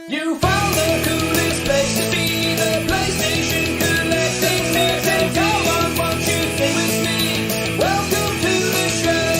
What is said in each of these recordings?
You found the coolest place to be, the PlayStation collecting nerds, and come on, won't you sing with me? Welcome to the show.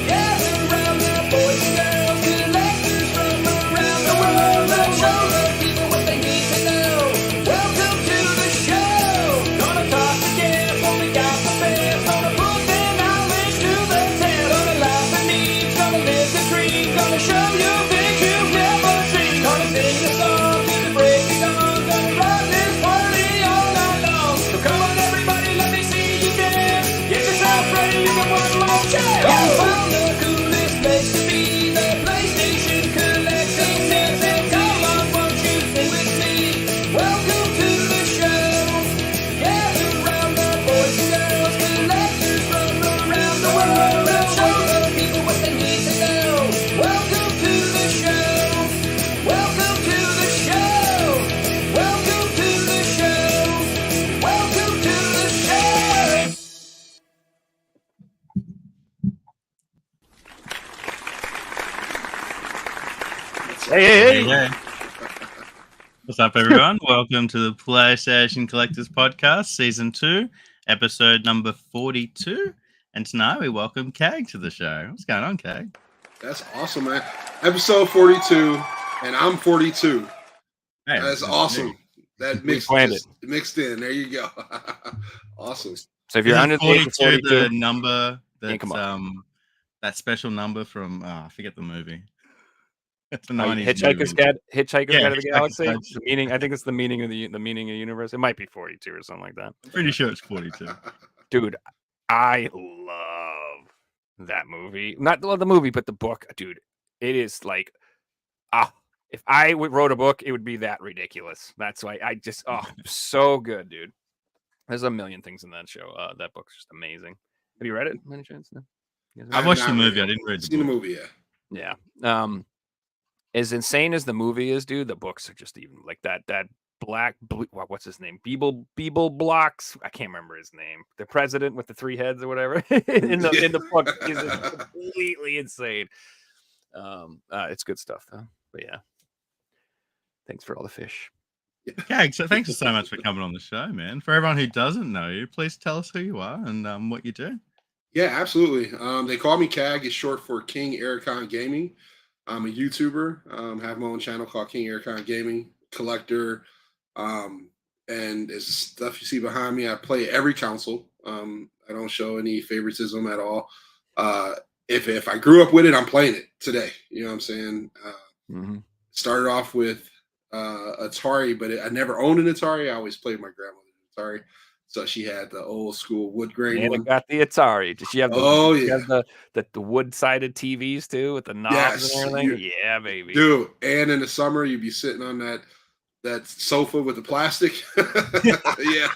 Gather round the boys and girls, collectors from around the world. Let's show the people what they need to know. Welcome to the show. Gonna talk again what we got for fans. Gonna put their knowledge to the test. Gonna laugh and eat, gonna live the dream. Gonna show you things you've never seen. Gonna sing a song to the break of dawn. Gonna rock this party all night long. So come on everybody, let me see you dance. Get yourself ready, you got one more chance. You found the coolest place to be, the PlayStation collecting nerds, and come on, won't you sing with me? Welcome to the show. Gather round the boys and girls, collectors from around the world. Let's show the people what they need to know. Welcome to the show. Welcome to the show. Welcome to the show. Welcome to the show. Hey. What's up, everyone? Welcome to the PlayStation Collectors Podcast, Season 2, Episode number 42. And tonight we welcome KAG to the show. What's going on, KAG? That's awesome, man. Episode 42, and I'm 42. Hey, That's awesome. That mixed in. There you go. Awesome. So if you're under the age of 42, 42, the number Yeah, come that's that special number from I forget the movie. It's a oh, 90s Hitchhiker's movie. Guide, Hitchhiker's Yeah, Guide to the Hitchhiker's Galaxy. Guide. The meaning, I think it's the meaning of the meaning of the universe. It might be 42 or something like that. I'm pretty sure it's 42. Dude, I love that movie. Not the movie, but the book. Dude, it is like, if I wrote a book, it would be that ridiculous. That's why I just, so good, dude. There's a million things in that show. That book's just amazing. Have you read it? By any chance? No? You guys I read it? watched the movie. I didn't read the Seen the book. movie, yeah. Yeah. As insane as the movie is, dude, the books are just even like that what's his name? Beeble Blocks. I can't remember his name. The president with the 3 heads or whatever in the book is completely insane. It's good stuff though. But yeah. Thanks for all the fish. KAG, so thanks so much for coming on the show, man. For everyone who doesn't know you, please tell us who you are and what you do. Yeah, absolutely. They call me KAG. It's short for King Ericon Gaming. I'm a YouTuber. Have my own channel called King Ericon Gaming, collector. And it's stuff you see behind me. I play every console. I don't show any favoritism at all. If I grew up with it, I'm playing it today. You know what I'm saying? Started off with Atari, but I never owned an Atari. I always played my grandmother's Atari. So she had the old school wood grain And one. it got the Atari. Did she have the, Oh, she yeah. have the wood-sided TVs too with the knobs Yes, and everything? Yeah, baby. Dude, and in the summer you'd be sitting on that sofa with the plastic. Yeah,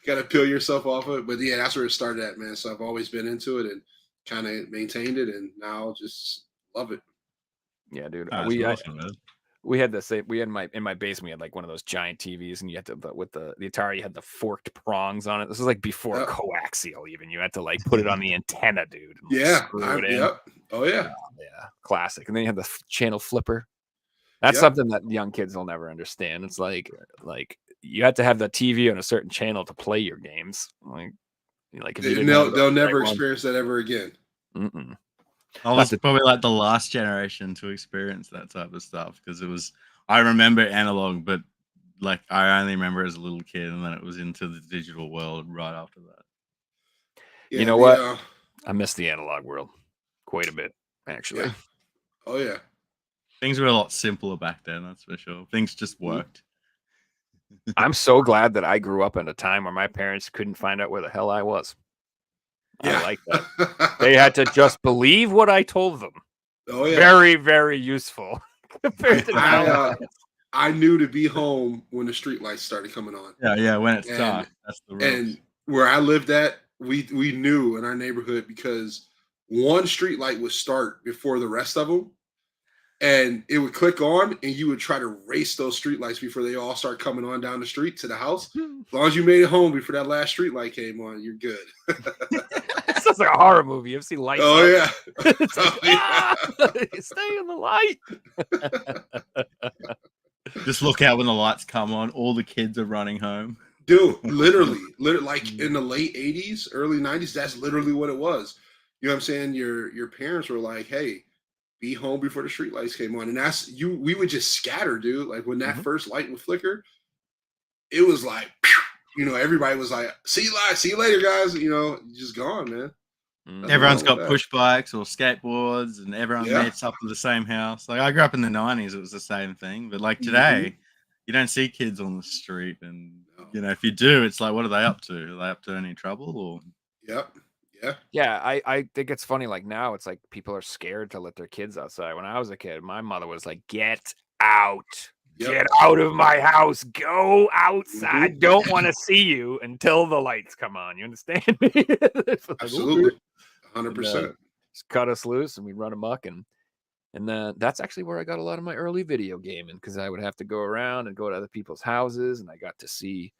gotta peel yourself off of it. But yeah, that's where it started at, man. So I've always been into it and kind of maintained it, and now just love it. Yeah, dude. Oh, we that's awesome, man. we had the same. We had in my basement. We had like one of those giant TVs, and you had to with the Atari. You had the forked prongs on it. This was like before coaxial. Even you had to like put it on the antenna, dude. And, like, Yeah, screw it in. yep. Oh yeah, Yeah, classic. And then you had the channel flipper. That's something that young kids will never understand. It's like you had to have the TV on a certain channel to play your games. Like if you didn't have they'll never right one- experience that ever again. Mm-mm. I was probably like the last generation to experience that type of stuff because I remember analog, but like I only remember as a little kid, and then it was into the digital world right after that. Yeah, You know what? I miss the analog world quite a bit, actually. Yeah. Oh yeah. Things were a lot simpler back then, that's for sure. Things just worked. I'm so glad that I grew up in a time where my parents couldn't find out where the hell I was. Yeah. I like that. They had to just believe what I told them. Oh yeah. Very, very useful compared to now. I knew to be home when the street lights started coming on. Yeah, when it's dark. That's the rules. And where I lived at, we knew in our neighborhood because one street light would start before the rest of them. and it would click on, and you would try to race those streetlights before they all start coming on down the street to the house. As long as you made it home before that last streetlight came on, you're good. It's just like a horror movie. You ever see Lights Oh Out? yeah. It's like, stay in the light. Just look out when the lights come on. All the kids are running home. Dude, literally, like in the late 80s, early 90s, that's literally what it was. You know what I'm saying? Your parents were like, hey, be home before the streetlights came on. And that's we would just scatter, dude. Like when that first light would flicker, it was like, you know, everybody was like, see you later, guys. You know, just gone, man. Everyone's got push bikes or skateboards, and everyone meets up in the same house. Like I grew up in the 90s, it was the same thing. But like today, you don't see kids on the street, and you know, if you do, it's like, what are they up to? Are they up to any trouble? Or Yeah, I think it's funny. Like now, it's like people are scared to let their kids outside. When I was a kid, my mother was like, "Get out, get out of my house, go outside. Don't want to see you until the lights come on." You understand me? Absolutely, 100%. Just cut us loose, and we run amok. And then that's actually where I got a lot of my early video gaming, because I would have to go around and go to other people's houses, and I got to see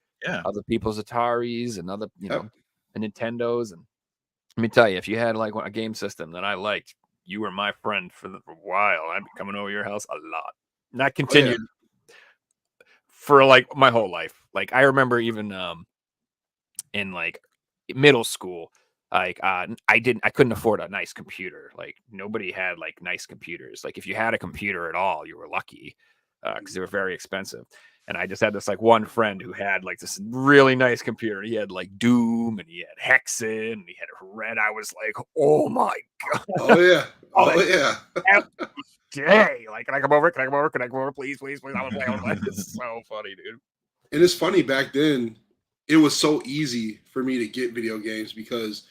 other people's Ataris and other, you know, and Nintendos. And let me tell you, if you had like a game system that I liked, you were my friend for a while. I'd be coming over your house a lot. And that continued for like my whole life. Like I remember even in like middle school, like I couldn't afford a nice computer. Like nobody had like nice computers. Like if you had a computer at all, you were lucky, because they were very expensive. And I just had this like one friend who had like this really nice computer. He had like Doom, and he had Hexen, and he had Red. I was like, oh my god. Oh yeah. Oh yeah. Day. Like, can I come over? Can I come over? Can I come over? Please, please, please. I was like, it's so funny, dude. And it's funny, back then, it was so easy for me to get video games, because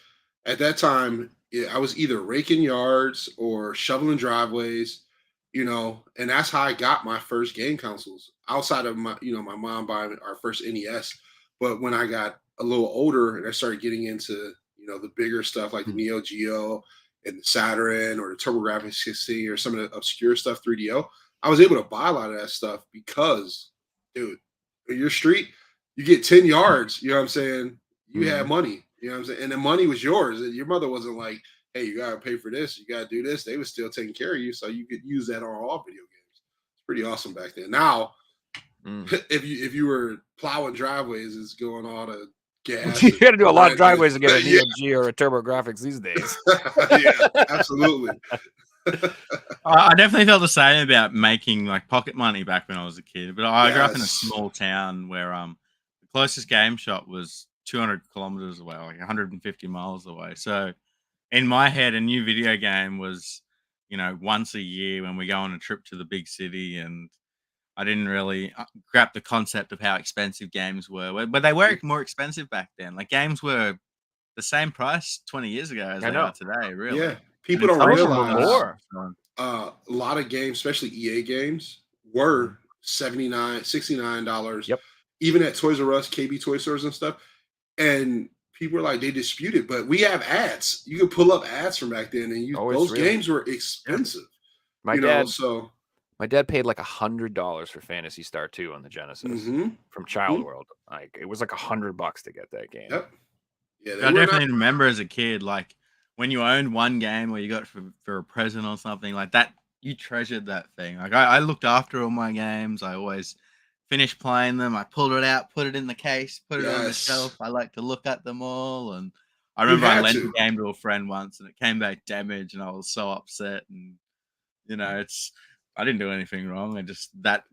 at that time, I was either raking yards or shoveling driveways, you know, and that's how I got my first game consoles, outside of my mom buying our first NES. But when I got a little older and I started getting into, you know, the bigger stuff like the Neo Geo and the Saturn or the TurboGrafx 16 or some of the obscure stuff, 3DO, I was able to buy a lot of that stuff because, dude, in your street, you get 10 yards, you know what I'm saying? You had money, you know what I'm saying? And the money was yours. Your mother wasn't like, hey, you got to pay for this, you got to do this. They were still taking care of you, so you could use that on all video games. It's pretty awesome back then. Now, if you were plowing driveways, it's going all to gas. You got to do a lot of driveways to get a Neo Geo or a TurboGrafx these days. Yeah, absolutely. I definitely felt the same about making like pocket money back when I was a kid. But I grew up in a small town where the closest game shop was 200 kilometers away, like 150 miles away. So in my head, a new video game was, you know, once a year when we go on a trip to the big city. And I didn't really grab the concept of how expensive games were, but they were more expensive back then. Like games were the same price 20 years ago as they are today, really. Yeah, people don't realize a lot of games, especially EA games, were $79, $69. Yep. Even at Toys R Us, KB toy stores and stuff. And people are like, they dispute it, but we have ads. You can pull up ads from back then, and those games were expensive. My dad paid like $100 for Phantasy Star 2 on the Genesis from Child World. Like it was like $100 to get that game. Yep. Yeah, I definitely remember as a kid, like when you owned one game or you got it for a present or something like that, you treasured that thing. Like I looked after all my games. I always finished playing them. I pulled it out, put it in the case, put it on the shelf. I like to look at them all. And I remember I lent a game to a friend once and it came back damaged and I was so upset. And, you know, I didn't do anything wrong. That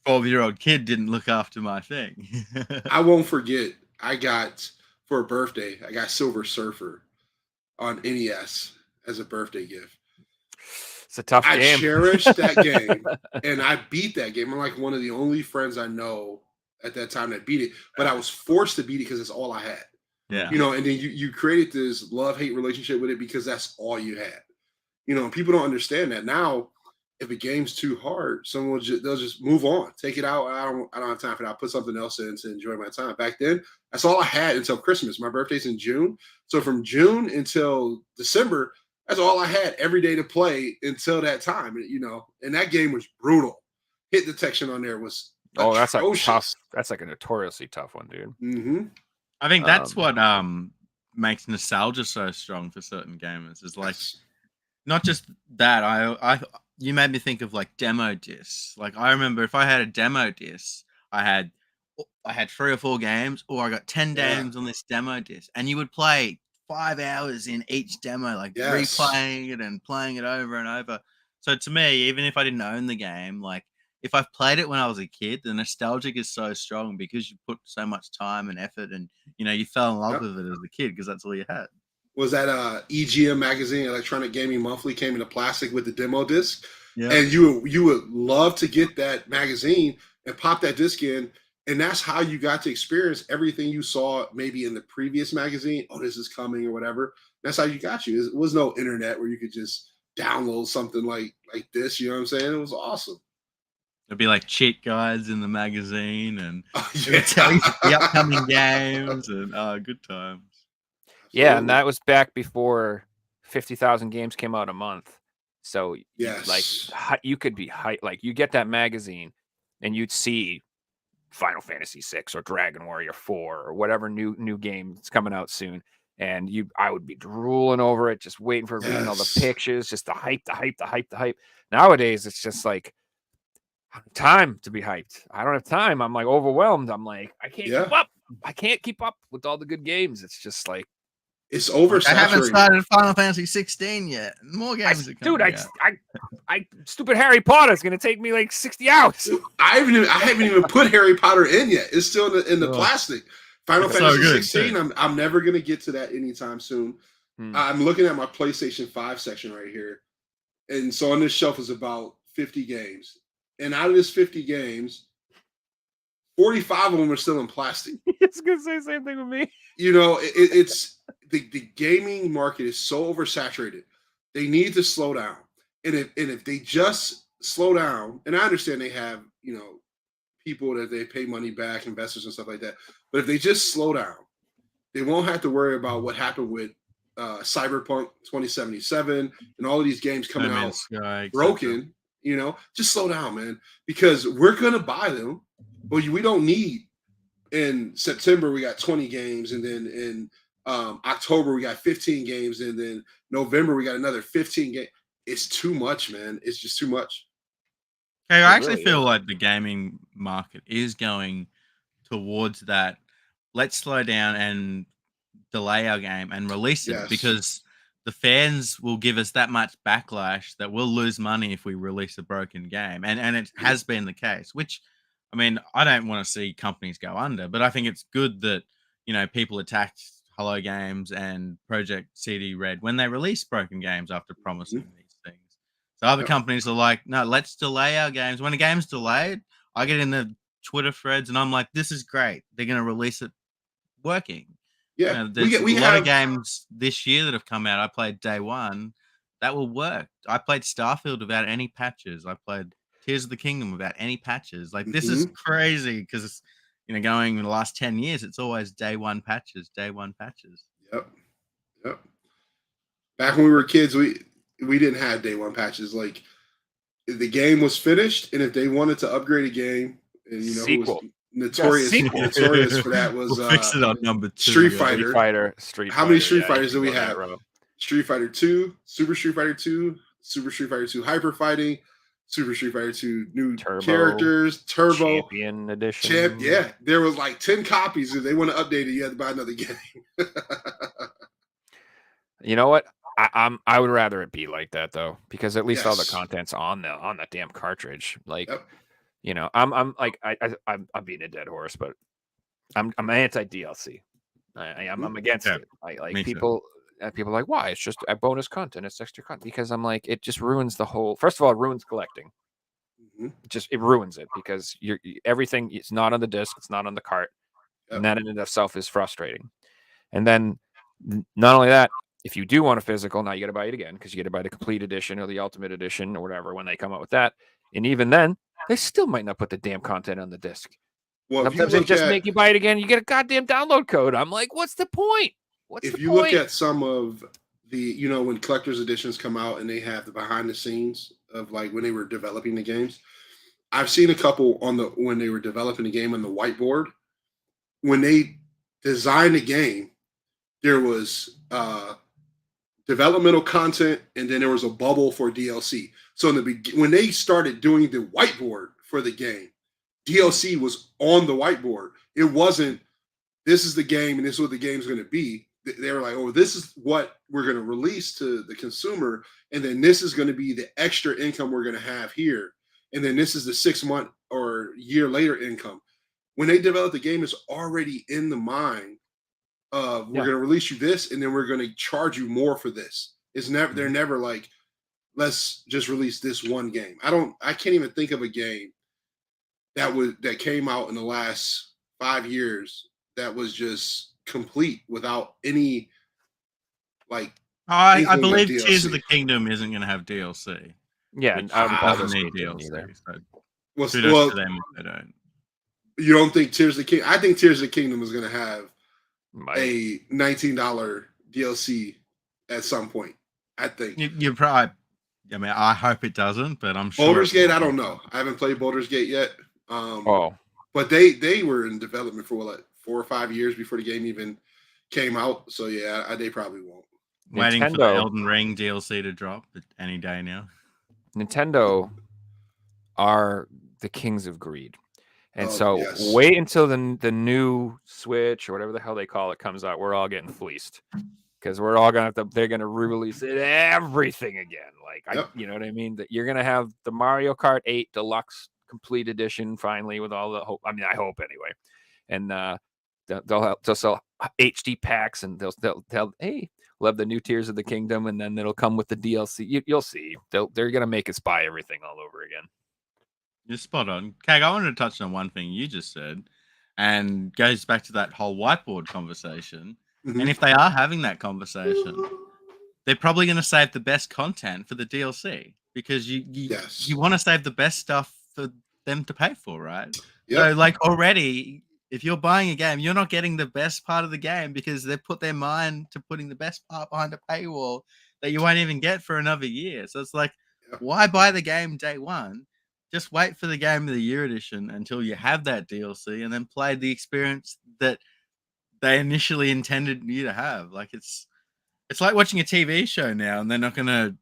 12-year-old kid didn't look after my thing. I won't forget, for a birthday, I got Silver Surfer on NES as a birthday gift. It's a tough game. I cherished that game, and I beat that game. I'm like one of the only friends I know at that time that beat it, but I was forced to beat it because it's all I had. Yeah. You know, and then you created this love-hate relationship with it because that's all you had. You know, and people don't understand that. Now, if a game's too hard, they'll just move on, take it out. I don't have time for that. I'll put something else in to enjoy my time. Back then, that's all I had until Christmas. My birthday's in June. So from June until December, That's all I had every day to play until that time. You know, and that game was brutal. Hit detection on there was that's like atrocious. tough. That's like a notoriously tough one, dude. Mm-hmm. I think that's what makes nostalgia so strong for certain gamers. Is like not just that. You made me think of like demo discs. Like I remember if I had a demo disc, I had 3 or 4 games, or I got 10 games on this demo disc, and you would play 5 hours in each demo, like replaying it and playing it over and over. So to me, even if I didn't own the game, like if I've played it when I was a kid, the nostalgic is so strong because you put so much time and effort, and you know you fell in love with it as a kid because that's all you had. Was that EGM magazine, Electronic Gaming Monthly, came in a plastic with the demo disc, Yeah. and you would love to get that magazine and pop that disc in, and that's how you got to experience everything you saw maybe in the previous magazine. Oh, this is coming or whatever. That's how you got you. It was no internet where you could just download something like this. You know what I'm saying? It was awesome. There'd be like cheat guides in the magazine, and Yeah. tell you the upcoming games, and good times. Yeah, and that was back before 50,000 games came out a month. So like you could be like you get that magazine and you'd see Final Fantasy 6 or Dragon Warrior 4 or whatever new game that's coming out soon. And I would be drooling over it, just waiting for reading all the pictures, just the hype. Nowadays, it's just like, I don't have time to be hyped. I don't have time. I'm like overwhelmed. I'm like, I can't keep up. I can't keep up with all the good games. It's just like, it's oversaturated. I haven't started Final Fantasy 16 yet. More games are coming out. I stupid Harry Potter is gonna take me like 60 hours. I haven't even put Harry Potter in yet. It's still in the plastic. Final Fantasy 16. I'm never gonna get to that anytime soon. I'm looking at my PlayStation 5 section right here, and so on this shelf is about 50 games, and out of this 50 games, 45 of them are still in plastic. It's gonna say the same thing with me. You know, it's the gaming market is so oversaturated. They need to slow down. And if they just slow down, and I understand they have, you know, people that they pay money back, investors and stuff like that. But if they just slow down, they won't have to worry about what happened with Cyberpunk 2077 and all of these games coming out broken. You know, just slow down, man, because we're gonna buy them, but we don't need. In September, we got 20 games, and then in October, we got 15 games, and then November, we got another 15 games. It's too much, man. It's just too much. Okay, I actually feel like the gaming market is going towards that. Let's slow down and delay our game and release it because the fans will give us that much backlash that we'll lose money if we release a broken game. And it has been the case, which, I mean, I don't want to see companies go under, but I think it's good that, you know, people attacked Hello Games and Project CD Red when they released broken games after promising these things. So other companies are like, no, let's delay our games. When a game's delayed, I get in the Twitter threads and I'm like, this is great. They're going to release it working. Yeah, you know, there's a lot of games this year that have come out. I played day one. That will work. I played Starfield without any patches. I played Tears of the Kingdom without any patches. Like, this is crazy because, you know, going in the last 10 years, it's always day one patches. Yep. Back when we were kids, we didn't have day one patches. Like, the game was finished, and if they wanted to upgrade a game, and you know who was notorious for that was we'll fix it on number 2. Street Fighter. How many Street Fighters do we have? Street Fighter 2, Super Street Fighter 2, Super Street Fighter 2 Hyper Fighting, Super Street Fighter 2 new characters, Turbo Champion Edition. There was like 10 copies. If they want to update it, you have to buy another game. You know what? I would rather it be like that though, because at least all the content's on that damn cartridge. Like, you know, I'm being a dead horse, but I'm anti DLC. I'm against it. People are like, why? It's just a bonus content. It's extra content. Because I'm like, it just ruins the whole. First of all, it ruins collecting. It ruins it because everything. It's not on the disc. It's not on the cart, and that in and of itself is frustrating. And then, not only that, if you do want a physical, now you got to buy it again because you got to buy the complete edition or the ultimate edition or whatever when they come out with that. And even then, they still might not put the damn content on the disc. Well, sometimes they just make you buy it again. You get a goddamn download code. I'm like, what's the point? Look at some of when collector's editions come out and they have the behind the scenes of like when they were developing the games. I've seen a couple when they were developing the game on the whiteboard. When they designed the game, there was developmental content, and then there was a bubble for DLC. So when they started doing the whiteboard for the game, DLC was on the whiteboard. It wasn't, this is the game and this is what the game's going to be. They were like, oh, this is what we're going to release to the consumer, and then this is going to be the extra income we're going to have here, and then this is the 6 month or year later income. When they develop the game, it's already in the mind of we're going to release you this, and then we're going to charge you more for this. It's never they're never like, let's just release this one game. I can't even think of a game that came out in the last 5 years that was just complete without any like. I believe Tears of the Kingdom isn't going to have DLC. Yeah, Which and doesn't need DLC DLC. So Well, kudos to them if they don't. you don't think Tears of the Kingdom? I think Tears of the Kingdom is going to have a $19 DLC at some point. I think you probably. I mean, I hope it doesn't, but I'm sure. Baldur's Gate, I don't know. I haven't played Baldur's Gate yet. But they were in development for like 4 or 5 years before the game even came out. So yeah, they probably won't. Waiting for the Elden Ring DLC to drop any day now. Nintendo are the kings of greed. And yes. Wait until the new Switch or whatever the hell they call it comes out. We're all getting fleeced because we're all gonna they're gonna re-release everything again. Like you know what I mean? That you're gonna have the Mario Kart 8 Deluxe Complete Edition finally with all the hope. I mean, I hope anyway. And they'll sell HD packs, and they'll hey, we'll have the new Tears of the Kingdom, and then it'll come with the DLC. You'll see. They're gonna make us buy everything all over again. You're spot on. KAG, I wanted to touch on one thing you just said, and goes back to that whole whiteboard conversation. Mm-hmm. And if they are having that conversation, they're probably going to save the best content for the DLC because you want to save the best stuff for them to pay for, right? Yep. So, like already, if you're buying a game, you're not getting the best part of the game because they've put their mind to putting the best part behind a paywall that you won't even get for another year. So it's like, why buy the game day one? Just wait for the Game of the Year edition until you have that DLC and then play the experience that they initially intended you to have. Like it's like watching a TV show now, and they're not going to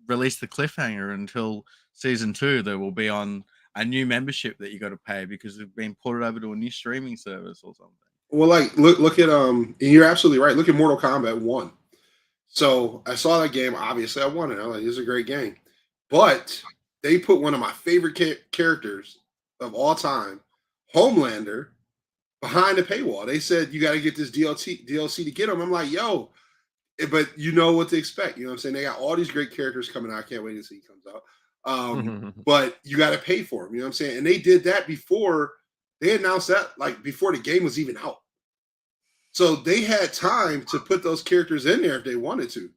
release the cliffhanger until season 2. That will be on a new membership that you got to pay because they've been ported over to a new streaming service or something. Well, like look at and you're absolutely right. Look at Mortal Kombat 1. So I saw that game. Obviously, I wanted it. I'm like, this is a great game, but they put one of my favorite characters of all time, Homelander, behind the paywall. They said you got to get this DLC to get him. I'm like, yo, but you know what to expect. You know what I'm saying? They got all these great characters coming out. I can't wait until he comes out. But you got to pay for him. You know what I'm saying? And they did that before they announced that, like before the game was even out. So they had time to put those characters in there if they wanted to.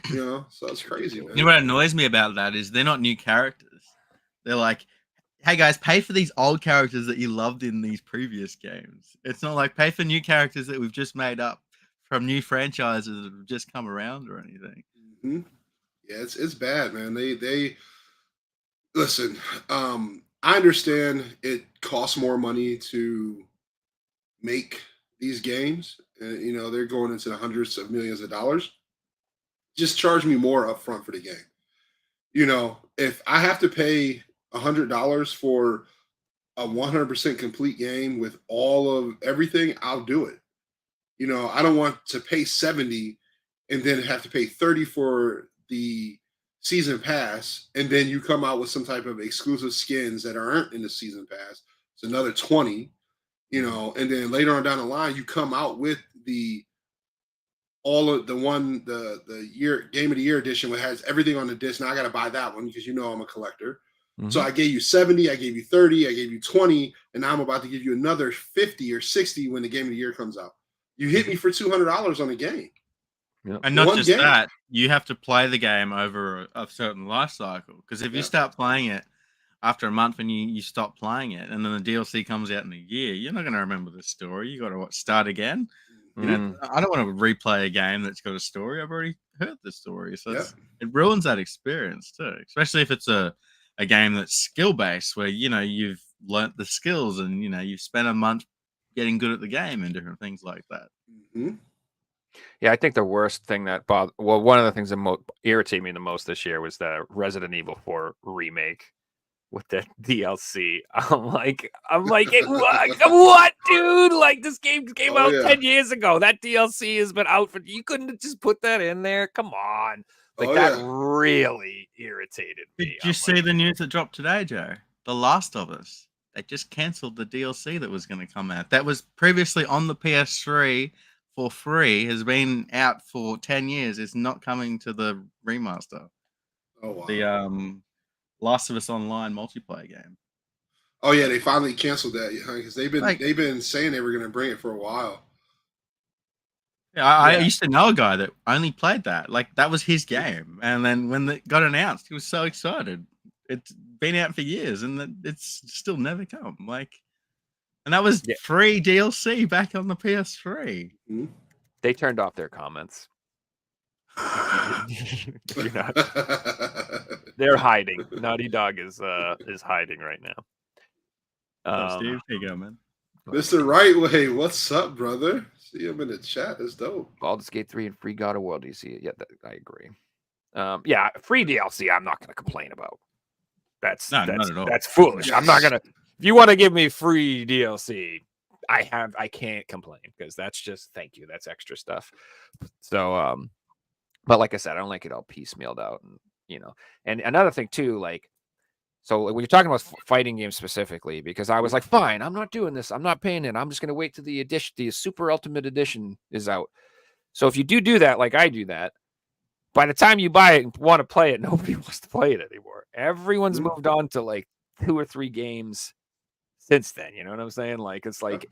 You know, so it's crazy, man. You know what annoys me about that is they're not new characters. They're like, hey guys, pay for these old characters that you loved in these previous games. It's not like pay for new characters that we've just made up from new franchises that have just come around or anything. Mm-hmm. Yeah, it's bad, man. They listen. I understand it costs more money to make these games. You know, they're going into the hundreds of millions of dollars. Just charge me more upfront for the game. You know, if I have to pay $100 for a 100% complete game with all of everything, I'll do it. You know, I don't want to pay 70 and then have to pay 30 for the season pass, and then you come out with some type of exclusive skins that aren't in the season pass. It's another 20, you know, and then later on down the line, you come out with the year Game of the Year edition, which has everything on the disc. Now I got to buy that one because you know I'm a collector. Mm-hmm. So I gave you 70, I gave you 30, I gave you 20, and now I'm about to give you another 50 or 60 when the Game of the Year comes out. You hit me for $200 on a game. Yep. And not just that, you have to play the game over a certain life cycle. Because if you start playing it after a month and you stop playing it, and then the DLC comes out in a year, you're not going to remember the story. You got to start again. You know, I don't want to replay a game that's got a story. I've already heard the story, so Yeah. it ruins that experience too. Especially if it's a game that's skill based, where you've learnt the skills and you've spent a month getting good at the game and different things like that. Mhm. Yeah, I think the worst thing that one of the things that irritated me the most this year was the Resident Evil 4 remake with the DLC. I'm like, what, dude? Like, this game came out 10 years ago. That DLC has been out for. You couldn't have just put that in there. Come on, like that really irritated me. Did you see the news that dropped today, Joe? The Last of Us. They just cancelled the DLC that was going to come out. That was previously on the PS3 for free. Has been out for 10 years. It's not coming to the remaster. Oh wow. The Last of Us Online multiplayer game. Oh yeah, they finally canceled that because they've been saying they were going to bring it for a while. Yeah, I used to know a guy that only played that. Like that was his game, and then when it got announced, he was so excited. It's been out for years, and it's still never come. And that was free DLC back on the PS3. Mm-hmm. They turned off their comments. They're hiding. Naughty Dog is hiding right now. Steve, here you go, man. Mr. Right Way, what's up, brother? See him in the chat. That's dope. Baldur's Gate 3 and free God of War. Do you see it? Yeah, I agree. Yeah, free DLC. I'm not going to complain about. Not at all. That's foolish. Yes. I'm not gonna. If you want to give me free DLC, I can't complain because that's just thank you. That's extra stuff. So, but like I said, I don't like it all piecemealed out, and And another thing too, so when you're talking about fighting games specifically, because I was like, fine, I'm not doing this. I'm not paying it. I'm just gonna wait till the Super Ultimate Edition is out. So if you do that, like I do that, by the time you buy it and want to play it, nobody wants to play it anymore. Everyone's moved on to like 2 or 3 games since then. You know what I'm saying? It's like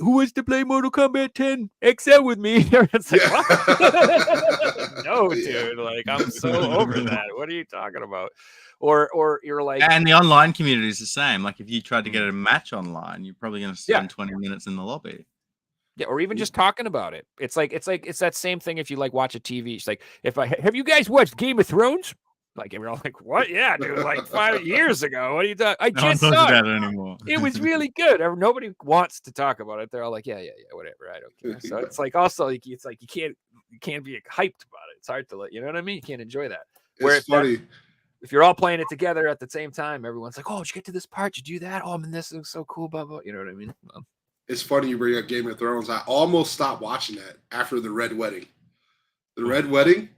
who wants to play Mortal Kombat 10 XL with me? It's like, what? No, dude. Like I'm so over that. What are you talking about? Or you're like, and the online community is the same. Like if you tried to get a match online, you're probably going to spend 20 minutes in the lobby. Yeah, or even just talking about it. It's that same thing if you watch a TV. It's like have you guys watched Game of Thrones? Like we're all like, what? Yeah, dude, like 5 years ago. What are you talking? I just saw about it anymore. It was really good. Nobody wants to talk about it. They're all like, yeah, whatever. I don't care. So it's like also it's like you can't be hyped about it. It's hard to you know what I mean? You can't enjoy that. It's funny. If you're all playing it together at the same time, everyone's like, oh, did you get to this part? Did you do that? Oh, man, this looks so cool. Blah, blah. You know what I mean? It's funny you bring up Game of Thrones. I almost stopped watching that after the Red Wedding. The Red Wedding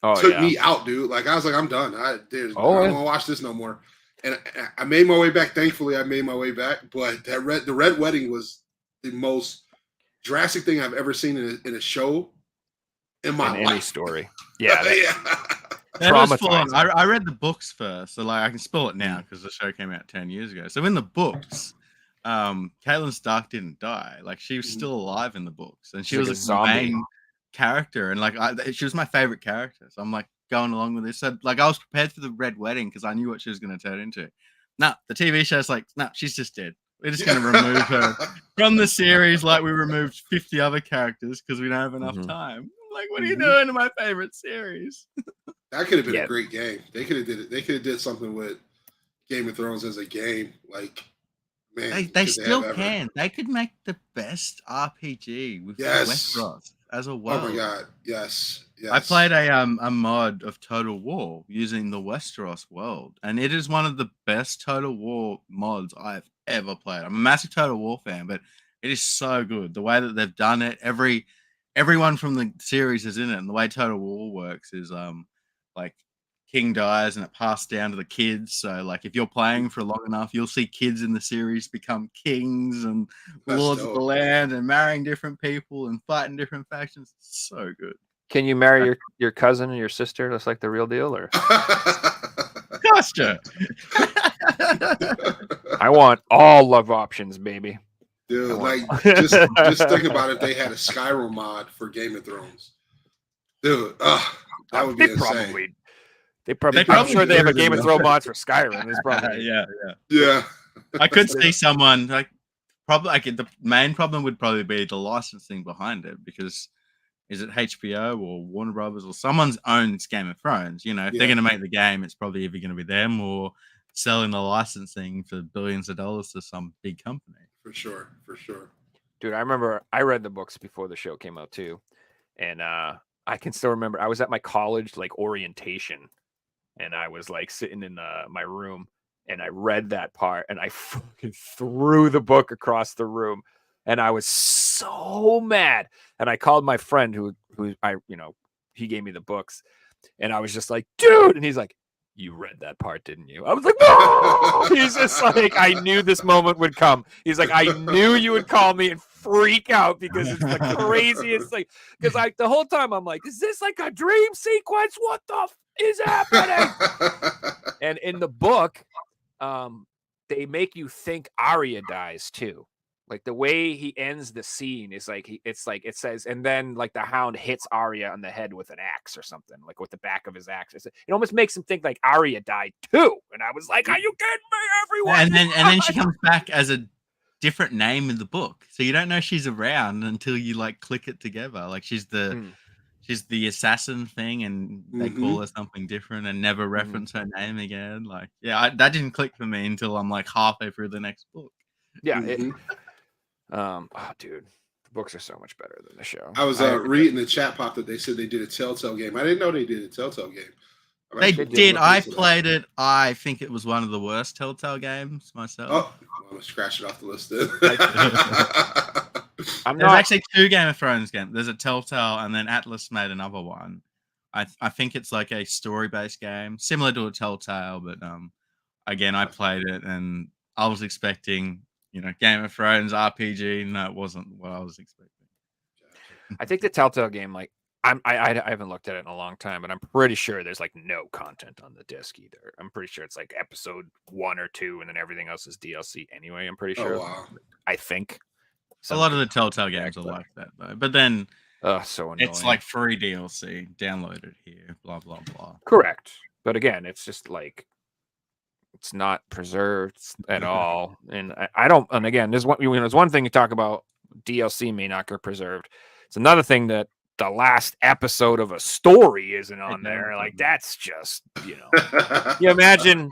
took me out, dude. Like I was like, I'm done. I don't want to watch this no more. And I made my way back. Thankfully, I made my way back. But the Red Wedding was the most drastic thing I've ever seen in a show in my life. Any story. Yeah. I read the books first, so I can spoil it now because the show came out 10 years ago. So in the books, Catelyn Stark didn't die. Like she was still alive in the books, and she was a main character, and she was my favorite character. So I'm going along with this. So I was prepared for the Red Wedding because I knew what she was going to turn into. No, the TV show's no, she's just dead. We're just going to remove her from the series like we removed 50 other characters because we don't have enough time. Like, what are you doing to my favorite series? That could have been a great game. They could have did it. They could have did something with Game of Thrones as a game. Like, man, they still can. They could make the best RPG with Westeros as a world. Oh my god, yes. I played a mod of Total War using the Westeros world, and it is one of the best Total War mods I've ever played. I'm a massive Total War fan, but it is so good. The way that they've done it, everyone from the series is in it, and the way Total War works is King dies and it passed down to the kids. So if you're playing for long enough, you'll see kids in the series become kings and lords of the land and marrying different people and fighting different factions. It's so good. Can you marry your cousin and your sister? That's like the real deal, or? Gotcha. I want all love options, baby. Dude, just think about if they had a Skyrim mod for Game of Thrones. Dude, that would be insane. I'm sure they have a Game of Thrones mod for Skyrim. It's probably yeah. I could see someone probably like the main problem would probably be the licensing behind it, because is it HBO or Warner Brothers or someone's owns Game of Thrones? You know, if they're Yeah. going to make the game, it's probably either going to be them or selling the licensing for billions of dollars to some big company. For sure. Dude, I remember I read the books before the show came out too, and I can still remember I was at my college like orientation, and I was like sitting in my room, and I read that part, and I fucking threw the book across the room, and I was so mad, and I called my friend who he gave me the books, and I was just like, dude, and he's like, you read that part, didn't you? I was like, no! He's just like, I knew this moment would come. He's like, I knew you would call me and freak out because it's the craziest thing. Because the whole time I'm like, is this like a dream sequence? What the is happening? And in the book, they make you think Arya dies too. Like the way he ends the scene is like it's like it says, and then like the Hound hits Arya on the head with an axe or something, like with the back of his axe. It almost makes him think like Arya died too. And I was like, "Are you kidding me, everyone?" And then she comes back as a different name in the book, so you don't know she's around until you like click it together. Like she's the assassin thing, and they call her something different and never reference her name again. Like, yeah, that didn't click for me until I'm like halfway through the next book. Yeah. Oh, dude, the books are so much better than the show. I was reading the chat pop that they said they did a Telltale game. I didn't know they did a Telltale game. They did. I played it. I think it was one of the worst Telltale games myself. Oh, I'm gonna scratch it off the list then. There's actually 2 Game of Thrones games. There's a Telltale, and then Atlas made another one. I think it's like a story-based game, similar to a Telltale, but again, I played it and I was expecting, Game of Thrones RPG. No, it wasn't what I was expecting. I think the Telltale game, like, I haven't looked at it in a long time, but I'm pretty sure there's like no content on the disc either. I'm pretty sure it's like episode 1 or 2, and then everything else is DLC anyway. I'm pretty sure. Oh, wow. I think a lot of the Telltale games are like that though. But then so annoying. It's like free DLC. Download it here. Blah blah blah. Correct. But again, it's just like it's not preserved at all. And I don't. And again, there's one thing you talk about. DLC may not get preserved. It's another thing that the last episode of a story isn't on there. Like that's just you imagine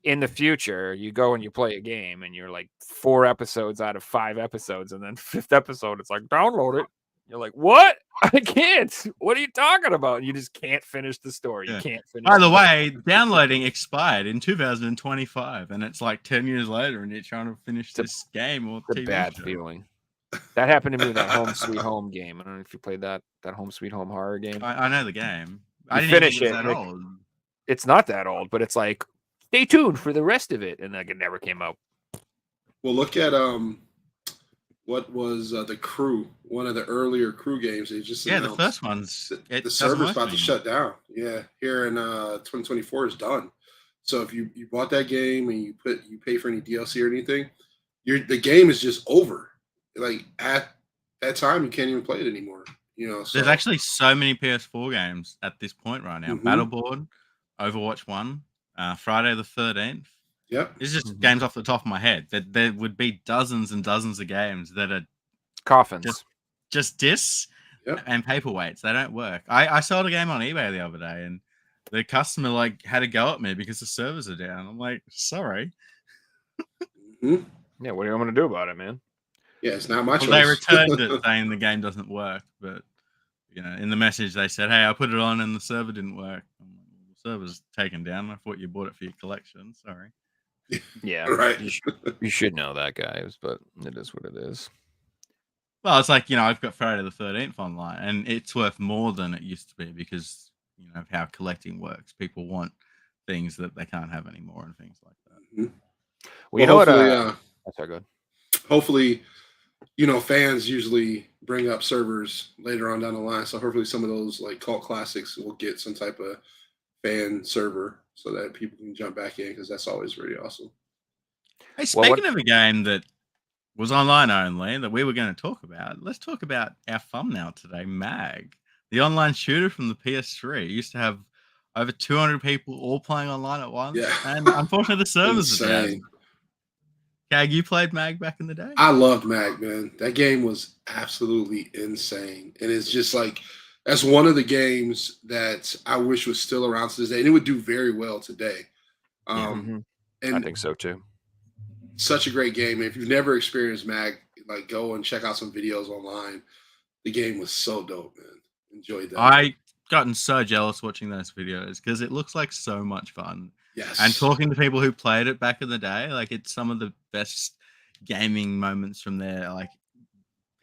in the future you go and you play a game and you're like 4 episodes out of 5 episodes, and then 5th episode it's like download it. You're like, what? I can't. What are you talking about? You just can't finish the story. You can't finish. By the way, downloading expired in 2025, and it's like 10 years later, and you're trying to finish this game or TV bad show. Feeling. That happened to me with that Home Sweet Home game. I don't know if you played that Home Sweet Home horror game. I know the game. I didn't finish it. That old. It's not that old, but it's like, stay tuned for the rest of it, and like it never came out. Well, look at what was the Crew, one of the earlier Crew games. They just the first one's the server's about to shut down. Yeah, here in 2024 is done. So if you bought that game and you pay for any DLC or anything, the game is just over. Like at that time, you can't even play it anymore. So. There's actually so many PS4 games at this point right now. Battleborn, Overwatch 1, Friday the 13th. Yep. It's just games off the top of my head. That there would be dozens and dozens of games that are coffins, just discs and paperweights. They don't work. I sold a game on eBay the other day, and the customer like had to go at me because the servers are down. I'm like, sorry. Yeah, what do you want me to do about it, man? Yeah, it's not my choice. They returned it saying the game doesn't work, but in the message they said, "Hey, I put it on and the server didn't work." The server's taken down. I thought you bought it for your collection. Sorry. Yeah, right. You should know that, guys, but it is what it is. Well, it's like I've got Friday the 13th online, and it's worth more than it used to be because of how collecting works. People want things that they can't have anymore and things like that. Mm-hmm. Well, you know what? That's so good. Hopefully, fans usually bring up servers later on down the line, so hopefully some of those like cult classics will get some type of fan server so that people can jump back in, because that's always really awesome. Hey, speaking of a game that was online only that we were going to talk about, let's talk about our thumbnail today, MAG, the online shooter from the PS3. It used to have over 200 people all playing online at once, and unfortunately the servers are down. KAG, you played Mag back in the day? I loved Mag, man. That game was absolutely insane. And it's just like, that's one of the games that I wish was still around to this day. And it would do very well today. Yeah. I And think so too. such a great game. If you've never experienced Mag, like go and check out some videos online. The game was so dope, man. Enjoyed that. I gotten so jealous watching those videos because it looks like so much fun. Yes. And talking to people who played it back in the day, like it's some of the best gaming moments from their like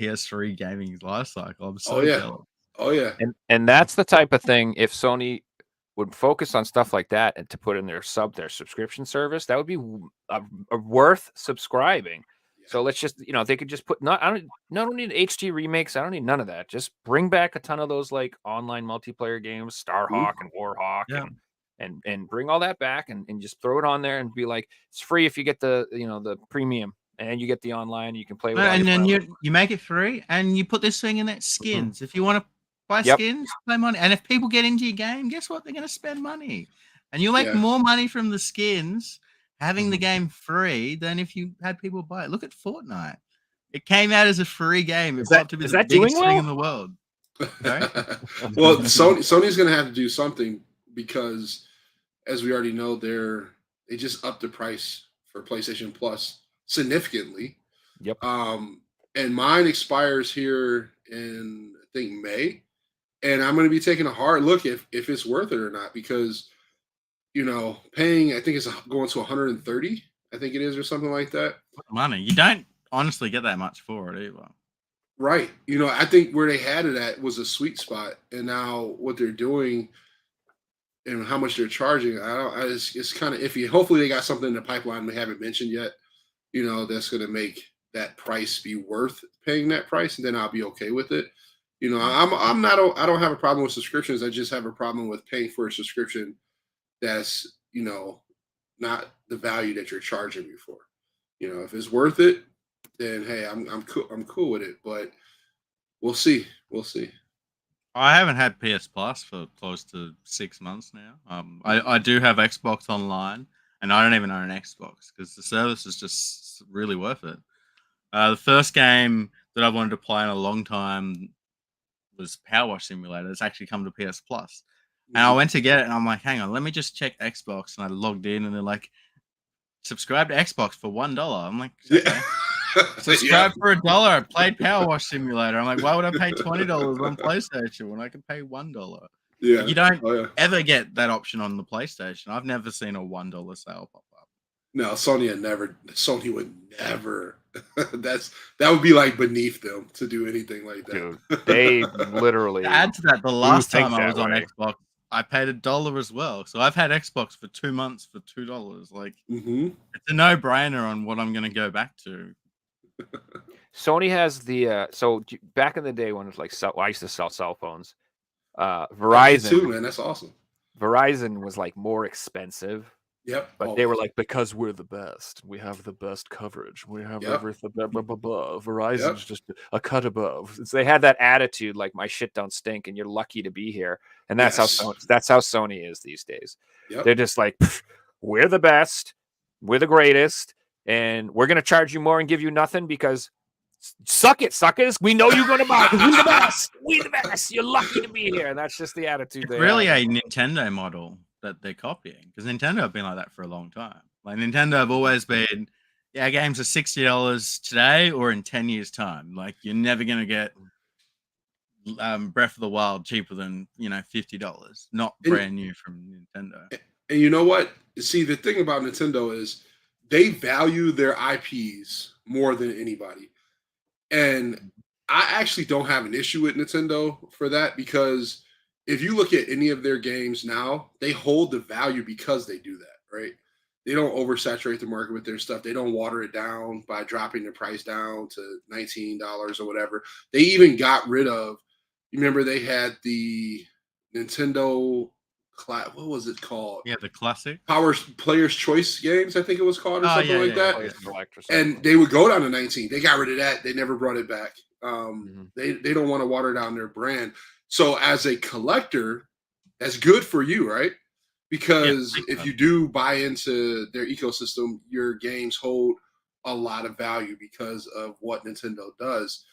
PS3 gaming life cycle. I'm so jealous. Oh yeah. And that's the type of thing, if Sony would focus on stuff like that and to put in their subscription service, that would be worth subscribing. So let's just, they could just put I don't need HD remakes. I don't need none of that. Just bring back a ton of those like online multiplayer games, Starhawk and Warhawk, and bring all that back and just throw it on there and be like, it's free if you get the the premium and you get the online. You can play with. And then you make it free and you put this thing in that skins. If you want to buy skins, play money. And if people get into your game, guess what? They're going to spend money, and you'll make more money from the skins having the game free than if you had people buy it. Look at Fortnite. It came out as a free game. It's up to be the biggest thing in the world. Well, Sony's going to have to do something because, as we already know, they just upped the price for PlayStation Plus significantly. Yep. And mine expires here in I think May, and I'm going to be taking a hard look if it's worth it or not because, paying, I think it's going to 130, I think it is, or something like that. Money. You don't honestly get that much for it either. Right. I think where they had it at was a sweet spot, and now what they're doing and how much they're charging, it's kind of iffy. Hopefully they got something in the pipeline they haven't mentioned yet, that's going to make that price be worth paying that price, and then I'll be okay with it. I don't have a problem with subscriptions. I just have a problem with paying for a subscription that's, not the value that you're charging me for. If it's worth it, then hey, I'm cool with it. But we'll see. I haven't had PS Plus for close to 6 months now. I do have Xbox Online, and I don't even own an Xbox because the service is just really worth it. The first game that I wanted to play in a long time was Power Wash Simulator. It's actually come to PS Plus. And I went to get it, and I'm like, hang on, let me just check Xbox. And I logged in, and they're like, subscribe to Xbox for $1. I'm like, okay. Subscribe for $1. I played Power Wash Simulator. I'm like, why would I pay $20 on PlayStation when I can pay $1? Yeah. You don't ever get that option on the PlayStation. I've never seen a $1 sale pop up. No, Sony would never. That would be like beneath them to do anything like that. Dude, they literally. To add to that, the last time I was on Xbox, I paid $1 as well. So I've had Xbox for 2 months for $2. Like, it's a no-brainer on what I'm going to go back to. Sony has the so back in the day when it was like I used to sell cell phones. Verizon too, man. That's awesome. Verizon was like more expensive. Yep. But they were like, because we're the best. We have the best coverage. We have everything. Blah, blah, blah, blah. Verizon's just a cut above. So they had that attitude like my shit don't stink and you're lucky to be here. And that's how Sony is these days. Yep. They're just like, we're the best. We're the greatest. And we're going to charge you more and give you nothing because suck it, suckers. We know you're going to buy. We're the best. We're the best. You're lucky to be here. And that's just the attitude. It's really a Nintendo model that they're copying, because Nintendo have been like that for a long time. Like Nintendo have always been, games are $60 today or in 10 years time. Like you're never gonna get Breath of the Wild cheaper than $50, not brand new from Nintendo. And you know what? See, the thing about Nintendo is they value their IPs more than anybody, and I actually don't have an issue with Nintendo for that because if you look at any of their games now, they hold the value because they do that, right? They don't oversaturate the market with their stuff. They don't water it down by dropping the price down to $19 or whatever. They even got rid of, you remember they had the Nintendo, what was it called? Yeah, the classic. Player's Choice games, I think it was called, or something like that. And they would go down to 19. They got rid of that. They never brought it back. They don't want to water down their brand. So as a collector, that's good for you, right? Because if you do buy into their ecosystem, your games hold a lot of value because of what Nintendo does.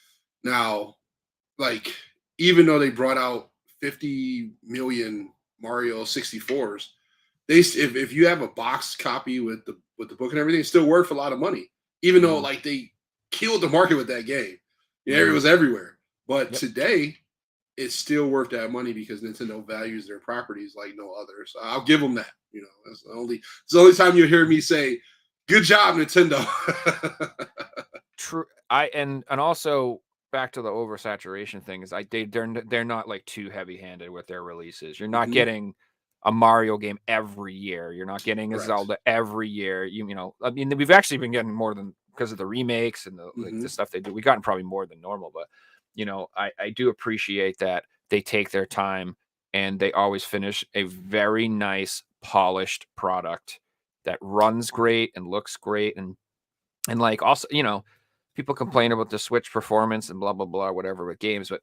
Now, like, even though they brought out 50 million Mario 64s, if you have a box copy with the book and everything, it's still worth a lot of money. Even though like they killed the market with that game. Yeah, it was everywhere. But today it's still worth that money because Nintendo values their properties like no other. So I'll give them that. You know, it's the only time you'll hear me say, "Good job, Nintendo." True. And also back to the oversaturation thing is they're not like too heavy-handed with their releases. You're not getting a Mario game every year. You're not getting a Correct. Zelda every year. You know, I mean, we've actually been getting more than because of the remakes and the like the stuff they do. We've gotten probably more than normal, but you know, I do appreciate that they take their time and they always finish a very nice polished product that runs great and looks great and like also, you know, people complain about the Switch performance and blah blah blah whatever with games, but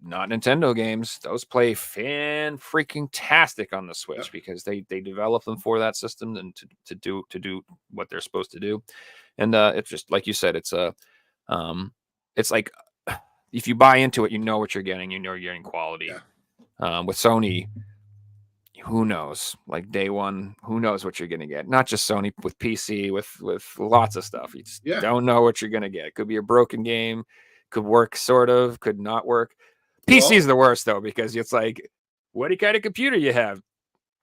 not Nintendo games. Those play fan freaking tastic on the Switch because they develop them for that system and to do what they're supposed to do. And it's just like you said, it's like if you buy into it, you know what you're getting. You know you're getting quality. With Sony, who knows? Like day one, who knows what you're gonna get? Not just Sony, with PC, with lots of stuff. You just don't know what you're gonna get. It could be a broken game, could work sort of, could not work. PC is the worst though, because it's like, what kind of computer you have?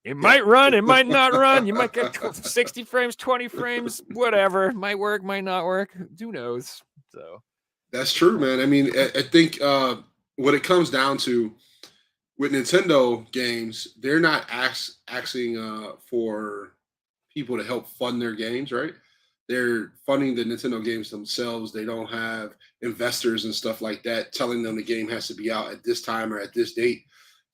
It might run, it might not run. You might get 60 frames, 20 frames, whatever. Might work, might not work. Who knows? So that's true, man. I mean, I think what it comes down to with Nintendo games, they're not asking for people to help fund their games, right? They're funding the Nintendo games themselves. They don't have investors and stuff like that telling them the game has to be out at this time or at this date.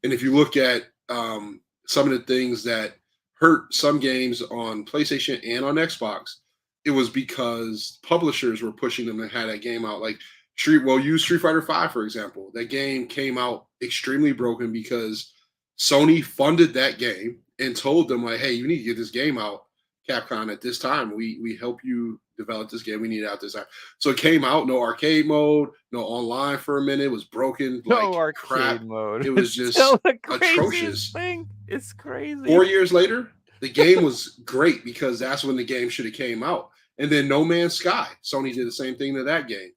And if you look at some of the things that hurt some games on PlayStation and on Xbox, it was because publishers were pushing them to have that game out. Like use Street Fighter V, for example. That game came out extremely broken because Sony funded that game and told them, like, hey, you need to get this game out, Capcom, at this time. We help you develop this game. We need it out this time. So it came out, no arcade mode, no online for a minute. It was broken. No arcade crap. Mode. It was just atrocious. Thing. It's crazy. 4 years later, the game was great because that's when the game should have came out. And then No Man's Sky, Sony did the same thing to that game.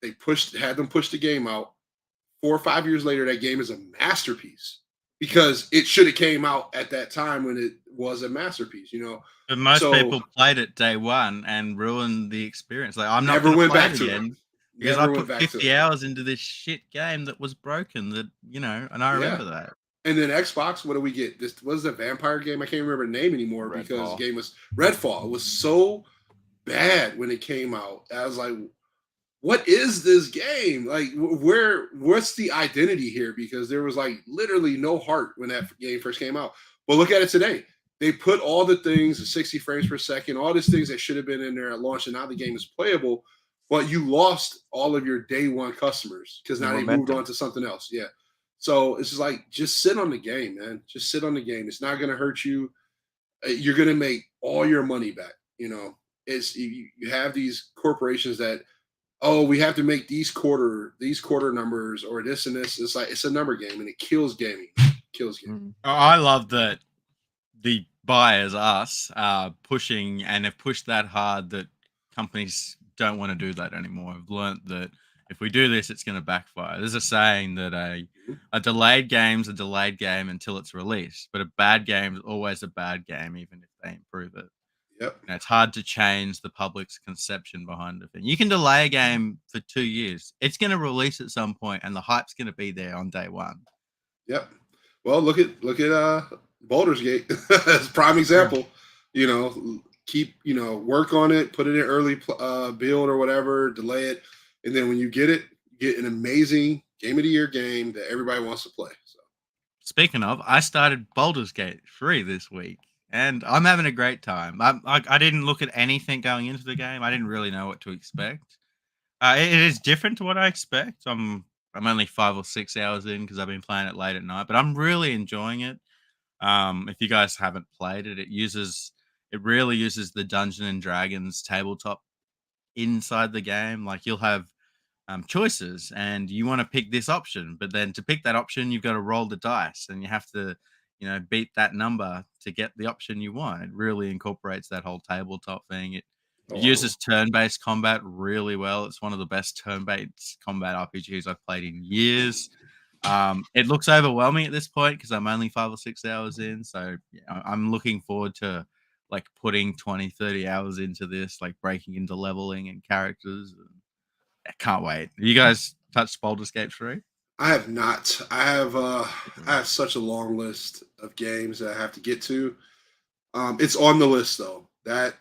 They had them push the game out. 4 or 5 years later, that game is a masterpiece because it should have came out at that time when it was a masterpiece, you know. But most people played it day one and ruined the experience. Like, I'm not never went back back to it because I put 50 hours into this shit game that was broken. That, you know, and I remember that. And then Xbox, what do we get? This was a vampire game. I can't remember the name anymore because the game was Redfall. It was so bad when it came out. I was like, what is this game? Like, what's the identity here? Because there was like literally no heart when that game first came out. But look at it today. They put all the things, the 60 frames per second, all these things that should have been in there at launch, and now the game is playable. But you lost all of your day one customers because now they moved on to something else. Yeah. So it's just like, just sit on the game, man. Just sit on the game. It's not going to hurt you. You're going to make all your money back. You know, you have these corporations that, oh, we have to make these quarter numbers or this and this. It's like, it's a number game and it kills gaming. I love that the buyers, us, are pushing and have pushed that hard that companies don't want to do that anymore. I've learned that if we do this, it's going to backfire. There's a saying that a delayed game's a delayed game until it's released, but a bad game is always a bad game, even if they improve it. Yep. You know, it's hard to change the public's conception behind a thing. You can delay a game for 2 years. It's going to release at some point, and the hype's going to be there on day one. Yep. Well, look at Baldur's Gate as a prime example. You know, work on it, put it in early build or whatever, delay it, and then when you get it, you get an amazing game of the year game that everybody wants to play. So, speaking of, I started Baldur's Gate 3 this week. And I'm having a great time. I didn't look at anything going into the game. I didn't really know what to expect. It is different to what I expect. I'm only 5 or 6 hours in because I've been playing it late at night, but I'm really enjoying it. If you guys haven't played it, it really uses the Dungeons and Dragons tabletop inside the game. Like you'll have choices, and you want to pick this option, but then to pick that option, you've got to roll the dice, and you have to, beat that number to get the option you want. It really incorporates that whole tabletop thing. It Oh, uses turn-based combat really well. It's one of the best turn-based combat RPGs I've played in years. It looks overwhelming at this point because I'm only 5 or 6 hours in. So I'm looking forward to like putting 20, 30 hours into this, like breaking into leveling and characters. I can't wait. You guys touched Baldur's Gate 3? I have not. I have such a long list of games that I have to get to. It's on the list though. That,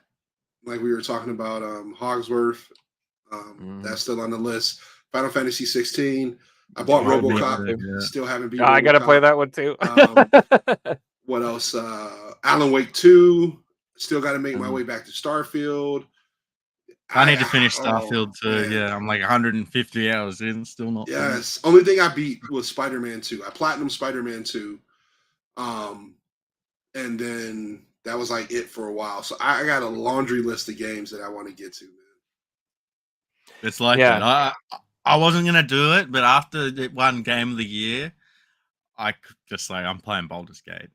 like we were talking about, Hogsworth. That's still on the list. Final Fantasy 16. I bought RoboCop. Yeah. Still haven't beat. I gotta play that one too. What else? Alan Wake 2. Still got to make my way back to Starfield. I need to finish Starfield too. Man. Yeah, I'm like 150 hours in, still not. Yes. Only thing I beat was Spider-Man 2. I platinum Spider-Man 2. And then that was like it for a while. So I got a laundry list of games that I want to get to, man. It's like that. I wasn't gonna do it, but after it won Game of the Year, I could just say I'm playing Baldur's Gate.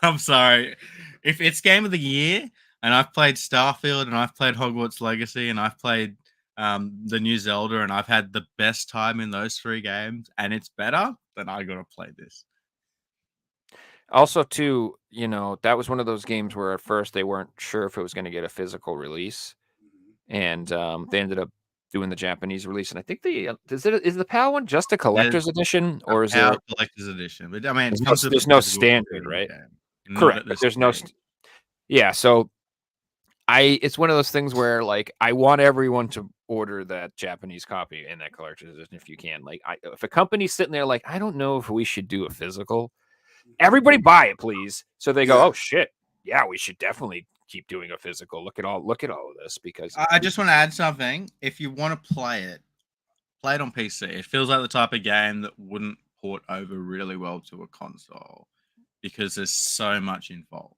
I'm sorry. If it's Game of the Year and I've played Starfield and I've played Hogwarts Legacy and I've played the new Zelda and I've had the best time in those 3 games and it's better, then I gotta play this. Also, too, that was one of those games where at first they weren't sure if it was going to get a physical release, and they ended up doing the Japanese release. And I think is the PAL one just a collector's edition, or is there collector's edition? But I mean, there's no standard, right? Correct. But there's no. Yeah, so it's one of those things where like I want everyone to order that Japanese copy in that collector's edition if you can. Like, if a company's sitting there like, I don't know if we should do a physical. Everybody buy it, please. So they go, oh shit, yeah, we should definitely keep doing a physical. Look at all of this, because I just want to add something. If you want to play it on PC. It feels like the type of game that wouldn't port over really well to a console because there's so much involved.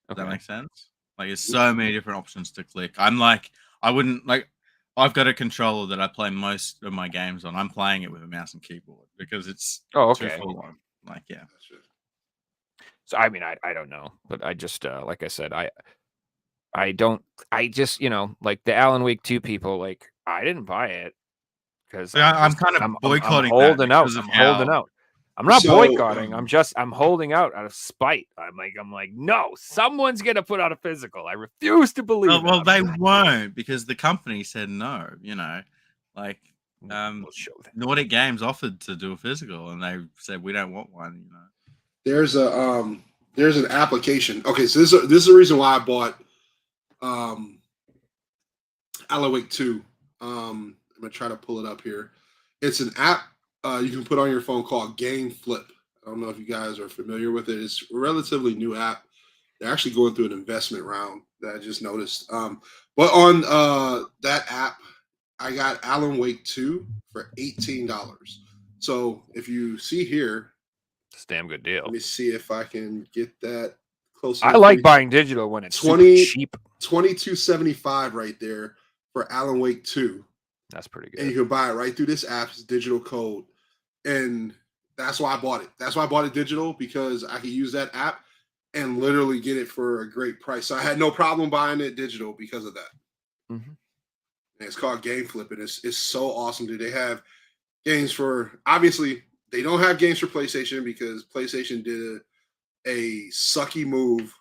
Does that make sense? Like, there's so many different options to click. I've got a controller that I play most of my games on. I'm playing it with a mouse and keyboard because it's too full on. Like, yeah. So I mean, I don't know, but I just like I said, I just like the Alan Wake 2 people, like I didn't buy it because I'm kind of boycotting. I'm holding out. I'm not boycotting. I'm holding out of spite. I'm like, no, someone's gonna put out a physical. I refuse to believe it. Well, they won't because the company said no. Like Nordic Games offered to do a physical, and they said we don't want one. There's an application. Okay, so this is the reason why I bought Alan Wake 2. I'm gonna try to pull it up here. It's an app you can put on your phone called Game Flip. I don't know if you guys are familiar with it. It's a relatively new app. They're actually going through an investment round that I just noticed. But on that app, I got Alan Wake 2 for $18. So if you see here, it's a damn good deal. Let me see if I can get that closer. I like buying digital when it's cheap. $22.75 right there for Alan Wake 2. That's pretty good. And you can buy it right through this app's digital code. And that's why I bought it. That's why I bought it digital, because I could use that app and literally get it for a great price. So I had no problem buying it digital because of that. Mm-hmm. And it's called Game Flip, and it's so awesome. Do they have games for, obviously, they don't have games for PlayStation because PlayStation did a sucky move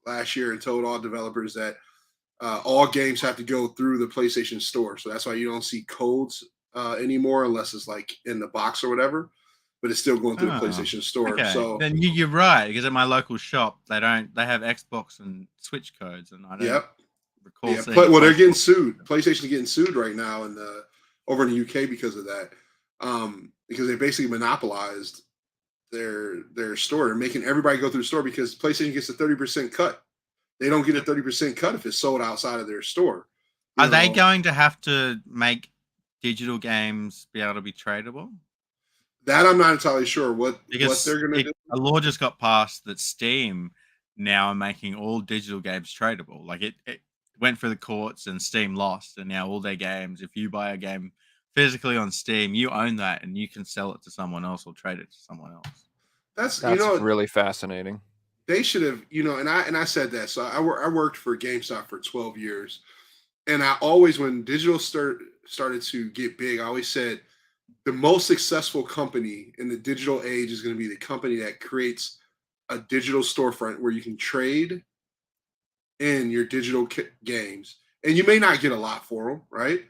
last year and told all developers that all games have to go through the PlayStation Store. So that's why you don't see codes anymore unless it's like in the box or whatever. But it's still going through the PlayStation Store. Okay. So then you're right, because at my local shop they have Xbox and Switch codes, and I don't recall seeing. But they're getting sued. PlayStation's getting sued right now over in the UK because of that. Because they basically monopolized their store. They're making everybody go through the store because PlayStation gets a 30% cut. They don't get a 30% cut if it's sold outside of their store. Are they going to have to make digital games be able to be tradable? That I'm not entirely sure what they're going to do. A law just got passed that Steam now are making all digital games tradable. Like went through the courts and Steam lost, and now all their games, if you buy a game physically on Steam, you own that and you can sell it to someone else or trade it to someone else. That's That's really fascinating. they should have, and I said that. So I worked for GameStop for 12 years, and I always, when digital started to get big, I always said the most successful company in the digital age is going to be the company that creates a digital storefront where you can trade in your digital games, and you may not get a lot for them, right?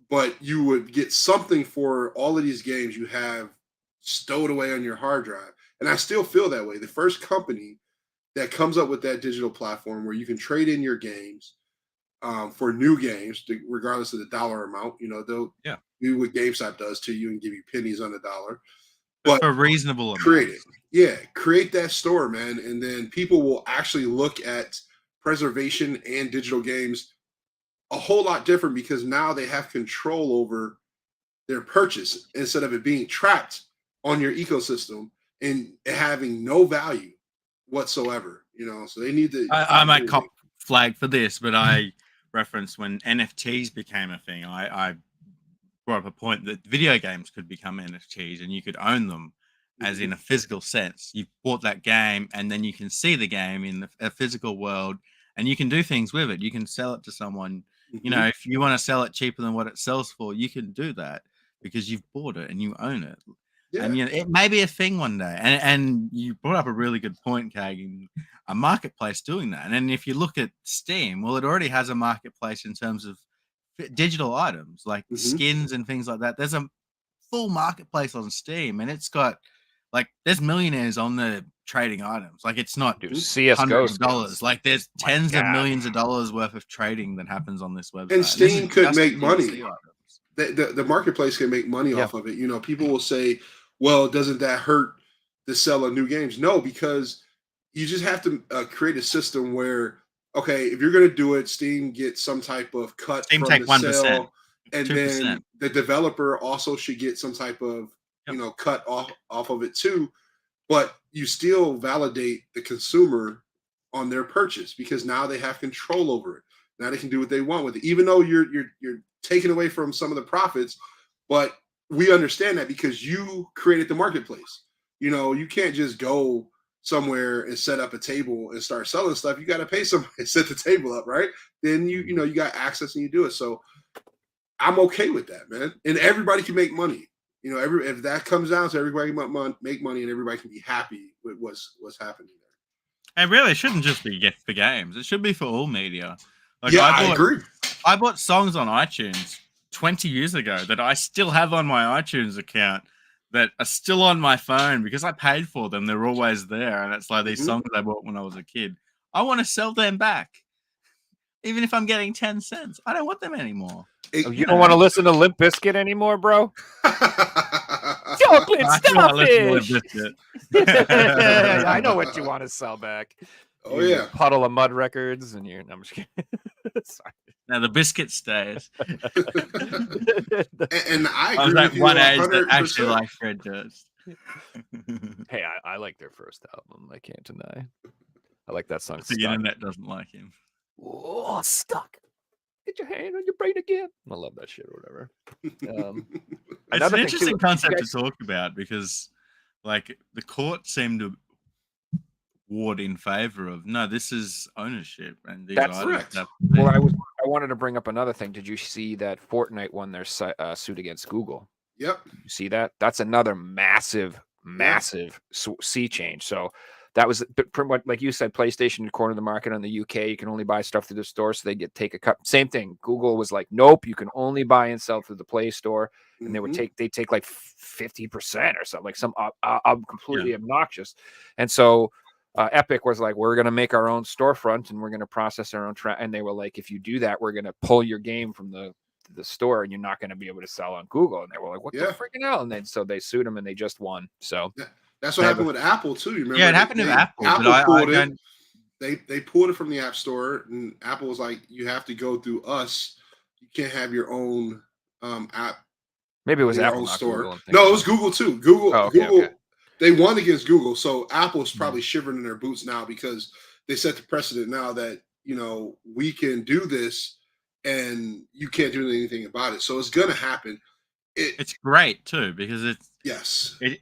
But you would get something for all of these games you have stowed away on your hard drive. And I still feel that way. The first company that comes up with that digital platform where you can trade in your games for new games, regardless of the dollar amount, they'll do what GameStop does to you and give you pennies on the dollar. But for reasonable amount. Create it. Yeah, create that store, man. And then people will actually look at preservation and digital games a whole lot different, because now they have control over their purchase instead of it being trapped on your ecosystem and having no value whatsoever. So they need to. I might cop flag for this, but I referenced when NFTs became a thing. I brought up a point that video games could become NFTs and you could own them as in a physical sense. You bought that game and then you can see the game in a physical world and you can do things with it. You can sell it to someone. If you want to sell it cheaper than what it sells for, you can do that because you've bought it and you own it. Yeah. And it may be a thing one day. And you brought up a really good point, KAG, a marketplace doing that. And then if you look at Steam, well, it already has a marketplace in terms of digital items like skins and things like that. There's a full marketplace on Steam, and it's got there's millionaires on the trading items. It's not CS:GO $100. There's tens of millions of dollars worth of trading that happens on this website. And Steam could make money. The marketplace can make money off of it. People will say, well, doesn't that hurt the sell of new games? No, because you just have to create a system where, okay, if you're going to do it, Steam gets some type of cut Steam from take the 1%, sale, and 2%. then the developer also should get some type of cut off of it too. But you still validate the consumer on their purchase because now they have control over it. Now they can do what they want with it, even though you're taking away from some of the profits. But we understand that because you created the marketplace. You can't just go somewhere and set up a table and start selling stuff. You got to pay somebody to set the table up, right? Then you got access and you do it. So I'm okay with that, man. And everybody can make money. If that comes down to everybody can make money and everybody can be happy with what's happening there. It really shouldn't just be for games. It should be for all media. I agree. I bought songs on iTunes 20 years ago that I still have on my iTunes account that are still on my phone because I paid for them. They're always there. And it's like these songs I bought when I was a kid. I want to sell them back. Even if I'm getting 10 cents. I don't want them anymore. You don't want to listen to Limp Bizkit anymore, bro? Chocolate starfish. I know what you want to sell back. Oh, yeah. Puddle of Mud records. And I'm just kidding. Sorry. Now the biscuit stays. And I was agree at with you one age 100%. that actually like Fred Durst. Hey, I like their first album. I can't deny. I like that song. The internet doesn't like him. Oh, stuck. Get your hand on your brain again. I love that shit or whatever. It's an interesting concept to talk about because, the court seemed to ward in favor of this is ownership and these that's correct. Well, I wanted to bring up another thing. Did you see that Fortnite won their suit against Google? Yep. You see that? That's another massive sea change. So that was pretty much like you said. PlayStation cornered the market on the UK. You can only buy stuff through the store, so they take a cut. Same thing. Google was like, nope, you can only buy and sell through the Play Store, and they take like 50% or something, like some completely obnoxious. And so Epic was like, we're going to make our own storefront and we're going to process our own and they were like, if you do that, we're going to pull your game from the store and you're not going to be able to sell on Google. And they were like, what the freaking hell? And then so they sued them and they just won. So that's what happened with Apple too. You remember? Yeah, it happened with Apple. Apple pulled it. They pulled it from the App Store, and Apple was like, you have to go through us. You can't have your own app. Maybe it was Apple store. No, it was Google too. Google. They won against Google, so Apple's probably shivering in their boots now because they set the precedent now that we can do this, and you can't do anything about it. So it's gonna happen. It's great too because Yes. it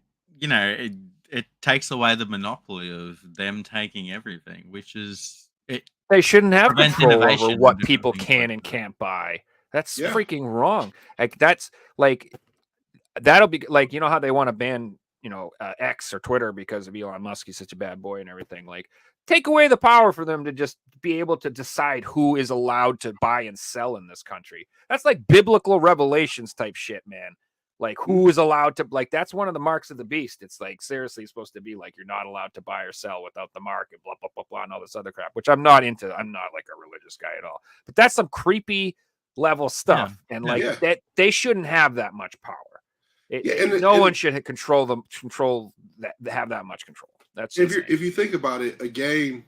takes away the monopoly of them taking everything, which is it. They shouldn't have prevents control over innovation and what different people things can like and that. can't buy. That's Yeah. freaking wrong. Like that's like that'll be like how they want to ban X or Twitter because of Elon Musk. He's such a bad boy and everything. Like take away the power for them to just be able to decide who is allowed to buy and sell in this country. That's like biblical revelations type shit, man. Like who is allowed to, like, that's one of the marks of the beast. It's like seriously supposed to be like you're not allowed to buy or sell without the mark and blah blah blah blah and all this other crap, which I'm not into. I'm not like a religious guy at all. But that's some creepy level stuff. And like Yeah. that they shouldn't have that much power. And one should control that, have that much control. That's if you think about it, a game,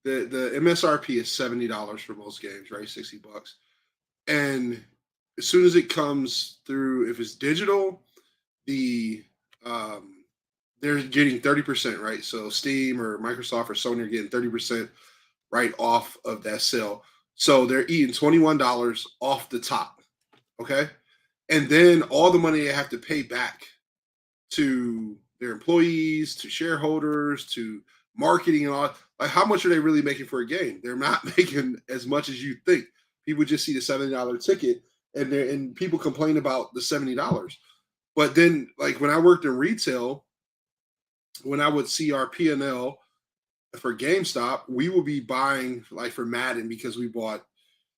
the MSRP is $70 for most games, right? $60. And as soon as it comes through, if it's digital, they're getting 30%, right? So Steam or Microsoft or Sony are getting 30% right off of that sale. So they're eating $21 off the top. Okay. And then all the money they have to pay back to their employees, to shareholders, to marketing and all. Like, how much are they really making for a game? They're not making as much as you think. People just see the $70 ticket, and people complain about the $70. But then, like when I worked in retail, when I would see our P&L for GameStop, we would be buying, like for Madden, because we bought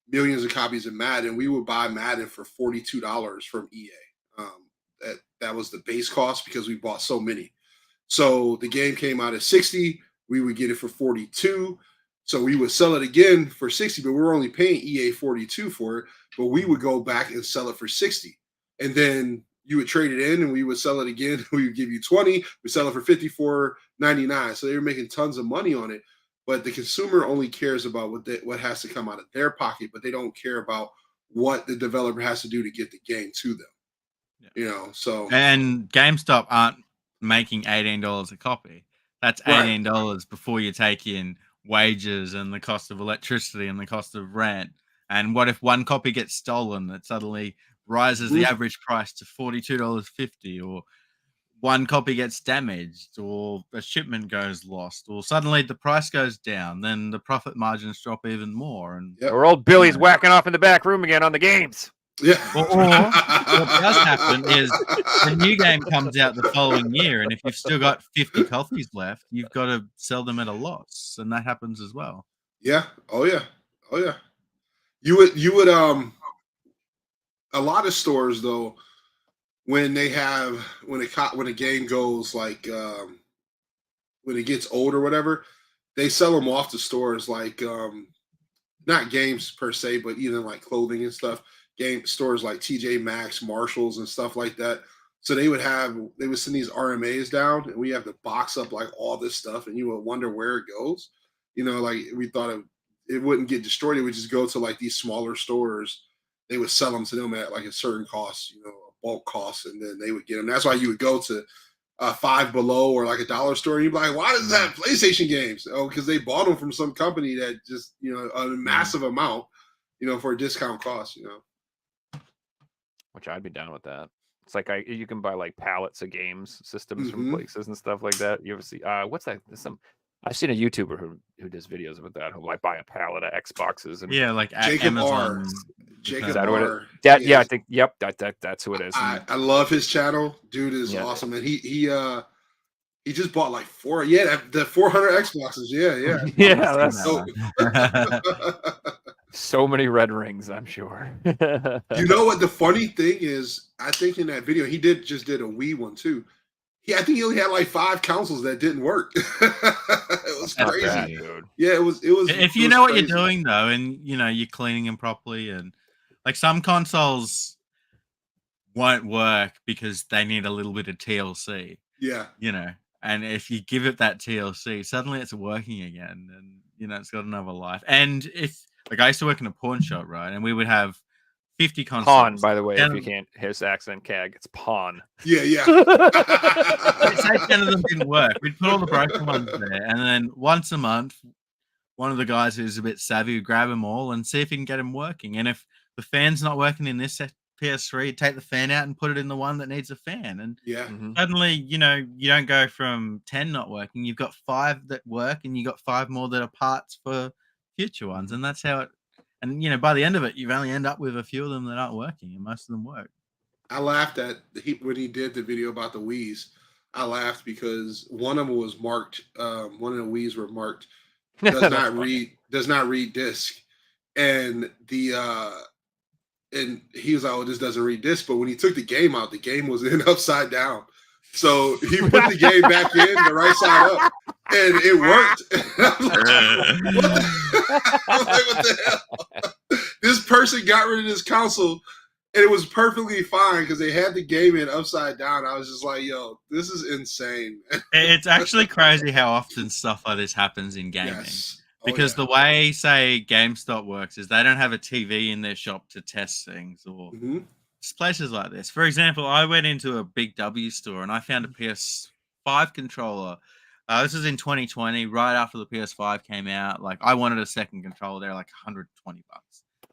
millions of copies of Madden, we would buy Madden for $42 from EA. That was the base cost because we bought so many. So the game came out at 60, we would get it for 42. So we would sell it again for 60, but we were only paying EA 42 for it, but we would go back and sell it for 60. And then you would trade it in and we would sell it again. We would give you 20, we sell it for $54.99. So they were making tons of money on it. But the consumer only cares about what has to come out of their pocket, but they don't care about what the developer has to do to get the game to them. So and GameStop aren't making $18 a copy. That's $18 before you take in wages and the cost of electricity and the cost of rent. And what if one copy gets stolen? That suddenly rises the average price to $42.50, or one copy gets damaged, or a shipment goes lost, or suddenly the price goes down, then the profit margins drop even more. And or old Billy's whacking off in the back room again on the games. Yeah. Or what does happen is the new game comes out the following year, and if you've still got 50 copies left, you've got to sell them at a loss, and that happens as well. Yeah. Oh yeah. You would a lot of stores though, when a game goes like when it gets old or whatever, they sell them off to stores like not games per se, but even like clothing and stuff. Game stores like TJ Maxx, Marshalls, and stuff like that. So they would send these RMAs down, and we have to box up like all this stuff, and you would wonder where it goes. Like we thought it wouldn't get destroyed; it would just go to like these smaller stores. They would sell them to them at like a certain cost, a bulk cost, and then they would get them. That's why you would go to Five Below or like a dollar store, and you'd be like, "Why does that have PlayStation games?" Oh, because they bought them from some company that just a massive amount, for a discount cost, Which I'd be down with that. It's like you can buy like pallets of games systems from places and stuff like that. You ever see what's that? I've seen a YouTuber who does videos about that, who like buy a pallet of Xboxes and like Jacob Amazon. Jacob R. Yeah, I think that's who it is. I love his channel. Dude is awesome, and he just bought like 4. Yeah, the 400 Xboxes. Yeah. Yeah, that's so many red rings, I'm sure. You know what the funny thing is? I think in that video he just did a Wii one too. I think he only had like 5 consoles that didn't work. It was crazy, bad, dude. Yeah, it was. If you know what you're doing though, and you're cleaning them properly, and like some consoles won't work because they need a little bit of TLC. Yeah. And if you give it that TLC, suddenly it's working again, and it's got another life. And if like I used to work in a pawn shop, right, and we would have 50 consoles. Pawn, by the way, if you can't hear his accent, KAG, it's pawn. Yeah. Say 10 of them didn't work. We'd put all the broken ones there, and then once a month, one of the guys who's a bit savvy would grab them all and see if he can get them working. And if the fan's not working in this PS3, take the fan out and put it in the one that needs a fan. And Yeah. suddenly, you don't go from 10 not working. You've got 5 that work, and you got 5 more that are parts for future ones. And that's how it. And by the end of it, you've only end up with a few of them that aren't working, and most of them work. I laughed at when he did the video about the Wii's. I laughed because one of them was marked. One of the Wii's were marked does not read disc, and and he was like, "Oh, this doesn't read disc." But when he took the game out, the game was in upside down. So he put the game back in the right side up, and it worked. I'm like, what the hell? This person got rid of this console, and it was perfectly fine because they had the game in upside down. I was just like, yo, this is insane. It's actually crazy how often stuff like this happens in gaming. Yes. Because the way, say, GameStop works is they don't have a TV in their shop to test things, or places like this. For example, I went into a Big W store and I found a PS5 controller. This was in 2020, right after the PS5 came out. Like, I wanted a second controller. They're like $120.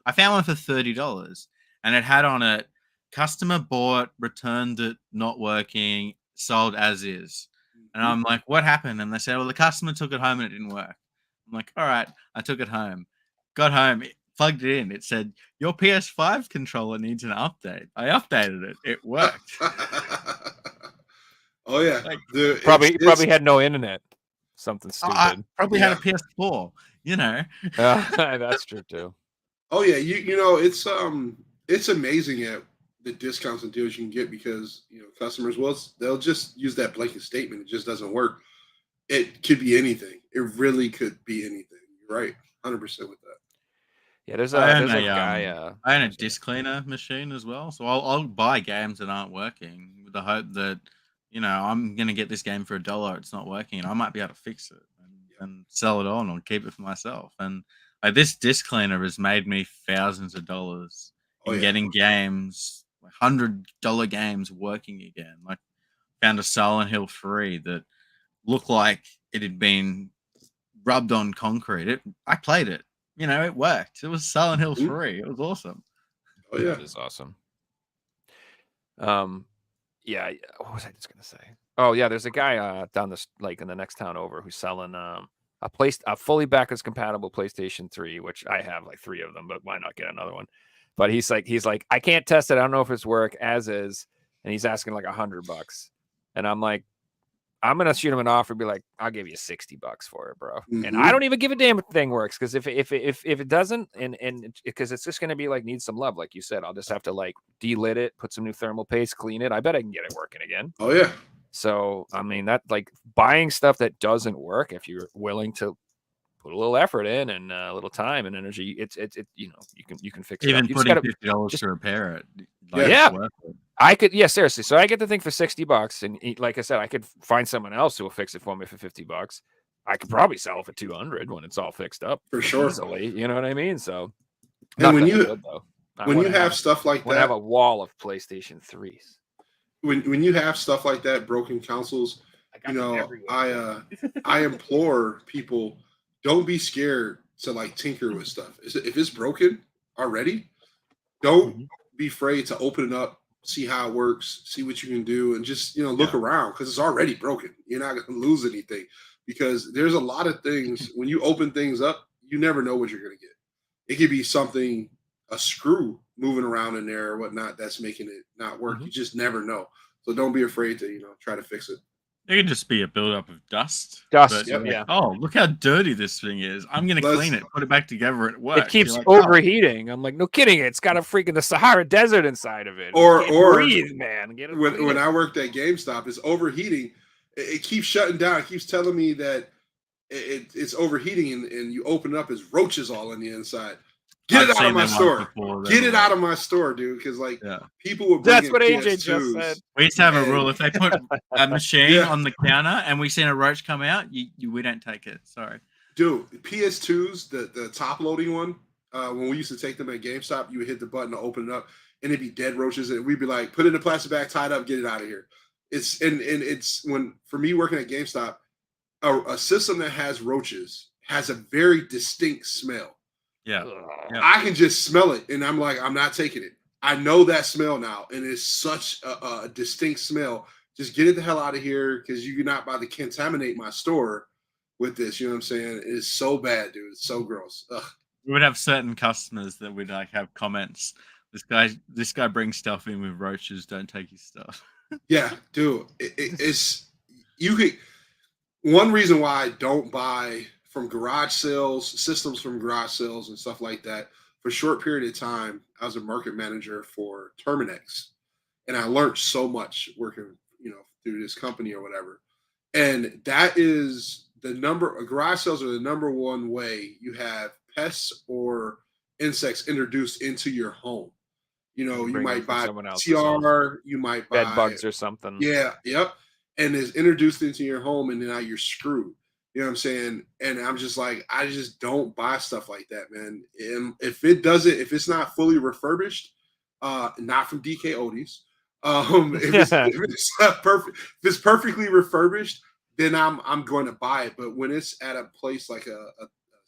I found one for $30, and it had on it, customer bought, returned it, not working, sold as is. And I'm like, what happened? And they said, well, the customer took it home and it didn't work. I'm like, all right, I took it home. Got home, plugged it in. It said, your PS5 controller needs an update. I updated it. It worked. Oh, yeah. Like, Dude, probably had no internet. Something stupid. I probably had a PS4, That's true, too. Oh, yeah. It's amazing at the discounts and deals you can get because, customers, they'll just use that blanket statement. It just doesn't work. It could be anything. It really could be anything. You're right. 100% with that. Yeah, there's a guy. I own a disc cleaner machine as well, so I'll buy games that aren't working with the hope that I'm gonna get this game for $1. It's not working, and I might be able to fix it and sell it on or keep it for myself. And this disc cleaner has made me thousands of dollars in getting games, $100 games working again. Like, found a Silent Hill 3 that looked like it had been rubbed on concrete. I played it. It worked. It was Silent Hill 3. It was awesome. Oh, yeah. It is awesome. Yeah. What was I just going to say? Oh, yeah. There's a guy down this, like, in the next town over who's selling a fully backwards compatible PlayStation 3, which I have like 3 of them, but why not get another one? But he's like, I can't test it. I don't know if it's work as is. And he's asking like $100. And I'm like, I'm gonna shoot him an offer, be like, I'll give you $60 for it, bro. And I don't even give a damn if the thing works, because if it doesn't, and because it's just gonna be like, needs some love, like you said, I'll just have to like delit it, put some new thermal paste, clean it. I bet I can get it working again. Oh yeah. So I mean, that, like, buying stuff that doesn't work, if you're willing to put a little effort in and a little time and energy, it's you can fix it. Even You putting gotta, $50 to repair it. I could, seriously. So I get the thing for $60, and like I said, I could find someone else who will fix it for me for $50. I could probably sell it for $200 when it's all fixed up for sure. Easily, you know what I mean? So, and when you have stuff like that, I have a wall of PlayStation 3s. When you have stuff like that, broken consoles, I implore people, don't be scared to like tinker with stuff. If it's broken already, don't be afraid to open it up, see how it works, see what you can do, and just look around, because it's already broken. You're not going to lose anything, because there's a lot of things when you open things up, you never know what you're going to get. It could be something, a screw moving around in there or whatnot, that's making it not work. You just never know. So don't be afraid to try to fix it. It could just be a buildup of dust. Yeah. Oh, look how dirty this thing is. I'm going to clean it, put it back together, and it works. It keeps overheating. I'm like, no kidding. It's got a freaking the Sahara Desert inside of it. Or breathe, man. When I worked at GameStop, it's overheating. It keeps shutting down. It keeps telling me that it's overheating, and you open it up, there's roaches all on the inside. Get it out of my store. Get it out of my store, dude. Because people would bring That's what AJ PS2s. just said. We used to have a rule: if they put a machine on the counter and we seen a roach come out, we don't take it. Sorry, dude. PS2s, the top loading one. When we used to take them at GameStop, you would hit the button to open it up, and it'd be dead roaches, and we'd be like, put it in a plastic bag, tie it up, get it out of here. It's when for me working at GameStop, a system that has roaches has a very distinct smell. Yeah. Yeah. I can just smell it, and I'm like, I'm not taking it. I know that smell now, and it's such a distinct smell. Just get it the hell out of here, because you're not about to contaminate my store with this. You know what I'm saying? It's so bad, dude. It's so gross. Ugh. We would have certain customers that would like have comments. This guy brings stuff in with roaches. Don't take his stuff. Yeah, dude. It's you could. One reason why I don't buy from garage sales, systems from garage sales, and stuff like that. For a short period of time, I was a market manager for Terminex, and I learned so much working, through this company or whatever. And that is garage sales are the number one way you have pests or insects introduced into your home. You Bring them might from buy someone else's home. TR, you might buy Bed bugs or something. Yeah, yep. And it's introduced into your home, and then now you're screwed. You know what I'm saying? And I'm just like, I just don't buy stuff like that, man. And if it's not fully refurbished, not from DK Odie's, if it's perfectly refurbished, then I'm going to buy it. But when it's at a place like a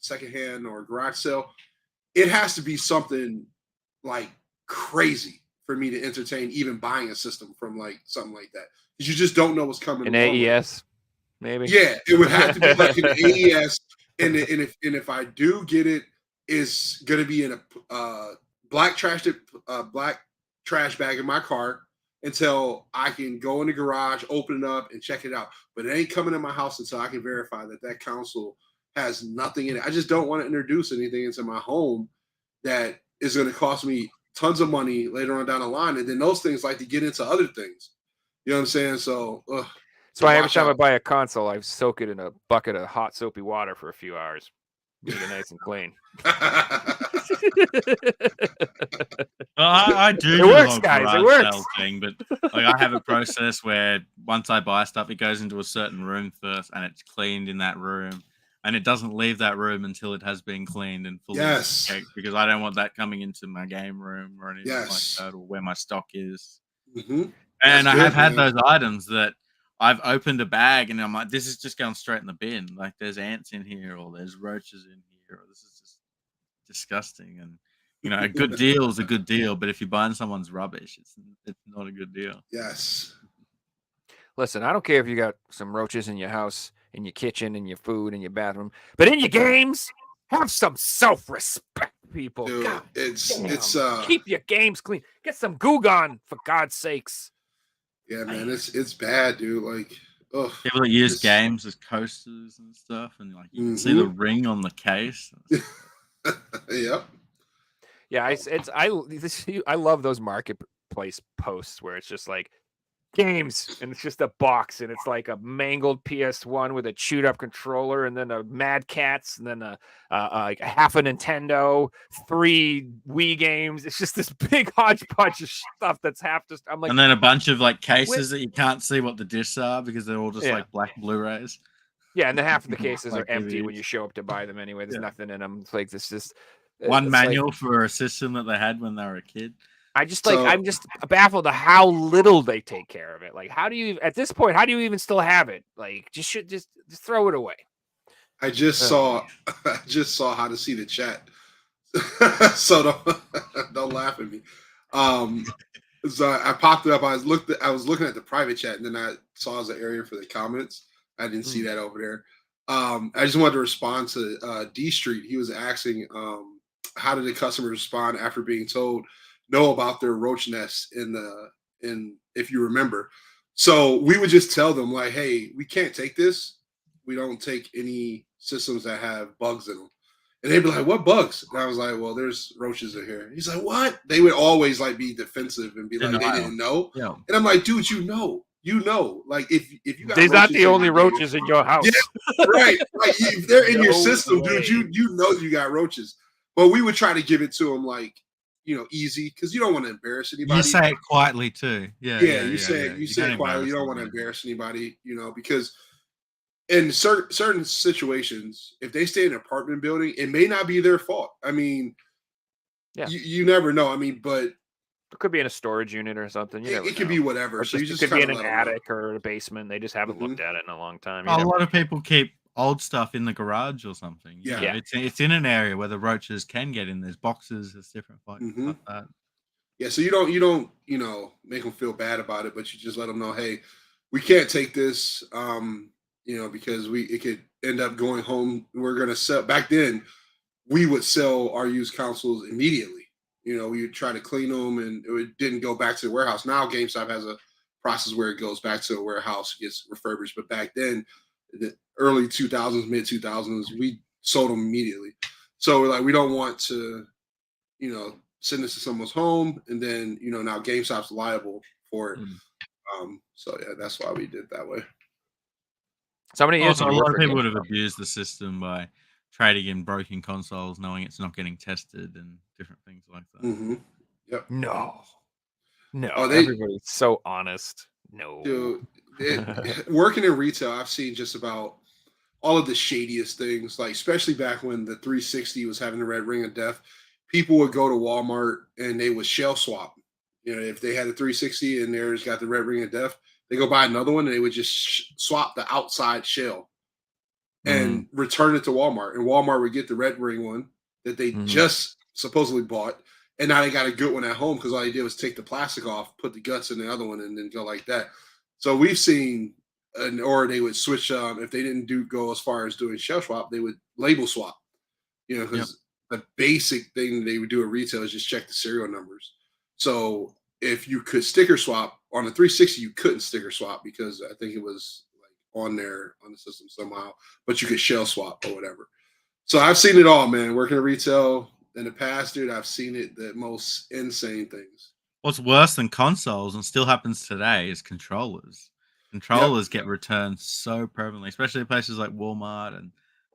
secondhand or a garage sale, it has to be something like crazy for me to entertain even buying a system from like something like that, because you just don't know what's coming. An AES, maybe. Yeah, it would have to be like an AES, and if I do get it, it's gonna be in a black trash bag in my car until I can go in the garage, open it up, and check it out. But it ain't coming in my house until I can verify that console has nothing in it. I just don't want to introduce anything into my home that is going to cost me tons of money later on down the line. And then those things like to get into other things. You know what I'm saying? So, so every time I buy a console, I soak it in a bucket of hot soapy water for a few hours. Get it nice and clean. Well, I do It works, guys. It works. Sale thing, but like I have a process where once I buy stuff, it goes into a certain room first, and it's cleaned in that room, and it doesn't leave that room until it has been cleaned and fully checked, because I don't want that coming into my game room or anything like that, or where my stock is. Mm-hmm. And I have had those items that I've opened a bag and I'm like, this is just going straight in the bin. Like there's ants in here, or there's roaches in here, or this is just disgusting. And a good deal is a good deal, but if you're buying someone's rubbish, it's not a good deal. Yes. Listen, I don't care if you got some roaches in your house, in your kitchen, in your food, in your bathroom, but in your games, have some self-respect, people. Dude, God it's keep your games clean. Get some Goo Gone, for God's sakes. Yeah, man, it's bad, dude. Like, people that use games as coasters and stuff, and like you can see the ring on the case. Yep. Yeah, I love those marketplace posts where it's just like games, and it's just a box, and it's like a mangled PS1 with a chewed up controller, and then a Mad Catz, and then like a half a Nintendo, 3 Wii games. It's just this big hodgepodge of stuff that's I'm like, and then a bunch of like cases that you can't see what the discs are because they're all just like black Blu-rays. Yeah, and then half of the cases like are empty DVDs. when you show up to buy them anyway. There's nothing in them. It's like this just one manual for a system that they had when they were a kid. I'm just baffled at how little they take care of it. Like, how do you at this point? How do you even still have it? Like, just throw it away. I just saw how to see the chat, so don't laugh at me. So I popped it up. I was looking at the private chat, and then I saw as an area for the comments. I didn't see that over there. I just wanted to respond to D Street. He was asking, how did the customer respond after being told know about their roach nests in if you remember. So we would just tell them like, hey, we can't take this. We don't take any systems that have bugs in them. And they'd be like, what bugs? And I was like, well, there's roaches in here. He's like, what? They would always like be defensive and be like, they didn't know. Yeah. And I'm like, dude, you know, like if you got they're not the only roaches in your house. Yeah, right. Like if they're in your system, dude, you know you got roaches. But we would try to give it to them like, easy, because you don't want to embarrass anybody. You say it quietly too. You say it quietly. You don't want to embarrass anybody, because in certain situations, if they stay in an apartment building, it may not be their fault. I mean, you never know. I mean, but it could be in a storage unit or something. It could be whatever. Or so it could be in an attic or a basement. They just haven't looked at it in a long time. A lot of people keep old stuff in the garage or something. You know, Yeah. it's in an area where the roaches can get in. There's boxes, there's different like Mhm. that. Yeah, so you don't make them feel bad about it, but you just let them know, hey, we can't take this, because it could end up going home. We're gonna sell. Back then, we would sell our used consoles immediately. We would try to clean them, and it didn't go back to the warehouse. Now GameStop has a process where it goes back to a warehouse, gets refurbished. But back then, the early 2000s, mid 2000s, we sold them immediately. So we're like, we don't want to send this to someone's home, and then now GameStop's liable for it. Mm. So yeah, that's why we did that way. So many years Also, did a you lot work of for people would have GameStop? abused the system by trading in broken consoles, knowing it's not getting tested and different things like that. Mm-hmm. Yep. No, Oh, everybody's so honest. No. Dude, working in retail, I've seen just about all of the shadiest things, like especially back when the 360 was having the red ring of death. People would go to Walmart and they would shell swap. If they had a 360 and theirs got the red ring of death, they go buy another one and they would just swap the outside shell and return it to Walmart. And Walmart would get the red ring one that they just supposedly bought. And now they got a good one at home because all they did was take the plastic off, put the guts in the other one, and then go like that. So we've seen, or they would switch. If they didn't go as far as doing shell swap, they would label swap. Because the basic thing they would do at retail is just check the serial numbers. So if you could sticker swap on the 360, you couldn't sticker swap because I think it was like on the system somehow, but you could shell swap or whatever. So I've seen it all, man. Working at retail in the past, dude, I've seen it, the most insane things. What's worse than consoles and still happens today is controllers. Controllers get returned so prevalently, especially in places like Walmart, and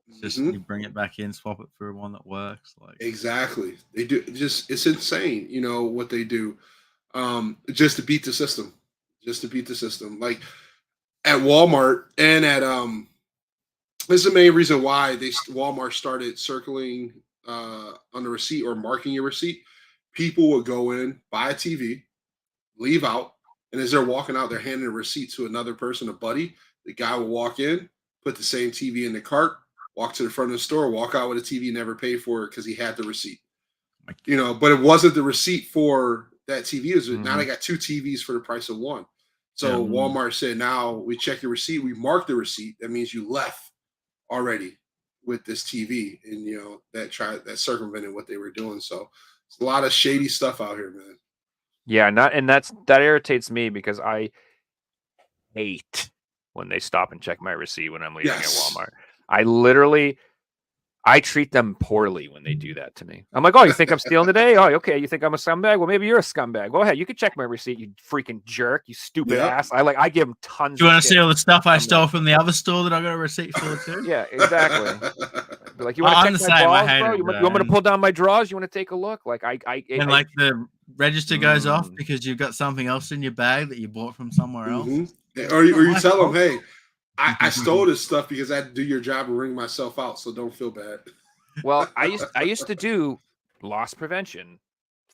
it's just you bring it back in, swap it for one that works. Exactly, they do. It's insane, what they do, just to beat the system, Like at Walmart and at this is the main reason why Walmart started circling on the receipt or marking your receipt. People would go in, buy a TV, leave out, and as they're walking out, they're handing a receipt to another person, a buddy. The guy will walk in, put the same TV in the cart, walk to the front of the store, walk out with a TV, never paid for it because he had the receipt. But it wasn't the receipt for that TV. It was now they got two TVs for the price of one. So Walmart said, now we check your receipt, we mark the receipt. That means you left already with this TV, and that circumvented what they were doing. So it's a lot of shady stuff out here, man. Yeah, that irritates me because I hate when they stop and check my receipt when I'm leaving at Walmart. I treat them poorly when they do that to me. I'm like, oh, you think I'm stealing today? Oh, okay. You think I'm a scumbag? Well, maybe you're a scumbag. Go ahead. You can check my receipt, you freaking jerk, you stupid ass. I give them tons. Do you want to see all the stuff I stole from the other store that I got a receipt for too? Yeah, exactly. Like, you want to check my balls, bro? You want me to pull down my drawers? You want to take a look? Like the register goes off because you've got something else in your bag that you bought from somewhere else. Or you tell them, hey, I stole this stuff because I had to do your job and ring myself out, so don't feel bad. Well, I used to do loss prevention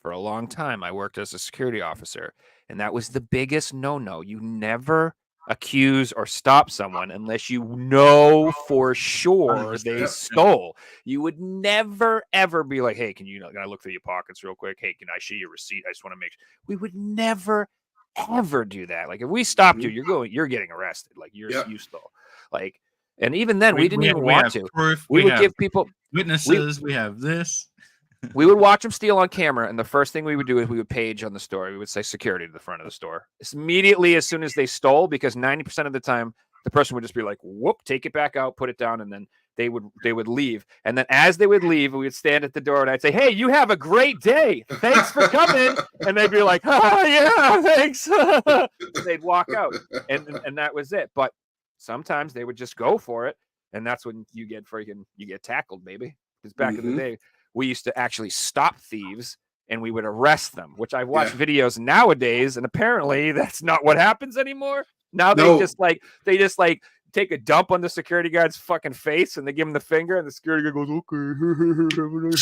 for a long time. I worked as a security officer, and that was the biggest no-no. You never accuse or stop someone unless you know for sure they stole. You would never ever be like, hey, can I look through your pockets real quick? Hey, can I see your receipt? I just want to make sure. We would never ever do that. Like, if we stopped you, you're getting arrested. Like, you stole. Like, and even then we didn't even want to. Proof, we would give people witnesses. We have this. We would watch them steal on camera, and the first thing we would do is we would page on the store. We would say security to the front of the store immediately as soon as they stole, because 90% of the time the person would just be like, whoop, take it back out, put it down, and then they would leave. And then as they would leave, we would stand at the door, and I'd say, hey, you have a great day. Thanks for coming. And they'd be like, oh, yeah, thanks. And they'd walk out, and that was it. But sometimes they would just go for it, and that's when you get tackled, baby. Because back in the day, we used to actually stop thieves and we would arrest them, which I've watched videos nowadays, and apparently that's not what happens anymore. Now they just take a dump on the security guard's fucking face and they give him the finger, and the security guard goes, okay.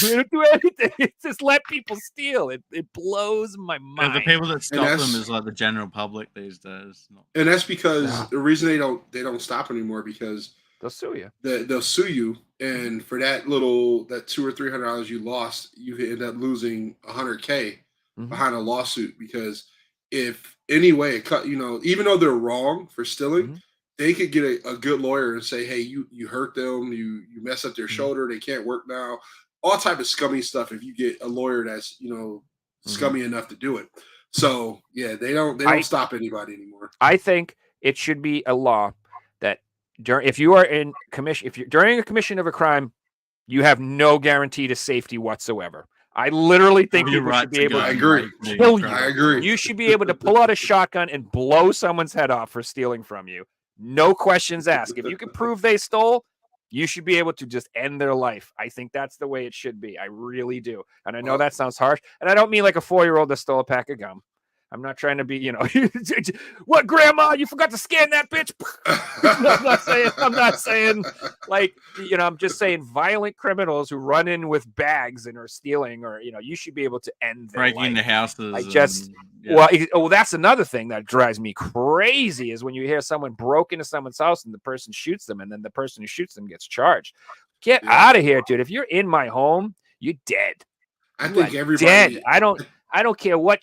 They don't do anything. It's just let people steal. It blows my mind. The people that stop them is like the general public these days. And that's because the reason they don't stop anymore, because They'll sue you. they'll sue you, and for that $200 or $300 you lost, you could end up losing $100K behind a lawsuit, because if anyway it cut, even though they're wrong for stealing, they could get a good lawyer and say, hey, you hurt them, you mess up their shoulder, they can't work now, all type of scummy stuff if you get a lawyer that's scummy enough to do it. So yeah, they don't stop anybody anymore. I think it should be a law that if you are in commission, if you're during a commission of a crime, you have no guarantee to safety whatsoever. I literally think people should be able to kill you. I agree. You should be able to pull out a shotgun and blow someone's head off for stealing from you. No questions asked. If you can prove they stole, you should be able to just end their life. I think that's the way it should be. I really do. And I know that sounds harsh. And I don't mean like a 4-year-old that stole a pack of gum. I'm not trying to be, what, grandma, you forgot to scan that bitch. I'm not saying like, I'm just saying violent criminals who run in with bags and are stealing, or, you should be able to end their breaking life. into houses. Well, that's another thing that drives me crazy is when you hear someone broke into someone's house and the person shoots them, and then the person who shoots them gets charged. Get out of here, dude. If you're in my home, you're dead. I think everybody dead. I don't care what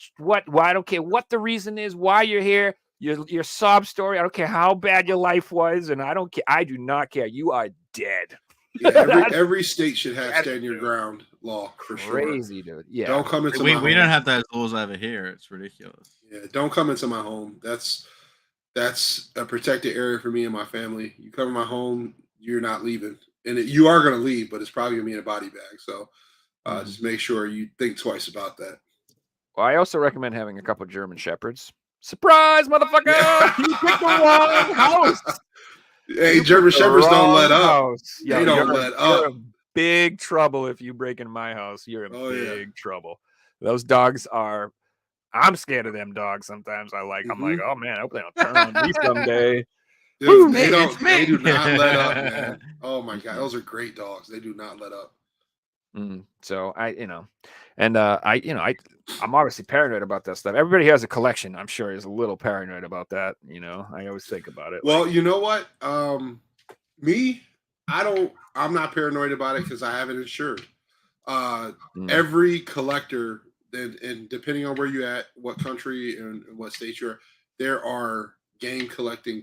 I don't care what the reason is, why you're here, your sob story. I don't care how bad your life was, and I don't care. I do not care. You are dead. Yeah, every state should have stand your ground law for sure. Crazy, dude. Yeah. Don't come into we my home. don't have those laws over here. It's ridiculous. Yeah, don't come into my home. That's a protected area for me and my family. You come in my home, you're not leaving, and you are going to leave, but it's probably going to be in a body bag. So just make sure you think twice about that. Well, I also recommend having a couple of German Shepherds. Surprise, motherfucker! Yeah. You picked the wrong house. Hey, German Shepherds don't let up. Yeah, they don't let up. You're in big trouble if you break into my house. You're in big trouble. Those dogs are. I'm scared of them dogs. Sometimes I'm like, oh man, I hope they don't turn on me someday. Dude, they do not let up, man. Oh my god, those are great dogs. They do not let up. So I'm obviously paranoid about that stuff. Everybody has a collection. I'm sure is a little paranoid about that. I always think about it. Well, you know what? I'm not paranoid about it because I have it insured. Every collector, and depending on where you're at, what country and what state you're, there are game collecting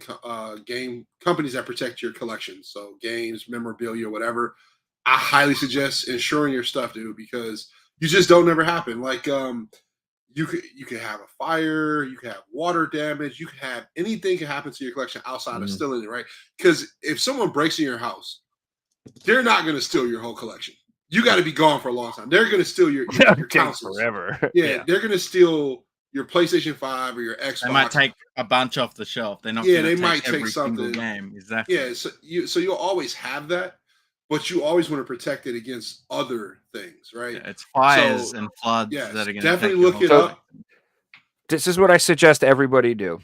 game companies that protect your collection. So games, memorabilia, whatever. I highly suggest insuring your stuff, dude, because you just don't never happen. Like you could have a fire, you could have water damage, you could have anything can happen to your collection outside of stealing it, right? Because if someone breaks in your house, they're not going to steal your whole collection. You got to be gone for a long time. They're going to steal your consoles forever. Yeah, they're going to steal your PlayStation 5 or your Xbox. They might take a bunch off the shelf. They're not. Yeah, they take might take every something. Game. Exactly. Yeah, so you'll always have that. But you always want to protect it against other things, right? Yeah, it's fires and floods that are going to definitely look it up. This is what I suggest everybody do.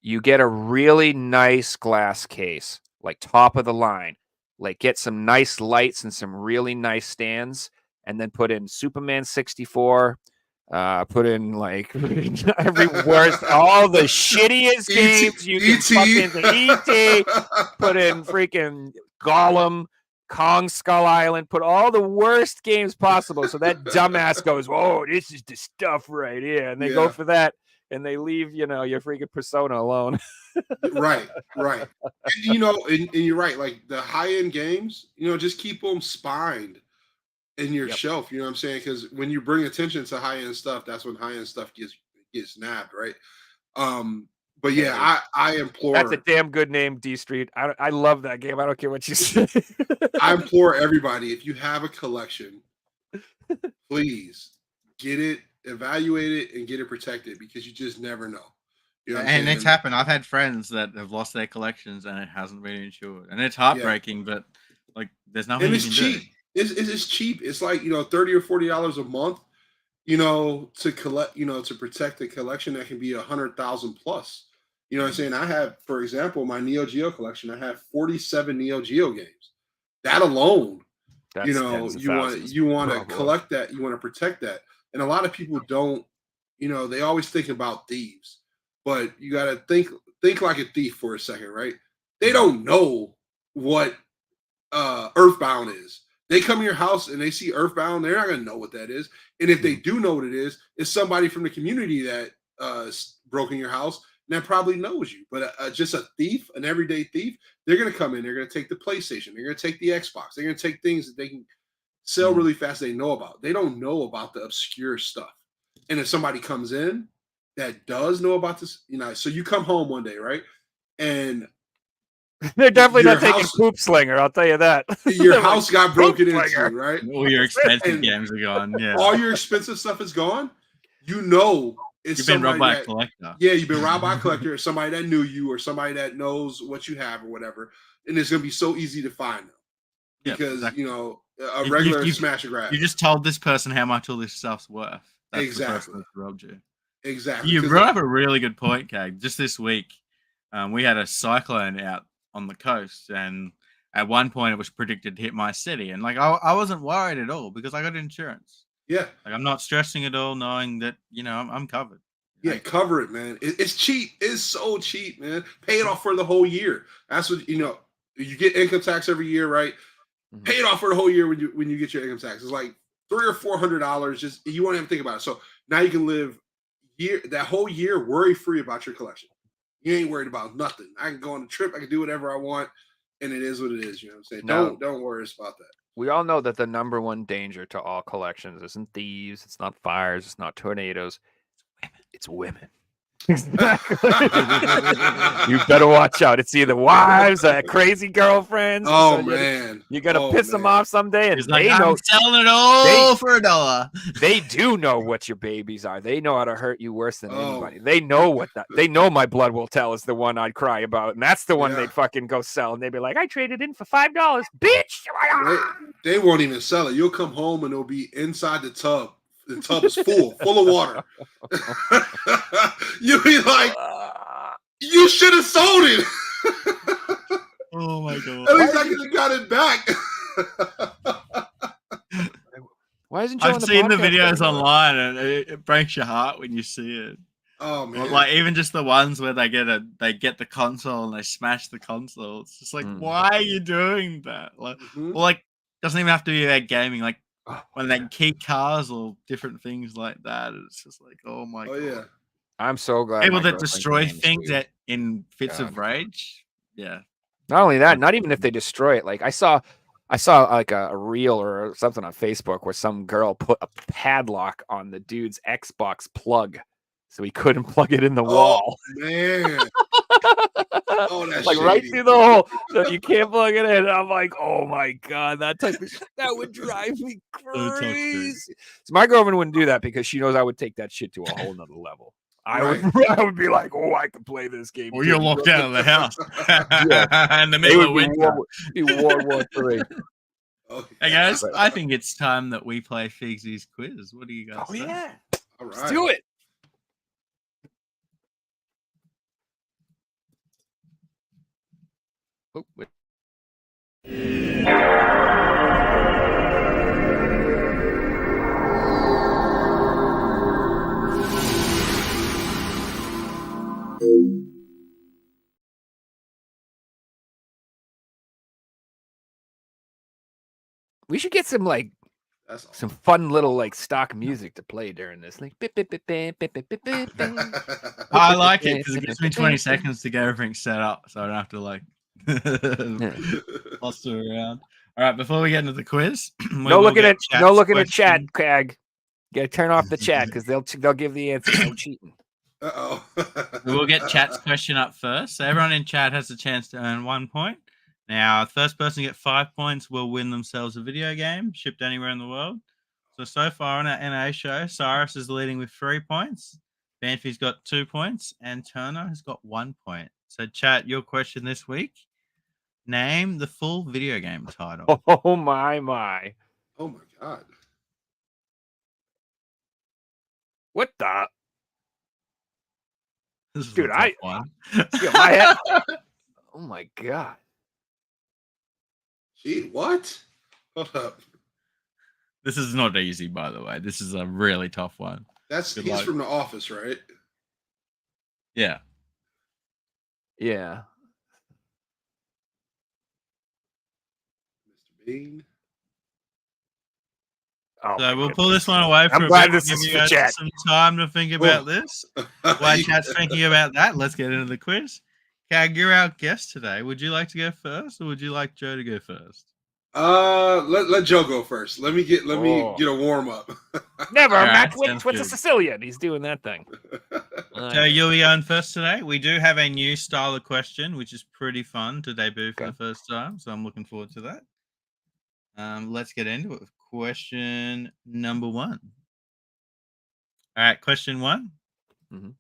You get a really nice glass case, like top of the line. Like get some nice lights and some really nice stands, and then put in Superman 64. Put in like every worst, all the shittiest games you can fucking ET. Put in freaking Gollum. Kong Skull Island, put all the worst games possible. So that dumbass goes, "Whoa, this is the stuff right here." And they go for that and they leave, your freaking Persona alone. Right. And you're right. Like the high-end games, just keep them spined in your shelf. You know what I'm saying? Because when you bring attention to high-end stuff, that's when high-end stuff gets nabbed, right? But yeah, I implore. That's a damn good name, D Street. I love that game. I don't care what you say. I implore everybody, if you have a collection, please get it, evaluate it, and get it protected because you just never know. And it's happened. I've had friends that have lost their collections and it hasn't been insured, and it's heartbreaking. But like, there's nothing. And it's cheap. It's cheap. It's like $30 or $40 a month. To collect, to protect the collection that can be 100,000 plus. You know what I'm saying? I have, for example, my Neo Geo collection. I have 47 Neo Geo games. That alone, you want to collect that. You want to protect that. And a lot of people don't. They always think about thieves, but you got to think like a thief for a second, right? They don't know what Earthbound is. They come to your house and they see Earthbound, they're not gonna know what that is. And if they do know what it is, it's somebody from the community that broke in your house and that probably knows you. But just a thief, an everyday thief, they're gonna come in, they're gonna take the PlayStation, they're gonna take the Xbox, they're gonna take things that they can sell really fast they know about. They don't know about the obscure stuff. And if somebody comes in that does know about this, so you come home one day, right? And they're definitely your not taking house- Poop Slinger, I'll tell you that. your They're house like, got broken "Poop into, Slinger." right? All your expensive And games are gone. Yeah. all your expensive stuff is gone. You know, it's You've been robbed somebody by a that, collector. yeah, you've been robbed by a collector, or somebody that knew you, or somebody that knows what you have, or whatever. And it's gonna be so easy to find them Yeah, because exactly. a regular smash and grab. You just told this person how much all this stuff's worth. That's Exactly. the person that robbed you. Exactly. You brought up a really good point, KAG. Just this week, we had a cyclone out on the coast, and at one point it was predicted to hit my city. And like I wasn't worried at all because I got insurance. Yeah. Like I'm not stressing at all, knowing that I'm covered. Yeah, cover it, man. It's cheap. It's so cheap, man. Pay it off for the whole year. That's what you get income tax every year, right? Pay it off for the whole year when you get your income tax. It's like $300 or $400. Just you won't even think about it. So now you can live that whole year worry free about your collection. You ain't worried about nothing. I can go on a trip. I can do whatever I want, and it is what it is. You know what I'm saying? No. Don't worry about that. We all know that the number one danger to all collections isn't thieves, it's not fires, it's not tornadoes, it's women. Exactly. You better watch out. It's either wives or crazy girlfriends. Oh so man, you're gonna piss them off someday, and He's they like, know I'm selling it all for $1. they do know what your babies are. They know how to hurt you worse than Oh. anybody. They know they know my blood will tell is the one I'd cry about, and that's the one they'd fucking go sell. And they'd be like, I traded in for $5, bitch. They won't even sell it. You'll come home and it'll be inside the tub. The tub is full of water. You'll be like, you should have sold it. Oh my god! At least I could have got it back. Why isn't Joe I've seen the videos online, and it breaks your heart when you see it. Oh man! Like even just the ones where they get the console and they smash the console. It's just like, why are you doing that? Like, doesn't even have to be about gaming. Like when they key cars or different things like that. It's just like, oh my god! Yeah. I'm so glad. People that destroy things in fits of rage. Yeah. Not only that, not even if they destroy it. Like I saw like a reel or something on Facebook where some girl put a padlock on the dude's Xbox plug, so he couldn't plug it in the wall. Man. Oh, that's like shady. right through the hole, so you can't plug it in. I'm like, oh my god, that type of shit, that would drive me crazy. So my girlfriend wouldn't do that because she knows I would take that shit to a whole nother level. I would be like, oh, I can play this game. Well, you're locked out of the house in the middle of winter. World War III. Hey guys, I think it's time that we play Figsy's quiz. What do you guys say? Yeah, all right, let's do it. Oh, wait. We should get some some fun little stock music to play during this. Like, I like it because it gives me 20 seconds to get everything set up, so I don't have to bluster around. All right, before we get into the quiz, no looking at chat, KAG. You gotta turn off the chat because they'll give the answer. No cheating. We'll get chat's question up first. So everyone in chat has a chance to earn 1 point. Now, the first person to get 5 points will win themselves a video game shipped anywhere in the world. So far on our NA show, Cyrus is leading with 3 points. Banfi's got 2 points, and Turner has got 1 point. So, chat, your question this week: name the full video game title. Oh my! Oh my god! What the? This is dude, one. My head. Oh my god! Gee, what? Hold up. This is not easy, by the way. This is a really tough one. He's from The Office, right? Yeah. Yeah. Bean. Oh, So my we'll goodness. pull this one away for I'm a glad bit. this Give is you for guys chat. some time to think about Oh. this. While chat's thinking about that, let's get into the quiz. Kag, you're our guest today. Would you like to go first, or would you like Joe to go first? Let Joe go first. Let me get Oh. a warm up. Never. All right, Matt sounds Twitch a good. Sicilian. He's doing that thing. So you'll be going first today. We do have a new style of question, which is pretty fun to debut for Okay. the first time. So I'm looking forward to that. Let's get into it with question number 1. All right, question 1. Mhm.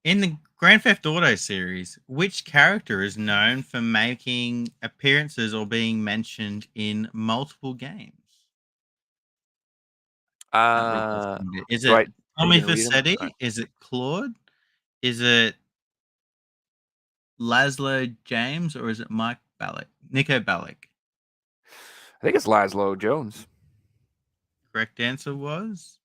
In the Grand Theft Auto series, which character is known for making appearances or being mentioned in multiple games? Is do I- it are you Tommy gonna read 'em? Fassetti? Okay. Is it Claude? Is it Laszlo James, or is it Mike Ballack? Nico Ballack. I think it's Laszlo Jones. Correct answer was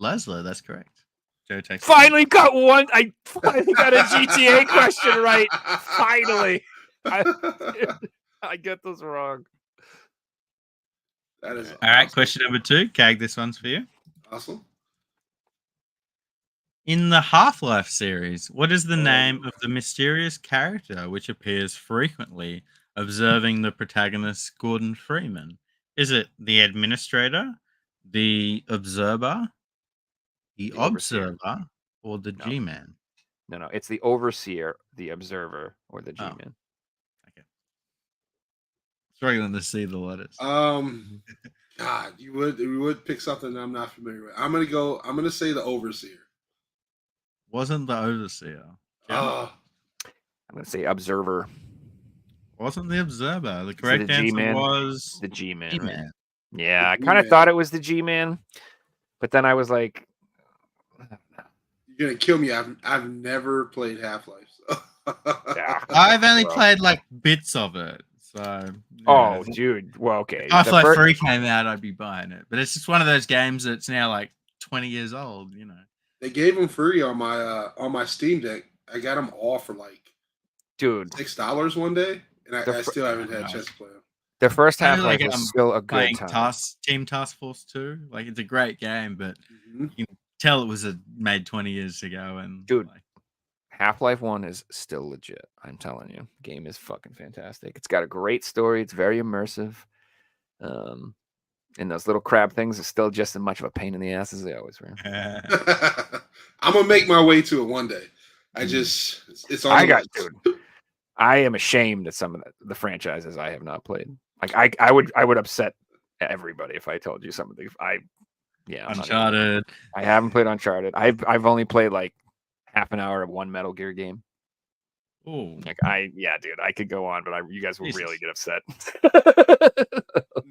Laszlo. That's correct. Joe takes it. Finally got one. I finally got a GTA question right. Finally. I get this wrong. That is All right, awesome. question number 2. Kag, this one's for you. Awesome. In the Half-Life series, what is the name of the mysterious character which appears frequently observing the protagonist Gordon Freeman? Is it the Administrator, the Observer, the The Overseer. Observer, or the No. G-Man? No. It's the Overseer, the Observer, or the Oh. G-Man. Okay. Struggling to see the letters. God, you would pick something that I'm not familiar with. I'm gonna say the Overseer. Wasn't the Overseer. Joe? I'm going to say Observer. Wasn't the Observer. The Is it correct the answer G-Man? was The G-Man. G-Man. Right? Yeah, I The kind of G-Man. thought it was the G-Man, but then I was like, You're gonna kill me. I've never played Half-Life. So. yeah. I've only Well. played like bits of it. So Oh, dude. Well, okay. if Half-Life 3 came out, I'd be buying it. But it's just one of those games that's now like 20 years old, you know. They gave them free on my Steam Deck. I got them all for like dude, $6 one day, and The I fir- still haven't had a Nice. chance to play them. the first I Half-Life like, was still a good Playing time. Team Task Force 2. Like, it's a great game, but Mhm. you can tell it was made 20 years ago. And Dude. like, Half-Life 1 is still legit. I'm telling you. Game is fucking fantastic. It's got a great story. It's very immersive. And those little crab things are still just as much of a pain in the ass as they always were. I'm gonna make my way to it one day. It's on the list. Dude. I am ashamed at some of the franchises I have not played. Like I would upset everybody if I told you some of the I'm not even- Uncharted. I haven't played Uncharted. I've only played like half an hour of one Metal Gear game. Oh, Like dude, I could go on, but you guys will really get upset.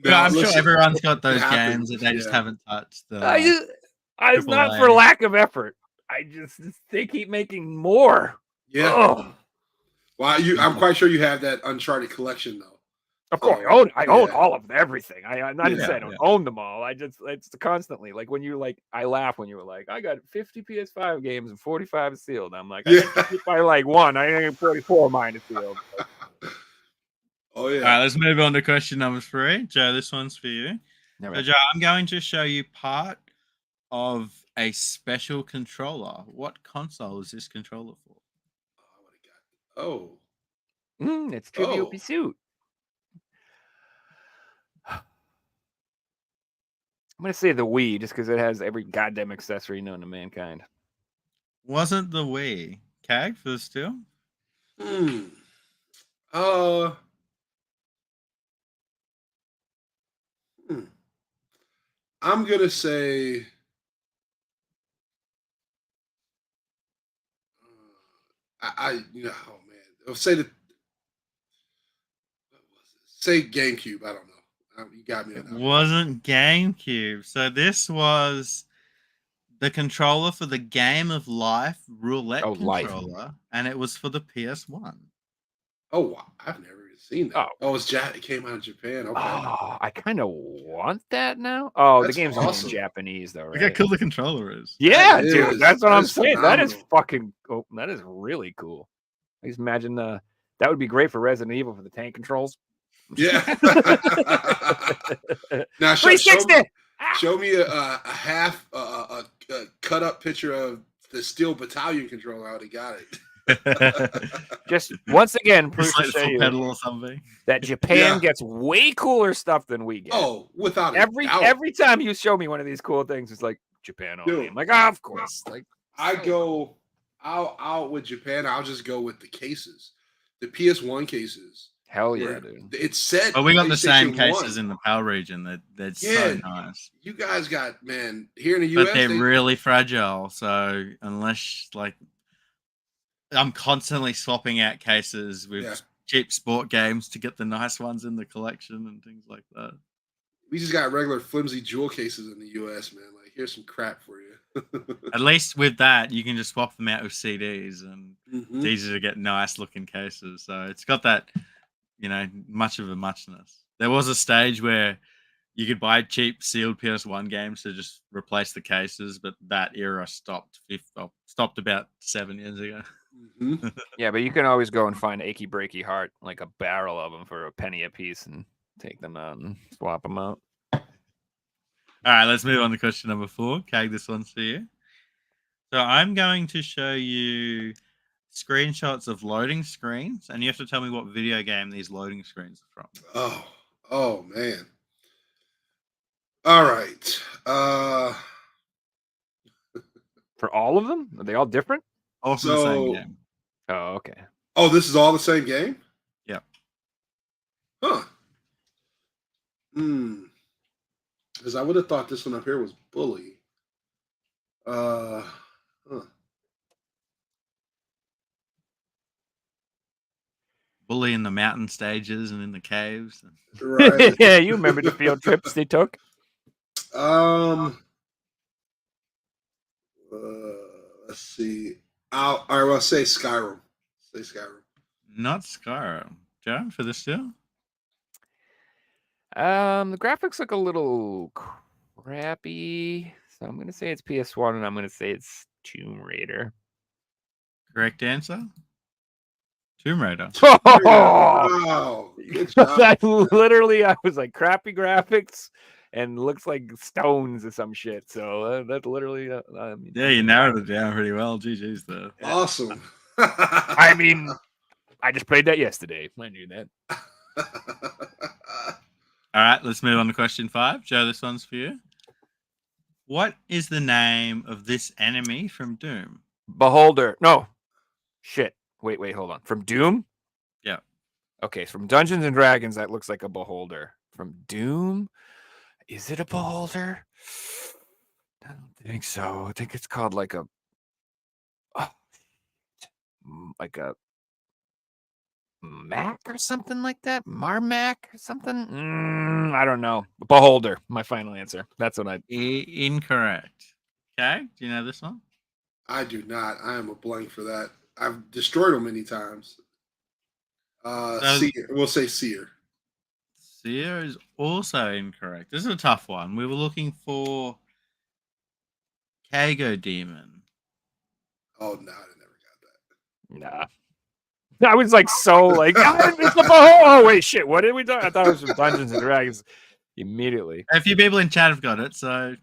No, I'm listen, sure everyone's got those happens, games that they just yeah. haven't touched. It's not AAA. for lack of effort. They keep making more. Yeah. Ugh. Well, I'm quite sure you have that Uncharted collection though. Of course, Oh, I own yeah. all of everything. I'm not Yeah, saying I don't own them all. It's constantly like when you like. I laugh when you were like, I got 50 PS5 games and 45 is sealed. I'm like, Yeah. if I like one, I think 44 of mine is sealed. Oh yeah. All right, let's move on to question number 3. Joe, this one's for you. All So, right. Joe, I'm going to show you part of a special controller. What console is this controller for? Oh. It's Trivial Oh. Pursuit. I'm gonna say the Wii just because it has every goddamn accessory known to mankind. Wasn't the Wii. Kag for the steal? I'm gonna say oh man, I'll say say GameCube. I don't know. You got me. It wasn't GameCube. So this was the controller for the Game of Life roulette controller, and it was for the PS1. Oh, wow. I've never even seen that. Oh, it came out of Japan. Okay. Oh, I kind of want that now. Oh, That's the game's only awesome. in Japanese though, right? Look how cool the controller is. Yeah, That dude, is- that's what that I'm is saying. That is phenomenal. fucking. Oh, that is really cool. I just imagine that would be great for Resident Evil for the tank controls. Yeah. Now show me a half a cut up picture of the Steel Battalion controller. I would have got it. Just once again, proof Just to like show full you pedal or something. that Japan Yeah. gets way cooler stuff than we get. Oh, without a doubt. Every time you show me one of these cool things, it's like Japan only. Dude. I'm like, oh, of course. Like I'll with Japan. I'll just go with the cases, the PS1 cases. hell yeah, where dude. It's set. But we got the same PlayStation cases 1. in the PAL region. That's Yeah. so nice. You guys got, man, here in the US. But they're really fragile. So unless like I'm constantly swapping out cases with cheap sport games to get the nice ones in the collection and things like that. We just got regular flimsy jewel cases in the US, man. Like, here's some crap for you. At least with that, you can just swap them out with CDs, and Mhm. it's easy to get nice looking cases. So it's got that, much of a muchness. There was a stage where you could buy cheap sealed PS1 games to just replace the cases, but that era stopped about 7 years ago. Mhm. Yeah, but you can always go and find Achy Breaky Heart, like a barrel of them for a penny a piece, and take them out and swap them out. All right, let's move on to question number 4. KAG, this one's for you. So I'm going to show you screenshots of loading screens, and you have to tell me what video game these loading screens are from. Oh man. All right. For all of them? Are they all different? All from the same game. Oh, okay. Oh, this is all the same game? Yep. Huh. Because I would have thought this one up here was Bully. Huh. Bully in the mountain stages and in the caves. Right. Yeah, you remember the field trips they took? Let's see. I'll say Skyrim. Say Skyrim. Not Skyrim. Joe, for this still? The graphics look a little crappy, so I'm gonna say it's PS1, and I'm gonna say it's Tomb Raider. Correct answer? Tomb Raider. Wow. Good job. I was like, crappy graphics and looks like stones or some shit. So that's literally. Yeah, you narrowed it down pretty well. GG's there. Awesome. I mean, I just played that yesterday. I knew that. All right, let's move on to question 5. Joe, this one's for you. What is the name of this enemy from Doom? Beholder. No. Shit. Wait, hold on. From Doom? Yeah. Okay, from Dungeons and Dragons, that looks like a beholder. From Doom? Is it a beholder? I don't think so. I think it's called like a Mac or something like that. Marmac or something. I don't know. Beholder. My final answer. That's what I. Incorrect. Okay. Do you know this one? I do not. I am a blank for that. I've destroyed them many times. Seer. We'll say Seer. Seer is also incorrect. This is a tough one. We were looking for Kago Demon. Oh no, I never got that. Nah. I was like so like it's the beholder. Oh wait, shit. What did we do? I thought it was from Dungeons and Dragons. Immediately. A few people in chat have got it, so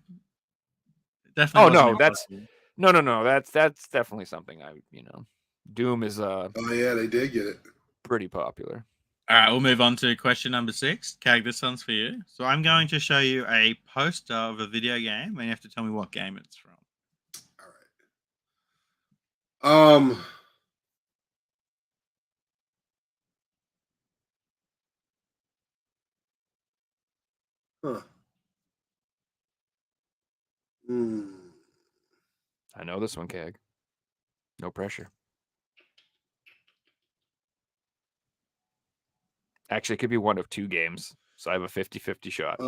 definitely. Oh no, that's no. That's definitely something Doom is Oh yeah, they did get it. Pretty popular. All right, we'll move on to question number 6. KAG, this one's for you. So I'm going to show you a poster of a video game, and you have to tell me what game it's from. All right. Huh. I know this one, KAG. No pressure. Actually, it could be one of 2 games, so I have a 50-50 shot.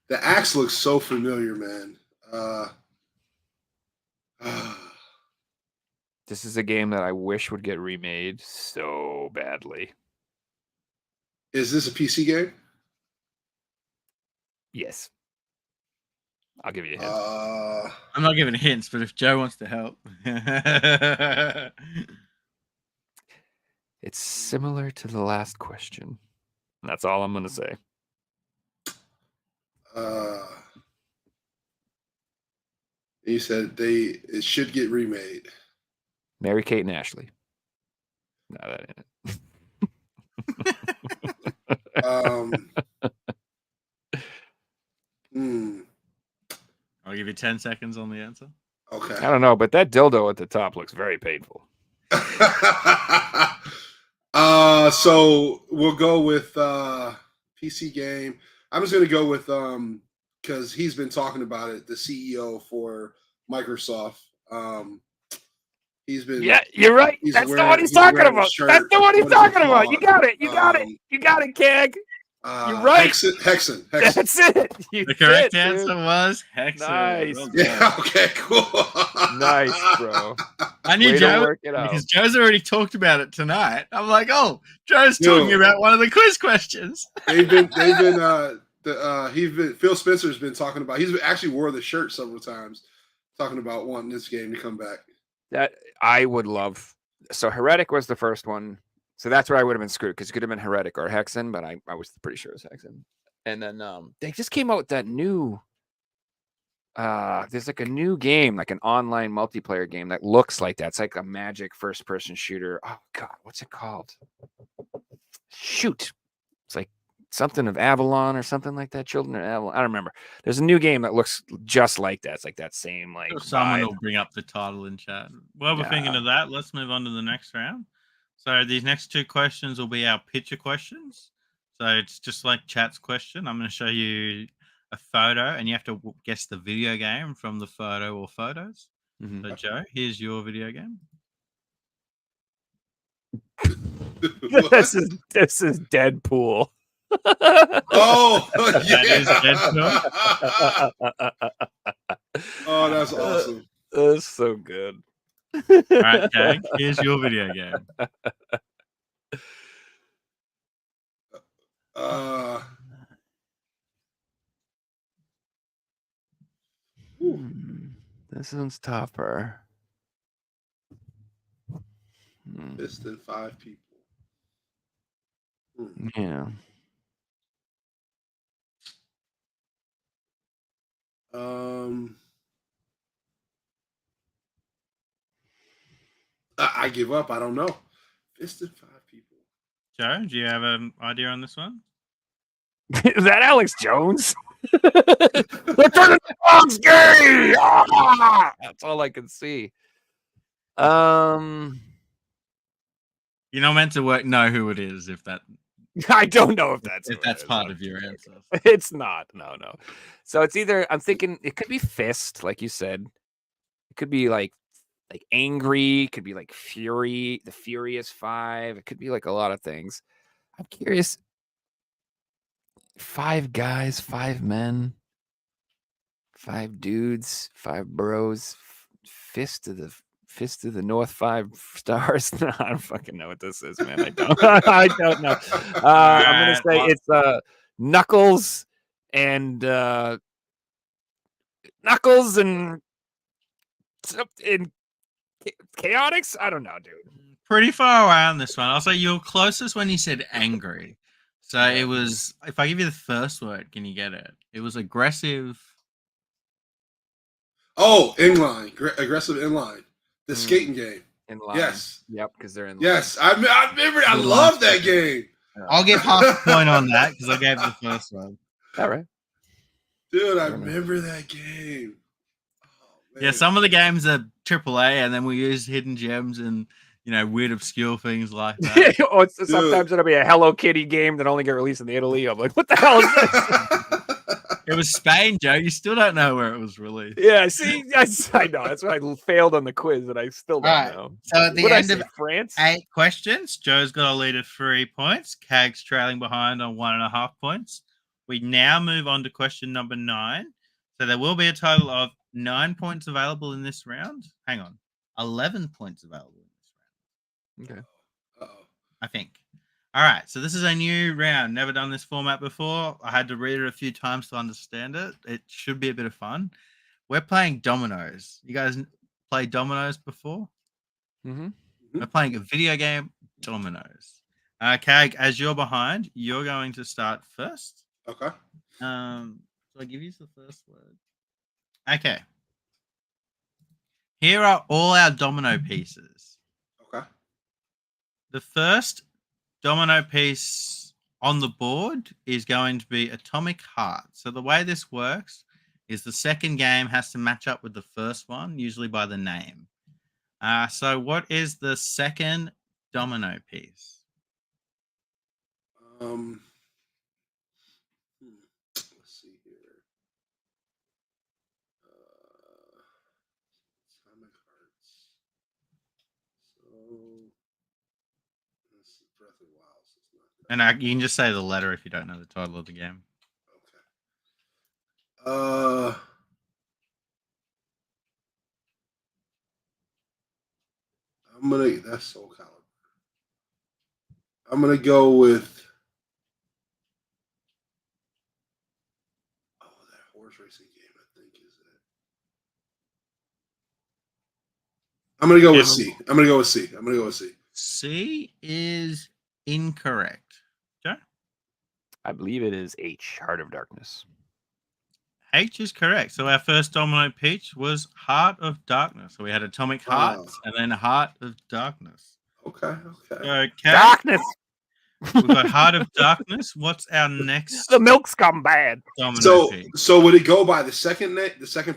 The axe looks so familiar, man. This is a game that I wish would get remade so badly. Is this a PC game? Yes. I'll give you a hint. I'm not giving hints, but if Joe wants to help. It's similar to the last question. That's all I'm going to say. You said it should get remade. Mary Kate and Ashley. No, that ain't it. I'll give you 10 seconds on the answer. Okay. I don't know, but that dildo at the top looks very painful. So we'll go with PC game. I'm just gonna go with because he's been talking about it, the CEO for Microsoft. He's been you're right. That's the one he's talking about. That's the one he's talking about. You got it. You got it. You got it, KAG. You're right. Hexen. That's it. The correct answer was Hexen. Nice. Well Yeah. Okay. Cool. Nice, bro. I knew Way to Joe work it out. because Joe's already talked about it tonight. I'm like, oh, Joe's talking about one of the quiz questions. Phil Spencer's been talking about. He's actually wore the shirt several times, talking about wanting this game to come back. That I would love. So Heretic was the first one. So that's where I would have been screwed because it could have been Heretic or Hexen, but I was pretty sure it was Hexen. And then they just came out with that new. There's like a new game, like an online multiplayer game that looks like that. It's like a magic first-person shooter. Oh God, what's it called? Shoot, it's like something of Avalon or something like that. Children of Avalon. I don't remember. There's a new game that looks just like that. It's like that same like. Someone vibe. will bring up the title in chat. While we're thinking of that, let's move on to the next round. So these next two questions will be our picture questions. So it's just like chat's question. I'm going to show you a photo, and you have to guess the video game from the photo or photos. Mm-hmm. So Joe, here's your video game. this is Deadpool. Oh, That is Deadpool. Oh, that's awesome. That's so good. All right, KAG, here's your video game. This one's tougher. Less than 5 people. Yeah. I give up. I don't know. Less than 5 people. Joe, do you have an idea on this one? Is that Alex Jones? They're turning the dogs gay! Ah! That's all I can see. You're not meant to know who it is if that. I don't know if that's part of your answer. It's not. No. So it's either I'm thinking it could be Fist, like you said. It could be like angry. It could be like Fury, the Furious Five. It could be like a lot of things. I'm curious. 5 guys, 5 men, 5 dudes, 5 bros. Fist of the North 5 stars. No, I don't fucking know what this is, man. I don't. I don't know. I'm gonna say it's Knuckles and Chaotix. I don't know, dude. Pretty far away on this one. I'll say you're closest when you said angry. So it was. If I give you the first word, can you get it? It was aggressive. Oh, inline, aggressive inline. The skating game. Inline. Yes. Yep, because they're in. Yes, I remember. I love that game. I'll give half a point on that because I gave the first one. All right, dude. I remember that game. Oh, yeah, some of the games are AAA, and then we use hidden gems and weird obscure things like that. Or sometimes it'll be a Hello Kitty game that only get released in Italy. I'm like, what the hell is this? It was Spain, Joe. You still don't know where it was released. Yeah, see, I know. That's why I failed on the quiz, and I still don't know. So at the end of France, 8 questions, Joe's got a lead of 3 points. KAG's trailing behind on 1.5 points. We now move on to question number 9. So there will be a total of 9 points available in this round. Hang on, 11 points available in this round. Okay. I think. All right, so this is a new round. Never done this format before. I had to read it a few times to understand it. It should be a bit of fun. We're playing dominoes. You guys played dominoes before? Mm-hmm. We're playing a video game dominoes. KAG, as you're behind, you're going to start first. Okay. So I give you the first word. Okay. Here are all our domino pieces. Okay. The first domino piece on the board is going to be Atomic Heart. So the way this works is the second game has to match up with the first one, usually by the name. So what is the second domino piece? Let's see here. Atomic Hearts. So this is Breath of the Wild. So it's not that. And you can just say the letter if you don't know the title of the game. Okay. That's Soul Calibur. I'm gonna go with that horse racing game, I think is it. I'm gonna go with C. I'm gonna go with C. C is incorrect. Joe? I believe it is H, Heart of Darkness. H is correct. So our first domino piece was Heart of Darkness. So we had Atomic Hearts and then Heart of Darkness. Okay. Okay. Darkness. We've got Heart of Darkness. What's our next The milk's gone bad. domino piece? So would it go by the second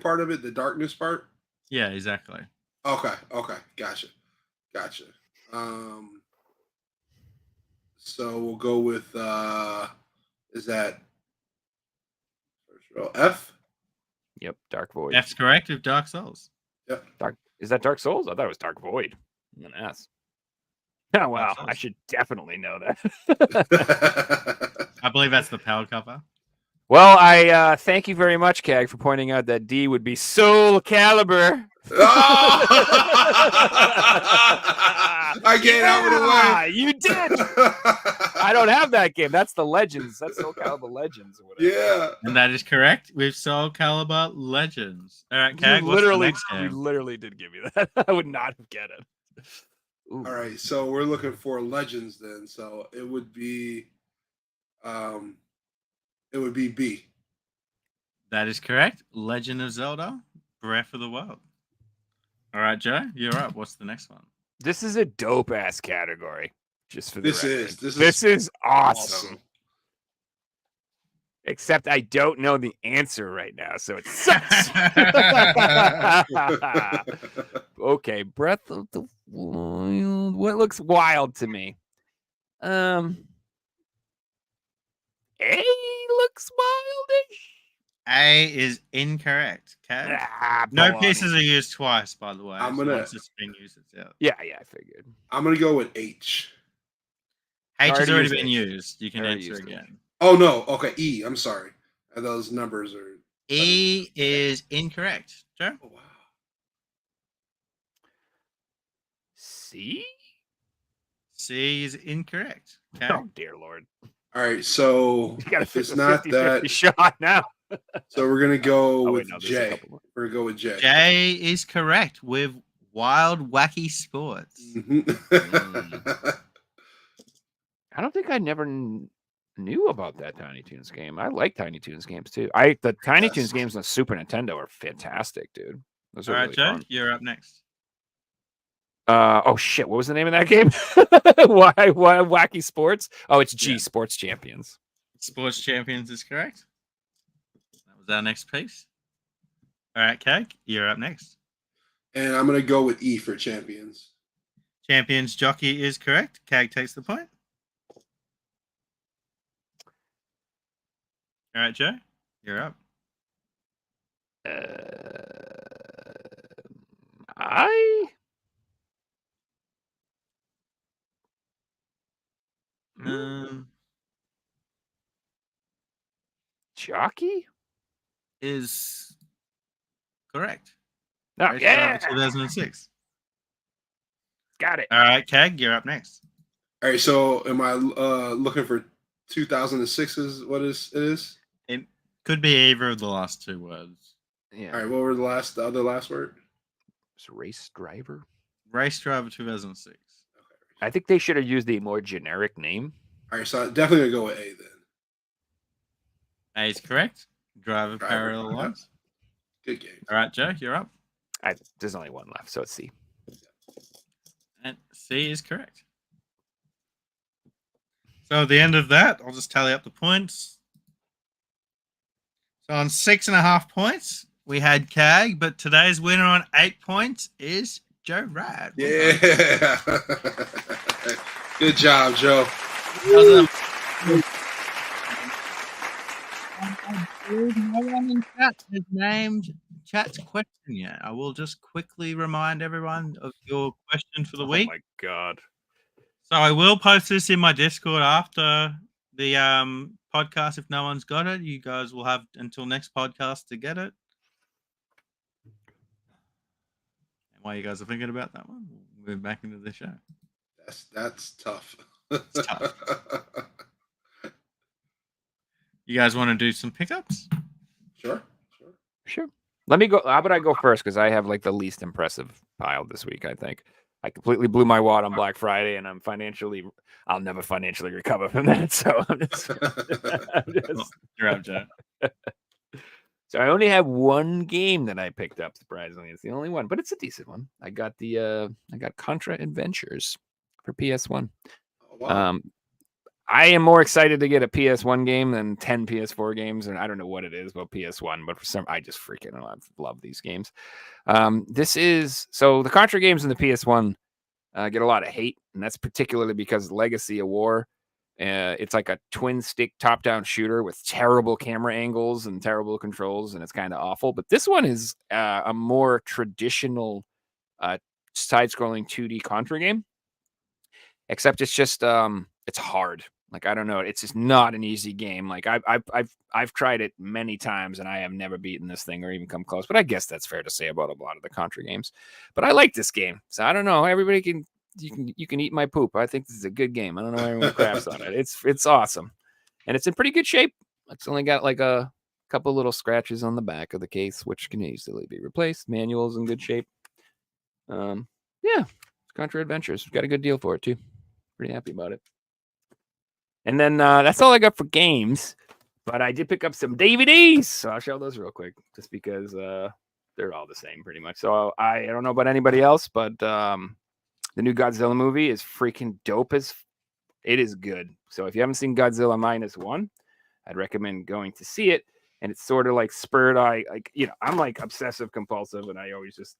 part of it, the darkness part? Yeah, exactly. Okay. Gotcha. So we'll go with is that F? Yep, Dark Void. That's correct with Dark Souls. Yep. Is that Dark Souls? I thought it was Dark Void. I'm an ass. Oh wow, Souls. I should definitely know that. I believe that's the power cover. Well, I thank you very much, KAG, for pointing out that D would be Soul Calibur. I gave that one away. You did. I don't have that game. That's the Legends. That's Soul Calibur Legends or whatever. Yeah. And that is correct with Soul Calibur Legends. All right, KAG, what's the Literally, next you game? literally did give me that. I would not have get it. Ooh. All right, so we're looking for legends then. So it would be B. That is correct. Legend of Zelda, Breath of the Wild. All right, Joe, you're up. What's the next one? This is a dope ass category. Just for the record. This is awesome. Except I don't know the answer right now, so it sucks. Okay, Breath of the Wild. What looks wild to me? A looks wildish. A is incorrect. Okay. No pieces are used twice, by the way. Once it's been used, it's out. Yeah, I figured. I'm gonna go with H. H has already been used. You can Already answer used again. Oh no, okay, E. I'm sorry. Those numbers are E is incorrect. Joe? Oh, wow. C? C is incorrect. Okay. Oh dear Lord. All right, so You gotta if pick it's a not 50-50 that, shot now. so we're gonna go Oh, with wait, no, there's a J. couple more. We're gonna go with J. J is correct with Wild Wacky Sports. Mhm. I don't think I never knew about that Tiny Toons game. I like Tiny Toons games too. The Tiny Toons games on Super Nintendo are fantastic, dude. Those All are right, really Joe, fun. you're up next. Oh shit! What was the name of that game? Why Wacky Sports? Oh, it's G Sports Champions. Sports Champions is correct. That was our next piece. All right, KAG, you're up next. And I'm gonna go with E for champions. Champions Jockey is correct. KAG takes the point. All right, Joe, you're up. Jockey is correct. No, yeah, 2006. got it. All right, KAG, you're up next. All right, so am I looking for 2006? What it is? It could be either of the last two words. Yeah. All right, what were the other last word? It's Race Driver. Race Driver 2006. Okay, I think they should have used a more generic name. All right, so I'm definitely gonna go with A then. A is correct. Driver Driver, parallel yeah. lines. Good game. All right, Joe, you're up. There's only one left, so it's C. And C is correct. So at the end of that, I'll just tally up the points. So on 6.5 points, we had KAG, but today's winner on 8 points is Joe Rad. Well done. Yeah. Good job, Joe. No one in chat has named chat's question yet. I will just quickly remind everyone of your question for the week. Oh my god. So I will post this in my Discord after the podcast. If no one's got it, you guys will have until next podcast to get it. And while you guys are thinking about that one, we'll move back into the show. That's tough. It's tough. You guys want to do some pickups? Sure. Let me go. How about I go first? Because I have like the least impressive pile this week, I think. I completely blew my wad on Black Friday, and I'll never financially recover from that. So I'm just You're up, Joe. So I only have one game that I picked up. Surprisingly, it's the only one, but it's a decent one. I got Contra Adventures for PS1. Oh, wow. I am more excited to get a PS1 game than 10 PS4 games, and I don't know what it is about PS1, but I just freaking love these games. So the Contra games in the PS1 get a lot of hate, and that's particularly because Legacy of War. It's like a twin stick top-down shooter with terrible camera angles and terrible controls, and it's kind of awful. But this one is a more traditional side-scrolling 2D Contra game, except it's just it's hard. Like, I don't know, it's just not an easy game. Like I've tried it many times and I have never beaten this thing or even come close. But I guess that's fair to say about a lot of the Contra games. But I like this game, so I don't know. Everybody you can eat my poop. I think this is a good game. I don't know why everyone craps on it. It's awesome, and it's in pretty good shape. It's only got like a couple little scratches on the back of the case, which can easily be replaced. Manual's in good shape. Yeah, Contra Adventures. Got a good deal for it too. Pretty happy about it. And then that's all I got for games. But I did pick up some DVDs, so I'll show those real quick, just because they're all the same pretty much. So I don't know about anybody else, but the new Godzilla movie is freaking dope as it is good. So if you haven't seen Godzilla -1, I'd recommend going to see it. And it's sort of like spurred. I'm like obsessive compulsive, and I always just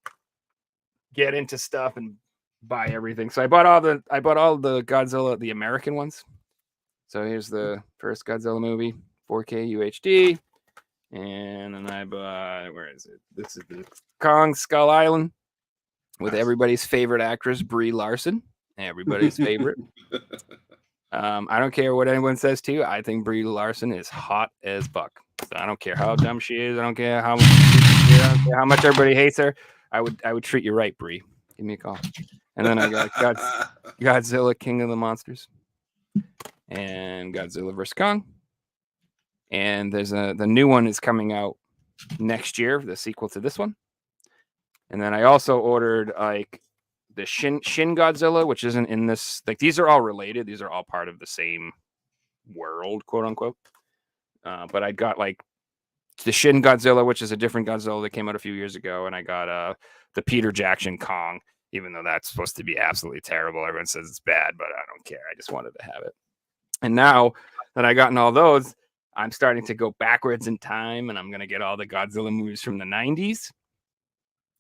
get into stuff and buy everything. So I bought all the Godzilla, the American ones. So here's the first Godzilla movie, 4K UHD. And then I bought, where is it? This is the Kong Skull Island with everybody's favorite actress, Brie Larson. Everybody's favorite. I don't care what anyone says to you. I think Brie Larson is hot as fuck. So I don't care how dumb she is. I don't care how much everybody hates her. I would treat you right, Brie. Give me a call. And then I got Godzilla King of the Monsters and Godzilla vs. Kong. And there's the new one is coming out next year, the sequel to this one. And then I also ordered like the Shin Godzilla, which isn't in this. Like, these are all related. These are all part of the same world, quote unquote. But I got like the Shin Godzilla, which is a different Godzilla that came out a few years ago. And I got the Peter Jackson Kong, even though that's supposed to be absolutely terrible. Everyone says it's bad, but I don't care. I just wanted to have it. And now that I gotten all those, I'm starting to go backwards in time, and I'm going to get all the Godzilla movies from the 90s,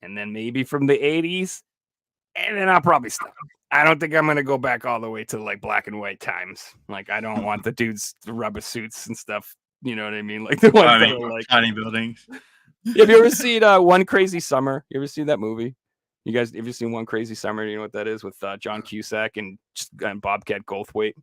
and then maybe from the 80s, and then I'll probably stop. I don't think I'm going to go back all the way to like black and white times. Like, I don't want the dudes, the rubber suits and stuff. You know what I mean? Like the ones that are like tiny buildings. Have you ever seen One Crazy Summer? You ever seen that movie? You guys, have you seen One Crazy Summer? You know what that is, with John Cusack and Bobcat Goldthwait?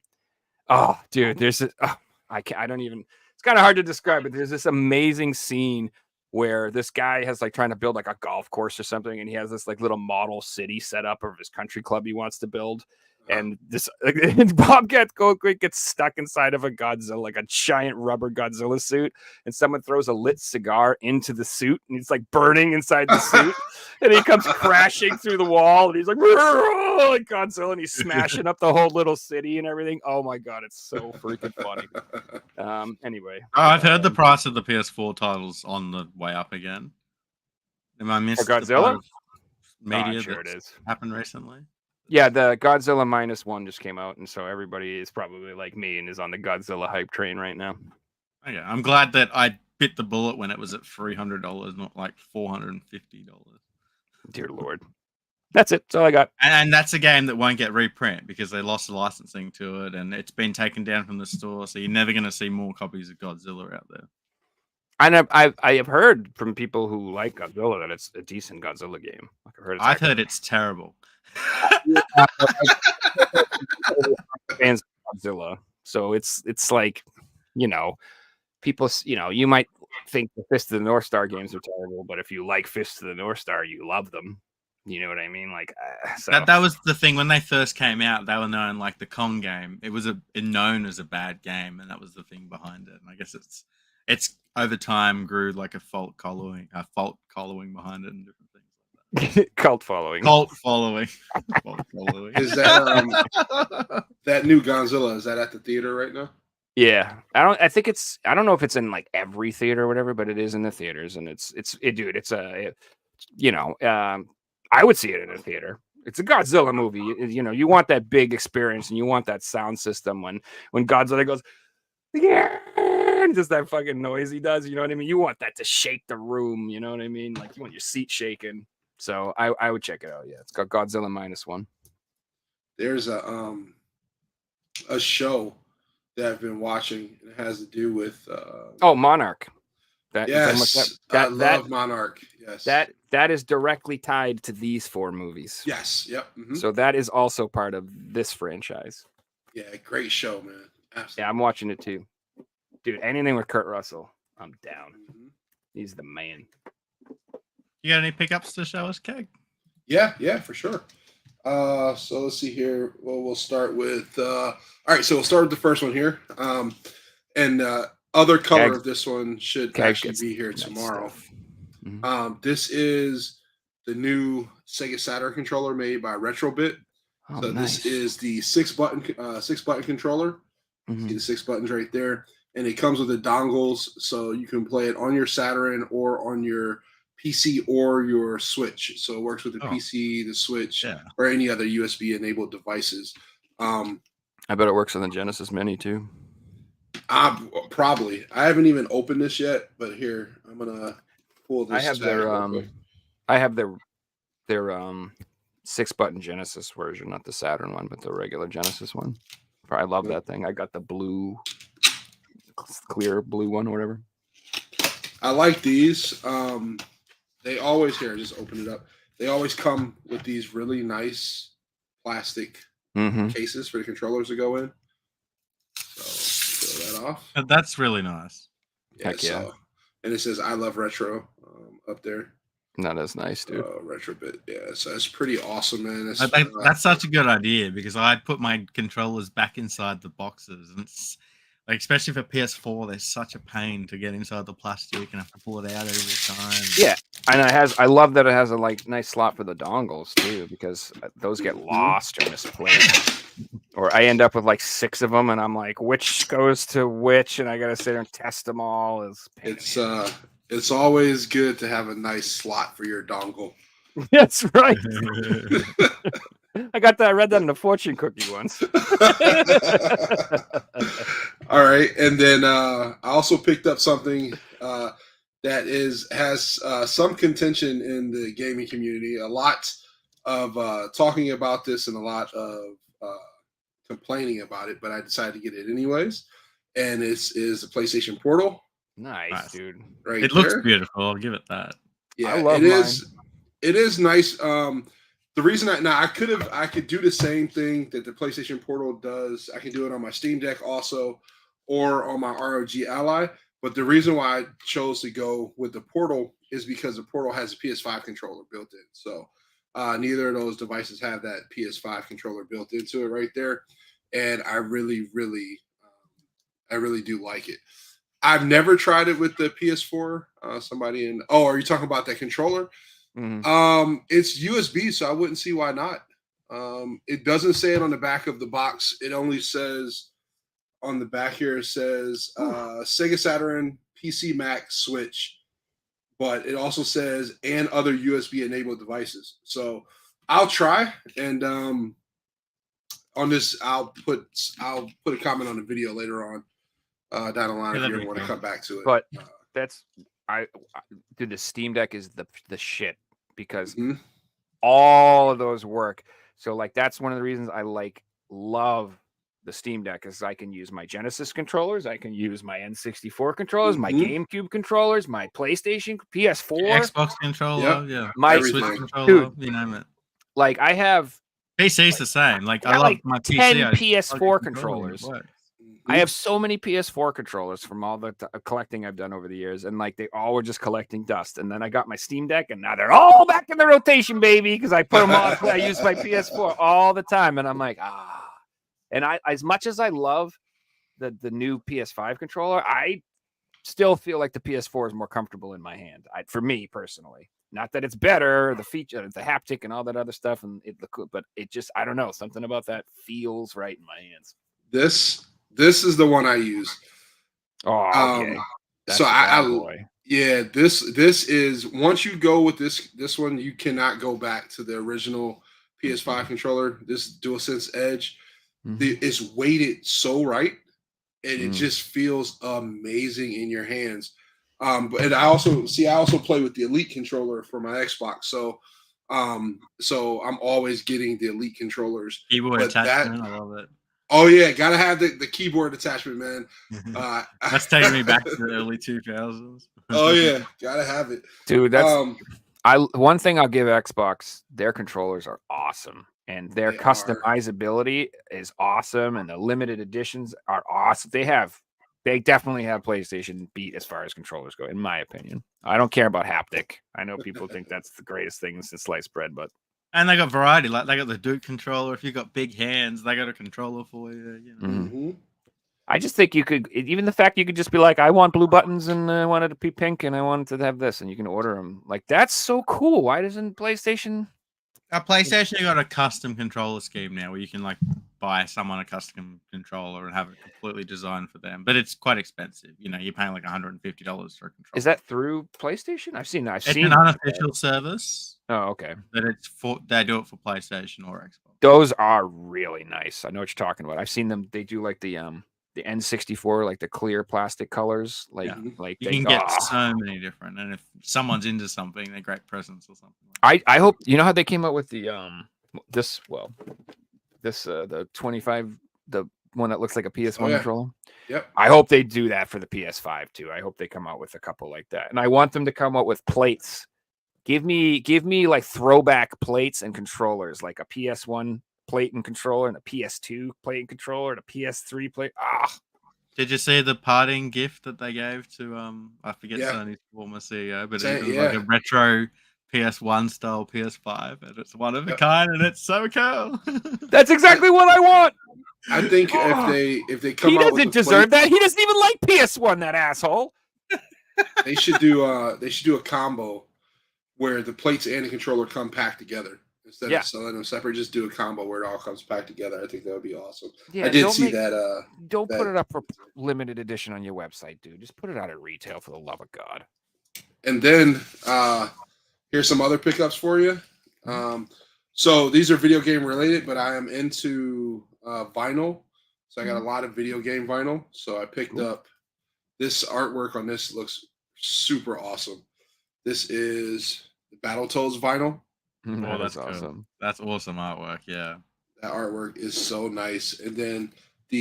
Oh, dude, there's this. Oh, I don't even. It's kind of hard to describe, but there's this amazing scene where this guy has like trying to build like a golf course or something, and he has this like little model city set up of his country club he wants to build, And this Bobcat Goldthwait gets stuck inside of a Godzilla, like a giant rubber Godzilla suit, and someone throws a lit cigar into the suit, and it's like burning inside the suit, and he comes crashing through the wall, and he's like Godzilla, and he's smashing up the whole little city and everything. Oh my god, it's so freaking funny. Anyway, I've heard the price of the PS4 titles on the way up again. Am I missed for Godzilla? Media Sure it that's is. happened recently? Yeah, the Godzilla -1 just came out, and so everybody is probably like me and is on the Godzilla hype train right now. Okay, I'm glad that I bit the bullet when it was at $300, not like $450. Dear Lord. That's it. That's all I got. And that's a game that won't get reprint because they lost the licensing to it, and it's been taken down from the store. So you're never going to see more copies of Godzilla out there. And I have heard from people who like Godzilla that it's a decent Godzilla game. I've heard it's terrible. Fans of Godzilla, so it's like, people, you might think the Fist of the North Star games are terrible, but if you like Fist of the North Star, you love them. You know what I mean? Like so. That was the thing when they first came out. They were known like the Kong game. It was known as a bad game, and that was the thing behind it. And I guess it's over time grew like a cult following behind it and different things like that. Cult following. Cult following. Is that that new Godzilla? Is that at the theater right now? Yeah, I don't know if it's in like every theater or whatever, but it is in the theaters, and I would see it in a theater. It's a Godzilla movie. You want that big experience, and you want that sound system when Godzilla goes, yeah, and just that fucking noise he does. You know what I mean? You want that to shake the room. You know what I mean? Like you want your seat shaking. So I would check it out. Yeah, it's got Godzilla -1. There's a show that I've been watching. And it has to do with Monarch. Yes, I love Monarch. Yes, that is directly tied to these 4 movies. Yes, yep. Mm-hmm. So that is also part of this franchise. Yeah, great show, man. Absolutely. Yeah, I'm watching it too, dude. Anything with Kurt Russell, I'm down. Mm-hmm. He's the man. You got any pickups to show us, Keg? Yeah, for sure. So let's see here. Well, we'll start with. All right, so we'll start with the first one here. And other color KAG, of this one should KAG actually be here tomorrow. Mm-hmm. This is the new Sega Saturn controller made by Retrobit. Oh, So nice. this is the 6-button controller. Mhm. See the 6 buttons right there, and it comes with the dongles, so you can play it on your Saturn or on your PC or your Switch. So it works with the PC, the Switch, or any other USB-enabled devices. I bet it works on the Genesis Mini too. Probably. I haven't even opened this yet, but here I'm gonna pull this. I have their 6-button Genesis version, not the Saturn one, but the regular Genesis one. I love that thing. I got the blue, clear blue one or whatever. I like these. They always just open it up. They always come with these really nice plastic cases for the controllers to go in. So throw that off. That's really nice. Yeah, Heck yeah. So, and it says "I love retro" up there. That is nice, dude. Retrobit. Yeah, so it's pretty awesome, man. That's such a good idea because I put my controllers back inside the boxes, and it's like, especially for PS4, there's such a pain to get inside the plastic and have to pull it out every time. Yeah, and I love that it has a nice slot for the dongles too, because those get lost or misplaced. Or I end up with like 6 of them, and I'm like, which goes to which, and I gotta sit there and test them all. It's always good to have a nice slot for your dongle. That's right. I read that in a fortune cookie once. All right, and then I also picked up something that has some contention in the gaming community. A lot of talking about this and a lot of complaining about it, but I decided to get it anyways. And this is a PlayStation Portal. Nice, dude. Right, it looks beautiful. I'll give it that. Yeah, I love it is nice. The reason I could do the same thing that the PlayStation Portal does. I can do it on my Steam Deck also, or on my ROG Ally. But the reason why I chose to go with the Portal is because the Portal has a PS5 controller built in. So Neither of those devices have that PS5 controller built into it right there, and I really do like it. I've never tried it with the PS4. Somebody in are you talking about that controller? Mhm. It's USB, so I wouldn't see why not. It doesn't say it on the back of the box. It only says on the back here, it says Sega Saturn, PC, Mac, Switch, but it also says and other USB enabled devices. So I'll try, and on this, I'll put a comment on the video later on down the line Yeah, if you that'd ever be want to cool. come back to it. But that's dude, the Steam Deck is the shit because Mhm. all of those work. So like that's one of the reasons I love the Steam Deck is I can use my Genesis controllers, I can use my N64 controllers, my Mhm. GameCube controllers, my PlayStation, PS4, Xbox controller, Yep. yeah. my Switch Everything. controller, dude. you name it. Like I have PC's the same. Like, I I got love like my 10 PC. I just plug the PS4 controller in, it controllers. works. I have so many PS4 controllers from all the collecting I've done over the years, and like they all were just collecting dust. And then I got my Steam Deck, and now they're all back in the rotation, baby, because I put them on. I use my PS4 all the time, and I'm like, ah. And I, as much as I love the new PS5 controller, I still feel like the PS4 is more comfortable in my hand. For me personally, not that it's better, the feature, the haptic, and all that other stuff, and but it just I don't know, something about that feels right in my hands. This is the one I use. Oh, okay. That's So the bad boy. yeah, this is once you go with this one, you cannot go back to the original PS5 controller. This DualSense Edge, it's weighted so right, and it just feels amazing in your hands. But I also play with the Elite controller for my Xbox, so I'm always getting the Elite controllers. Keyboard But that attachment, I love it. Oh yeah, gotta have the keyboard attachment, man. That's taking me back to the early 2000s. Oh yeah, gotta have it, dude. That's one thing I'll give Xbox. Their controllers are awesome, and their customizability is awesome, and the limited editions are awesome. They definitely have PlayStation beat as far as controllers go, in my opinion. I don't care about haptic. I know people think that's the greatest thing since sliced bread, but. And they got variety. Like they got the Duke controller. If you got big hands, they got a controller for you. You know. Mm-hmm. I just think you could, even the fact you could just be like, I want blue buttons and I wanted to be pink and I wanted to have this, and you can order them. Like that's so cool. Why doesn't PlayStation? PlayStation got a custom controller scheme now, where you can like buy someone a custom controller and have it completely designed for them. But it's quite expensive. You know, you're paying like $150 for a controller. Is that through PlayStation? I've seen that. It's an unofficial service. Oh, okay. But they do it for PlayStation or Xbox. Those are really nice. I know what you're talking about. I've seen them. They do like the N64, like the clear plastic colors. Like you can get so many different. And if someone's into something, they're great presents or something. I hope you know how they came out with the the 25, the one that looks like a PS1 controller. Yep. I hope they do that for the PS5 too. I hope they come out with a couple like that, and I want them to come out with plates. Give me like throwback plates and controllers, like a PS1 plate and controller, and a PS2 plate and controller, and a PS3 plate. Did you see the parting gift that they gave to I forget Sony's former CEO, but it was like a retro PS1 style PS5, and it's one of a kind, and it's so cool. That's exactly what I want. I think if they come he out doesn't deserve that. He doesn't even like PS1. That asshole. They should do a combo where the plates and the controller come packed together instead of selling them separate. Just do a combo where it all comes packed together. I think that would be awesome. Yeah, I did see that. Don't put it up for limited edition on your website, dude. Just put it out at retail, for the love of God. And then here's some other pickups for you. So these are video game related, but I am into vinyl. So I got a lot of video game vinyl. So I picked up this artwork on this. Looks super awesome. This is the Battletoads vinyl. Oh, that's awesome. That's awesome artwork. Yeah. That artwork is so nice. And then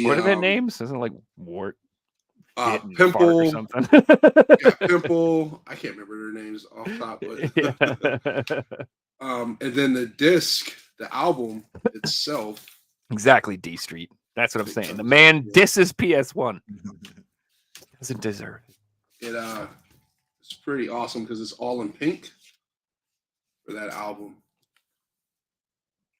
what are their names? Isn't it like Wart? Pimple or something. Pimple. I can't remember their names off top, but and then the disc, the album itself. Exactly, D Street. That's what I'm saying. The man disses PS1. Doesn't deserve it. It's pretty awesome because it's all in pink for that album.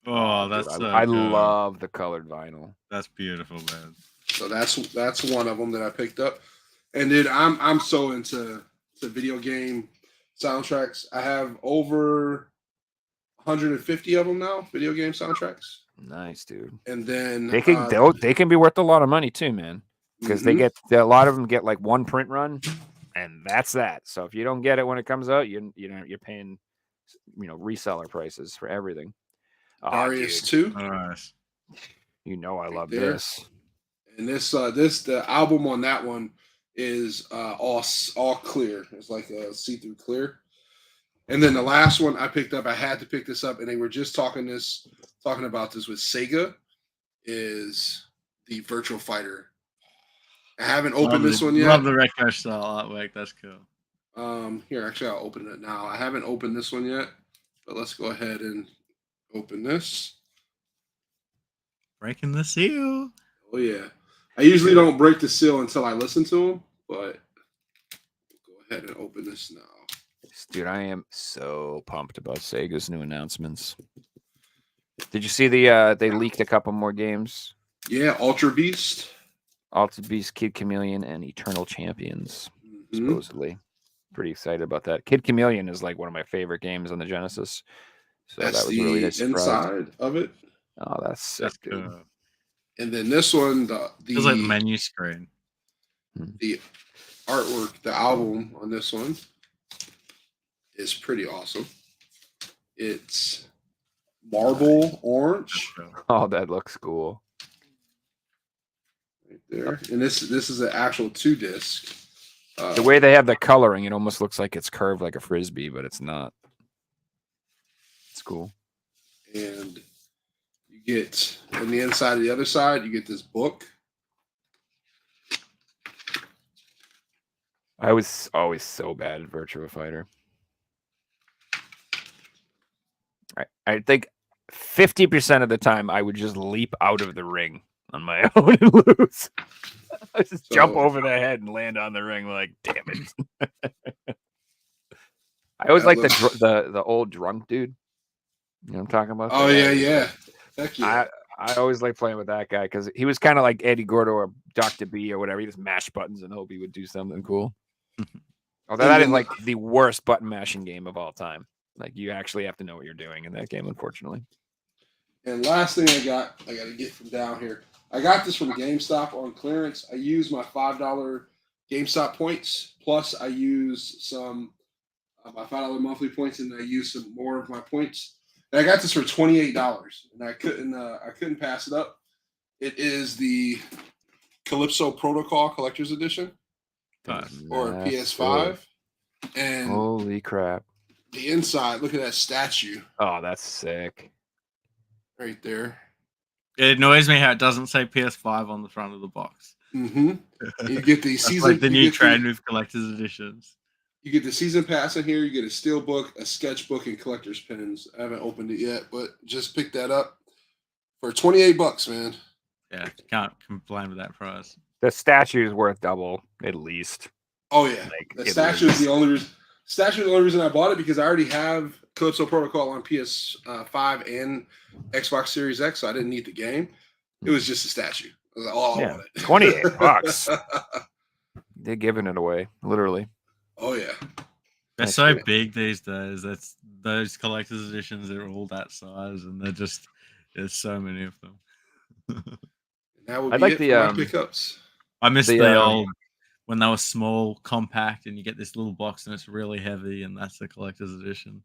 Oh, dude, that's so I cool. love the colored vinyl. That's beautiful, man. So that's one of them that I picked up. And dude, I'm so into video game soundtracks. I have over 150 of them now, video game soundtracks. Nice, dude. And then They can be worth a lot of money too, man. Because mhm. a lot of them get like one print run, and that's that. So if you don't get it when it comes out, you're paying reseller prices for everything. Oh, Darius dude, 2. Nice. I love there. this. And the album on that one is all clear. It's like a see-through clear. And then the last one I picked up, I had to pick this up, and they were just talking about this with Sega, is the Virtual Fighter. I haven't opened this one yet. Love the retro style artwork. That's cool. Here, actually, I'll open it now. I haven't opened this one yet, but let's go ahead and open this. Breaking the seal. Oh yeah, I usually don't break the seal until I listen to them, but go ahead and open this now. Dude, I am so pumped about Sega's new announcements. Did you see they leaked a couple more games? Yeah, Ultra Beast. Altered Beast, Kid Chameleon, and Eternal Champions, supposedly. Pretty excited about that. Kid Chameleon is like one of my favorite games on the Genesis. So That's that was a really nice surprise. inside of it. Oh, that's sick, That's dude. cool. And then this one, Feels like the menu screen. the artwork, the album on this one is pretty awesome. It's marble orange. Oh, that looks cool. Right there. And this is an actual 2-disc. The way they have the coloring, it almost looks like it's curved like a frisbee, but it's not. It's cool. And you get on the inside of the other side, you get this book. I was always so bad at Virtua Fighter. I think 50% of the time I would just leap out of the ring on my own and lose. I just jump over the head and land on the ring like, damn it. I always like the old drunk dude. You know what I'm talking about? Oh, yeah. Heck yeah. I always like playing with that guy because he was kind of like Eddie Gordo or Dr. B or whatever. He just mashed buttons and hope he would do something cool. Although that is like the worst button mashing game of all time. Like you actually have to know what you're doing in that game, unfortunately. And last thing I got to get from down here. I got this from GameStop on clearance. I used my $5 GameStop points, plus I used some my $5 monthly points, and I used some more of my points. And I got this for $28, and I couldn't pass it up. It is the Calypso Protocol Collector's Edition, or PS5. And holy crap! The inside, look at that statue. Oh, that's sick. Right there. It annoys me how it doesn't say PS5 on the front of the box. Mm-hmm. You get the season, like the new trend with collector's editions. You get the season pass in here. You get a steel book, a sketchbook, and collector's pins. I haven't opened it yet, but just picked that up for $28, man. Yeah, can't complain with that price. The statue is worth double at least. Oh yeah, the statue is the only reason. Statue is the only reason I bought it, because I already have Calypso Protocol on PS5 and Xbox Series X, so I didn't need the game. It was just a statue. That was all I wanted. $28. They're giving it away, literally. Oh yeah, they're so big these days. That's those collector's editions. They're all that size, and there's so many of them. That would be for my pickups. I miss the old when they were small, compact, and you get this little box and it's really heavy, and that's the collector's edition.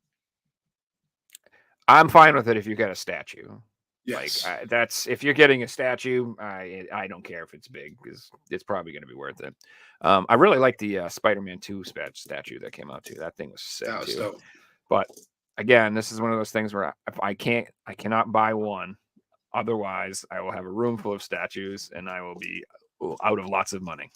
I'm fine with it if you get a statue. Yes. Like that's if you're getting a statue, I don't care if it's big because it's probably going to be worth it. I really like the Spider-Man 2 statue that came out too. That thing was sick too. Dope. But again, this is one of those things where I cannot buy one. Otherwise, I will have a room full of statues and I will be out of lots of money.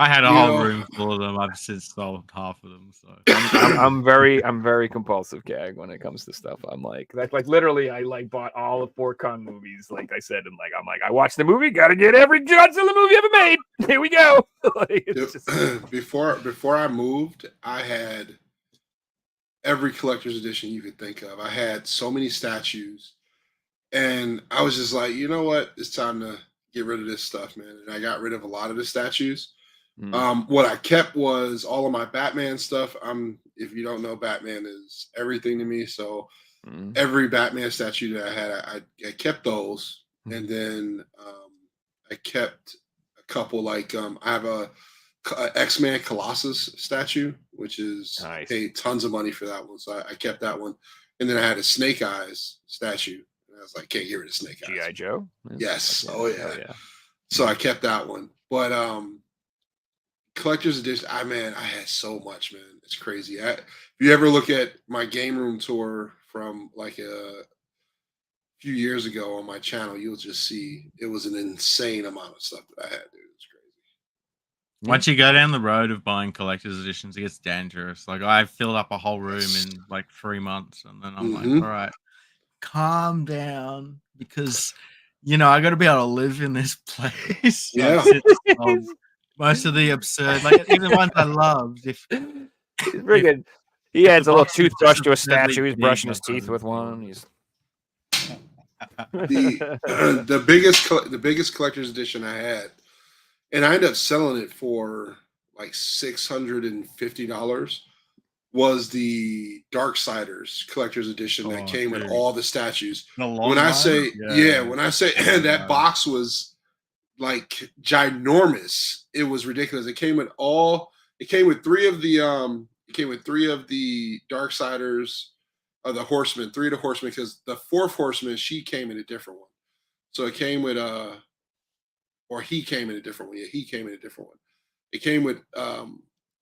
I had a whole room full of them. I've since sold half of them. So I'm very compulsive, KAG, when it comes to stuff. I'm like literally, I bought all of 4 Kong movies, like I said, and I'm like, I watched the movie, gotta get every Godzilla movie ever made. Here we go. Before I moved, I had every collector's edition you could think of. I had so many statues. And I was just like, you know what? It's time to get rid of this stuff, man. And I got rid of a lot of the statues. Mm, What I kept was all of my Batman stuff. If you don't know, Batman is everything to me. So mm, every Batman statue that I had, I kept those, mm. and then I kept a couple. Like I have a X-Man Colossus statue, which is I Nice. paid tons of money for that one, so I kept that one. And then I had a Snake Eyes statue, and I was like, can't get rid of Snake Eyes. G.I. Joe? Yes, Yeah. oh yeah. Hell yeah. So I kept that one, but collector's edition. I had so much, man. It's crazy. If you ever look at my game room tour from like a few years ago on my channel, you'll just see it was an insane amount of stuff that I had, dude. It's crazy. Once you go down the road of buying collector's editions, it gets dangerous. Like I filled up a whole room Yes. in like 3 months, and then I'm like, Mhm. all right, calm down, because I got to be able to live in this place. Yeah. Most of the absurd, like even the ones I loved. He's very good. He if adds the a little box was toothbrush just to a absurdly statue. He's big, brushing I his teeth wouldn't with deal one. with He's The biggest collector's edition I had, and I ended up selling it for like $650. Was the Darksiders collector's edition that Oh, came with dude. all the statues. The long When I one? say Yeah. when I say Oh, that wow. box was like ginormous, it was ridiculous. It came with three of the Darksiders of the Horsemen, three of the Horsemen, because the fourth Horseman, she came in a different one. So it came with or he came in a different one. Yeah, he came in a different one. It came with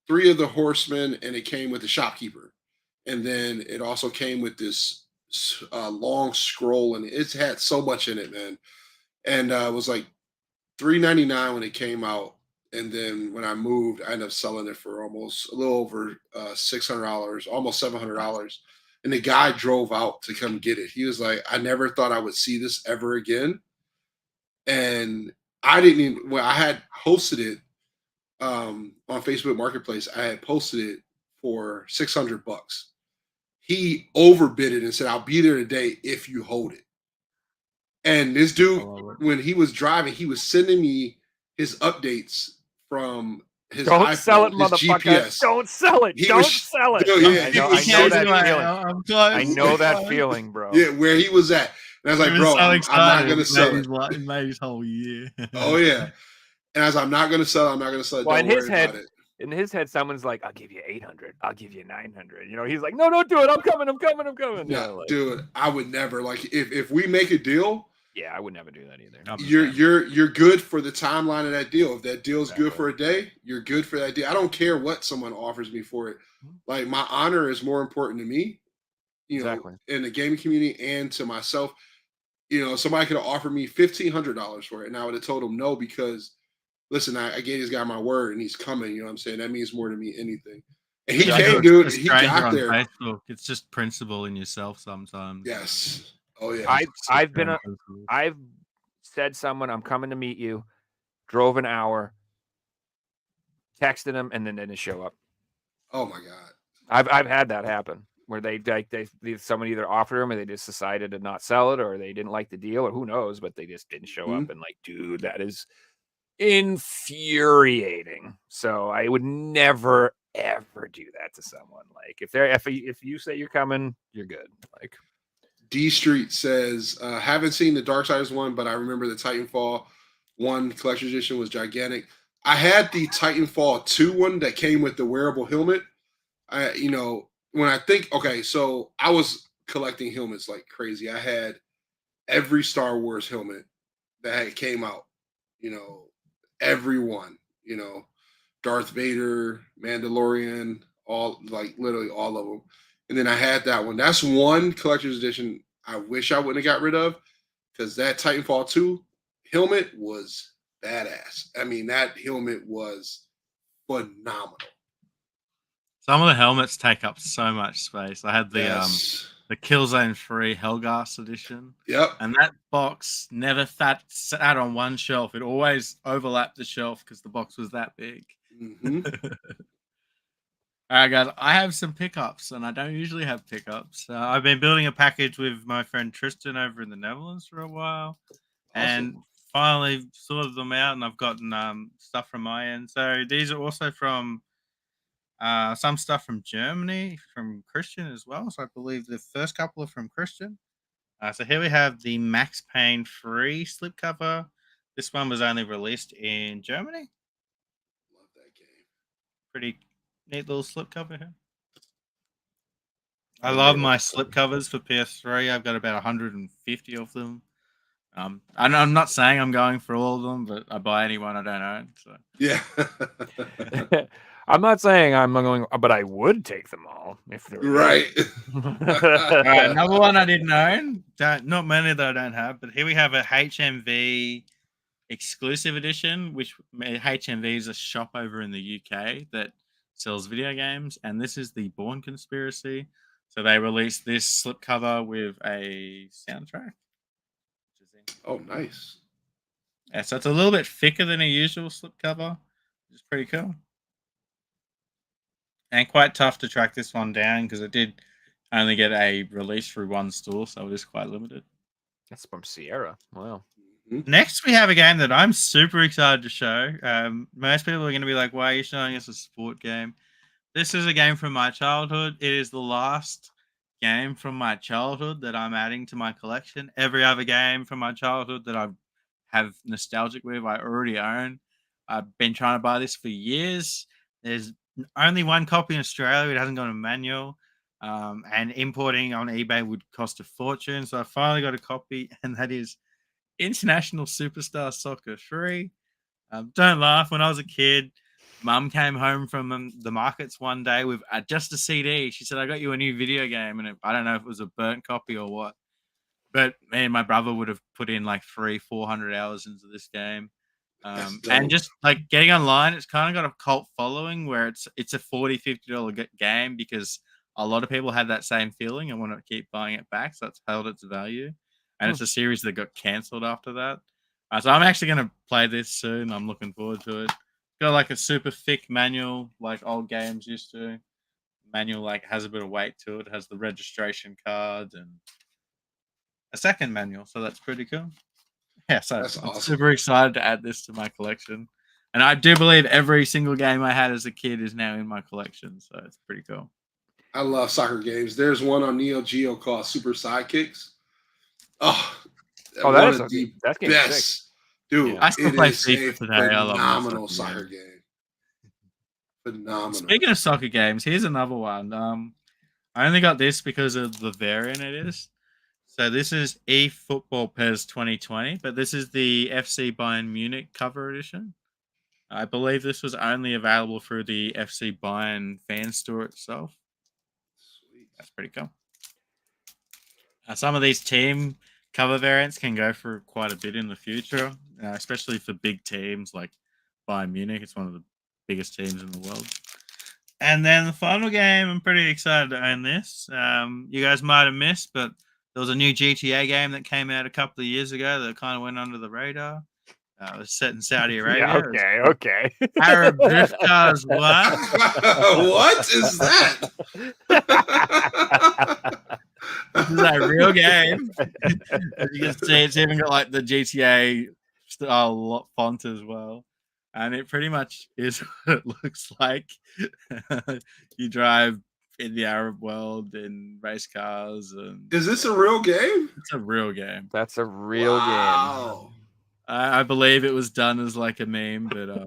three of the Horsemen, and it came with the Shopkeeper, and then it also came with this long scroll, and it's had so much in it, man. And it was like $399 when it came out, and then when I moved, I ended up selling it for almost a little over $600, almost $700. And the guy drove out to come get it. He was like, "I never thought I would see this ever again." And I didn't even. Well, I had posted it on Facebook Marketplace. I had posted it for $600. He overbid it and said, "I'll be there today if you hold it." And this dude, when he was driving, he was sending me his updates from his don't iPhone, sell it, his motherfucker. GPS. Don't sell it. He Don't was- sell it. Dude, yeah, I he know, was I know so- that feeling. I'm close. I know that feeling, bro. Yeah, where he was at. And I was like, He "Bro, so I'm not excited. going to sell it." It made his whole year. Oh yeah. And I was like, "I'm not going to sell it. I'm not going to sell it. Well, Don't worry about it." in his head, someone's like, "I'll give you 800. I'll give you 900." You know, he's like, "No, don't do it. I'm coming. I'm coming. I'm coming." No, You know, like, dude, I would never like if we make a deal. yeah, I would never do that either. You're good for the timeline of that deal. If that deal's good Exactly. for a day, you're good for that deal. I don't care what someone offers me for it. Like my honor is more important to me, Exactly. in the gaming community and to myself. Somebody could have offered me $1,500 for it, and I would have told them no because, listen, I gave this guy my word, and he's coming. You know what I'm saying? That means more to me anything. And he came, dude. He got there. Facebook. It's just principle in yourself sometimes. Yes. Oh yeah. I've said someone, "I'm coming to meet you," drove an hour, texted him, and then didn't show up. Oh my God. I've had that happen where someone either offered them or they just decided to not sell it, or they didn't like the deal, or who knows, but they just didn't show up. And like, dude, that is infuriating. So I would never ever do that to someone. Like if you say you're coming, you're good. Like D Street says, haven't seen the Darksiders one, but I remember the Titanfall 1 collector's edition was gigantic. I had the Titanfall 2 one that came with the wearable helmet. When I think, okay, so I was collecting helmets like crazy. I had every Star Wars helmet that came out, every one, Darth Vader, Mandalorian, literally all of them. And then I had that one. That's one collector's edition I wish I wouldn't have got rid of, because that Titanfall 2 helmet was badass. I mean, that helmet was phenomenal. Some of the helmets take up so much space. I had the Yes. the Killzone 3 Helghast edition. Yep. And that box never sat on one shelf. It always overlapped the shelf because the box was that big. Mhm. All right, guys. I have some pickups, and I don't usually have pickups. I've been building a package with my friend Tristan over in the Netherlands for a while, and Awesome. finally sorted them out, and I've gotten stuff from my end. So these are also from some stuff from Germany, from Christian as well. So I believe the first couple are from Christian. So here we have the Max Payne free slipcover. This one was only released in Germany. Love that game. Pretty neat little slipcover here. I I love made my a- slipcovers for PS3. I've got about 150 of them. I'm not saying I'm going for all of them, but I buy any one I don't own. So Yeah. I'm not saying I'm going, but I would take them all if they're Right. all right, number one I didn't own. Not many that I don't have, but here we have a HMV exclusive edition, which HMV is a shop over in the UK that sells video games, and this is the Bourne Conspiracy. So they released this slipcover with a soundtrack. Oh, nice. Yeah, so it's a little bit thicker than a usual slipcover, which is pretty cool. And quite tough to track this one down because it did only get a release through one store, so it is quite limited. That's from Sierra. Wow. Mhm. Next, we have a game that I'm super excited to show. Most people are going to be like, why are you showing us a sport game? This is a game from my childhood. It is the last game from my childhood that I'm adding to my collection. Every other game from my childhood that I have nostalgic with, I already own. I've been trying to buy this for years. There's only one copy in Australia. It hasn't got a manual. And importing on eBay would cost a fortune. So I finally got a copy, and that is International Superstar Soccer 3. Don't laugh. When I was a kid, Mum came home from the markets one day with just a CD. She said, "I got you a new video game," and I don't know if it was a burnt copy or what. But me and my brother would have put in like 400 hours into this game. That's And dope. just like getting online, it's kind of got a cult following where it's a $40-50 game because a lot of people had that same feeling and want to keep buying it back. So it's held its value. And it's a series that got cancelled after that. So I'm actually going to play this soon. I'm looking forward to it. Got like a super thick manual, like old games used to. Manual like has a bit of weight to it. Has the registration cards and a second manual, so that's pretty cool. Yeah, so That's I'm awesome. super excited to add this to my collection. And I do believe every single game I had as a kid is now in my collection, so it's pretty cool. I love soccer games. There's one on Neo Geo called Super Sidekicks. Oh, Oh, one is of the that game's sick. best. Dude, Yeah. I still it play is a FIFA today. I love my phenomenal soccer soccer games. game. Phenomenal. Speaking of soccer games, here's another one. I only got this because of the variant it is. So this is eFootball PES 2020, but this is the FC Bayern Munich cover edition. I believe this was only available through the FC Bayern fan store itself. Sweet. That's pretty cool. Some of these team cover variants can go for quite a bit in the future, especially for big teams like Bayern Munich. It's one of the biggest teams in the world. And then the final game, I'm pretty excited to own this. You guys might have missed, but there was a new GTA game that came out a couple of years ago that kind of went under the radar. It was set in Saudi Arabia. Yeah, okay. Arab Drift Cars 1. What is that? This is a real game. As you can see, it's even got like the GTA style font as well. And it pretty much is what it looks like. You drive in the Arab world in race cars. And Is this a real game? it's a real game. That's a real game. Wow. I believe it was done as like a meme, but yeah,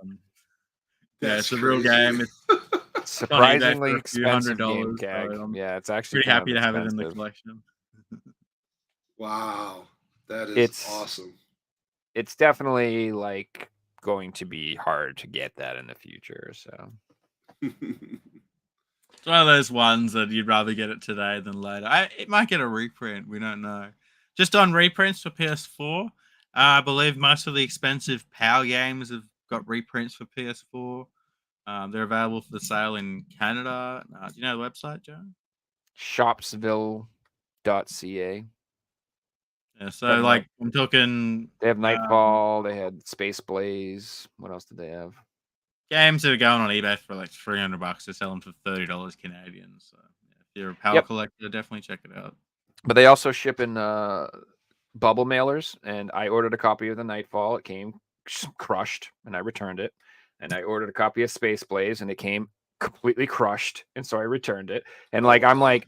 That's it's a real crazy. game. It's on eBay Surprisingly for a few expensive game, $100. KAG. So I'm Yeah, it's actually pretty kind happy of to have it in the expensive. collection. Wow. That is It's- awesome. It's definitely like going to be hard to get that in the future. So It's one of those ones that you'd rather get it today than later. It might get a reprint. We don't know. Just on reprints for PS4, I believe most of the expensive Power games have got reprints for PS4. They're available for the sale in Canada. Do you know the website, Joe? shopsville.ca. Yeah, so But like I'm talking. They have Nightfall. They had Space Blaze. What else did they have? games that are going on eBay for like $300, to sell them for $30 Canadian. So if you're a power Yep. collector, definitely check it out. But they also ship in bubble mailers, and I ordered a copy of the Nightfall. It came crushed, and I returned it. And I ordered a copy of Space Blaze, and it came completely crushed, and so I returned it. And like I'm like,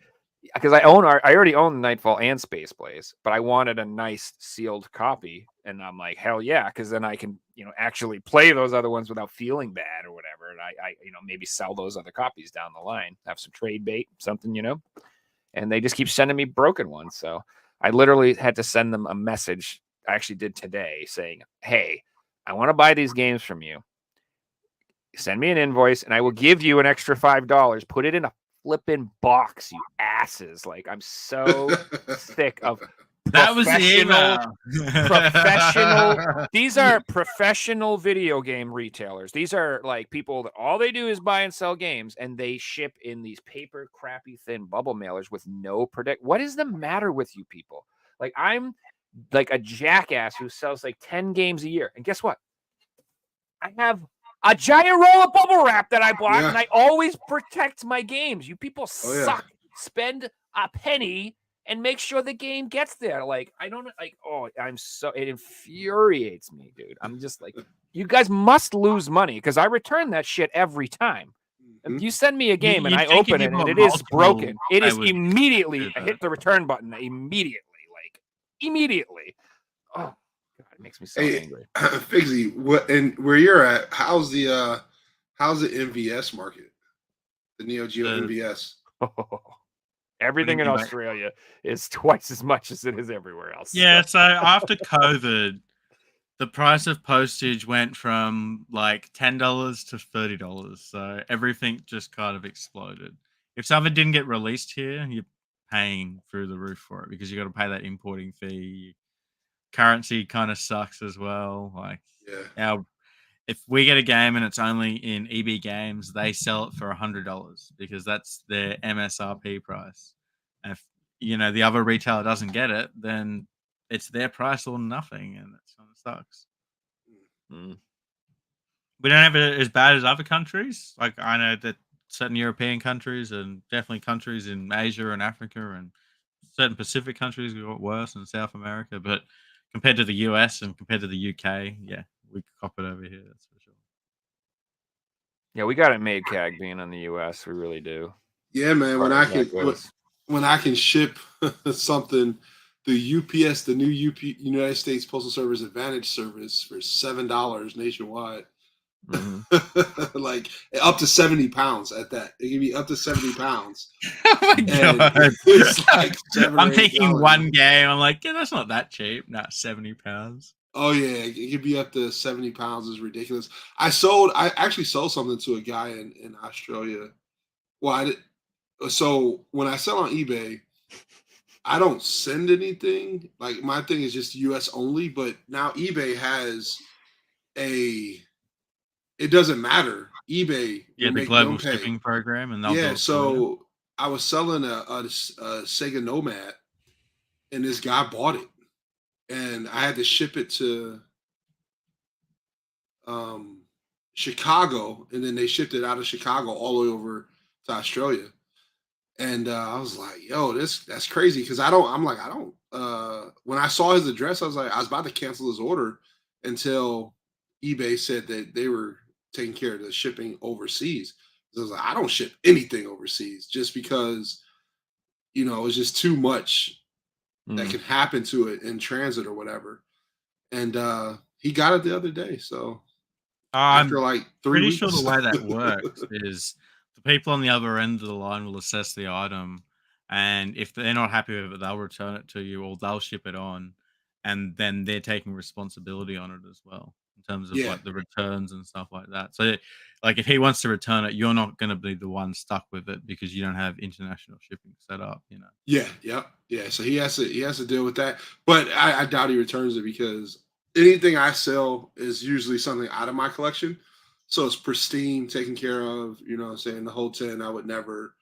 because I already own the Nightfall and Space Blaze, but I wanted a nice sealed copy, and I'm like, hell yeah, because then I can actually play those other ones without feeling bad or whatever, and I maybe sell those other copies down the line, have some trade bait, something, and they just keep sending me broken ones. So I literally had to send them a message. I actually did today saying, hey, I want to buy these games from you. Send me an invoice and I will give you an extra $5. Put it in a flipping box, you asses. Like, I'm so sick of that was professional. These are professional video game retailers. These are like people that all they do is buy and sell games, and they ship in these paper, crappy, thin bubble mailers with no predict. What is the matter with you people? Like, I'm like a jackass who sells like 10 games a year. And guess what? I have a giant roll of bubble wrap that I bought, and I always protect my games. You people suck. Spend a penny and make sure the game gets there. Like, I don't like, it infuriates me, dude. I'm just like, you guys must lose money because I return that shit every time. If you send me a game and I open it and it is broken, it is immediately, I hit the return button immediately. Oh, God, it makes me so angry. Figsy, where you're at, how's the MVS market? The Neo Geo MVS. Everything in Australia is twice as much as it is everywhere else. Yeah, so after COVID, the price of postage went from like $10 to $30. So everything just kind of exploded. If something didn't get released here, you're paying through the roof for it because you got to pay that importing fee. Currency kind of sucks as well. Like, if we get a game and it's only in EB Games, they sell it for $100 because that's their MSRP price. And if the other retailer doesn't get it, then it's their price or nothing, and that kind of sucks. We don't have it as bad as other countries. Like, I know that certain European countries and definitely countries in Asia and Africa and certain Pacific countries got worse, in South America, but compared to the US and compared to the UK, yeah, we cop it over here. That's for sure. Yeah, we got it made, KAG, being in the US. We really do. Yeah, man. When I can ship something, the UPS, the new United States Postal Service Advantage service for $7 nationwide. Like up to 70 pounds at that. They give me up to 70 pounds. Oh my God. It's like I'm taking one game. I'm like, yeah, that's not that cheap. Not 70 pounds. Oh yeah, it could be up to 70 pounds. Is ridiculous. I actually sold something to a guy in Australia. Well, so when I sell on eBay, I don't send anything. Like, my thing is just US only, but now eBay has it doesn't matter. eBay, the global shipping program, and so I was selling a Sega Nomad, and this guy bought it, and I had to ship it to Chicago, and then they shipped it out of Chicago all the way over to Australia. And I was like, yo, that's crazy, because when I saw his address, I was about to cancel his order until eBay said that they were taking care of the shipping overseas. So I was like, I don't ship anything overseas just because, it's just too much that can happen to it in transit or whatever. And he got it the other day. So after like 3 weeks. Pretty sure the way that works is the people on the other end of the line will assess the item, and if they're not happy with it, they'll return it to you or they'll ship it on, and then they're taking responsibility on it as well in terms of like the returns and stuff like that. So like, if he wants to return it, you're not going to be the one stuck with it because you don't have international shipping set up, Yeah. So he has to deal with that, but I doubt he returns it because anything I sell is usually something out of my collection. So it's pristine, taken care of, saying the whole 10, I would never,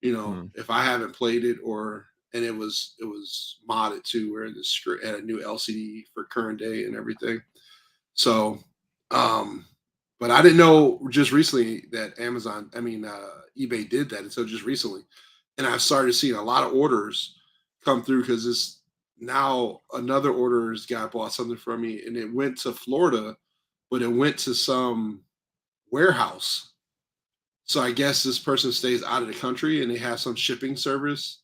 if I haven't played it and it was modded too, where this had a new LCD for current day and everything. So, But I didn't know just recently that eBay did that until just recently. And I've started seeing a lot of orders come through because this now another order's guy bought something from me and it went to Florida, but it went to some warehouse. So I guess this person stays out of the country and they have some shipping service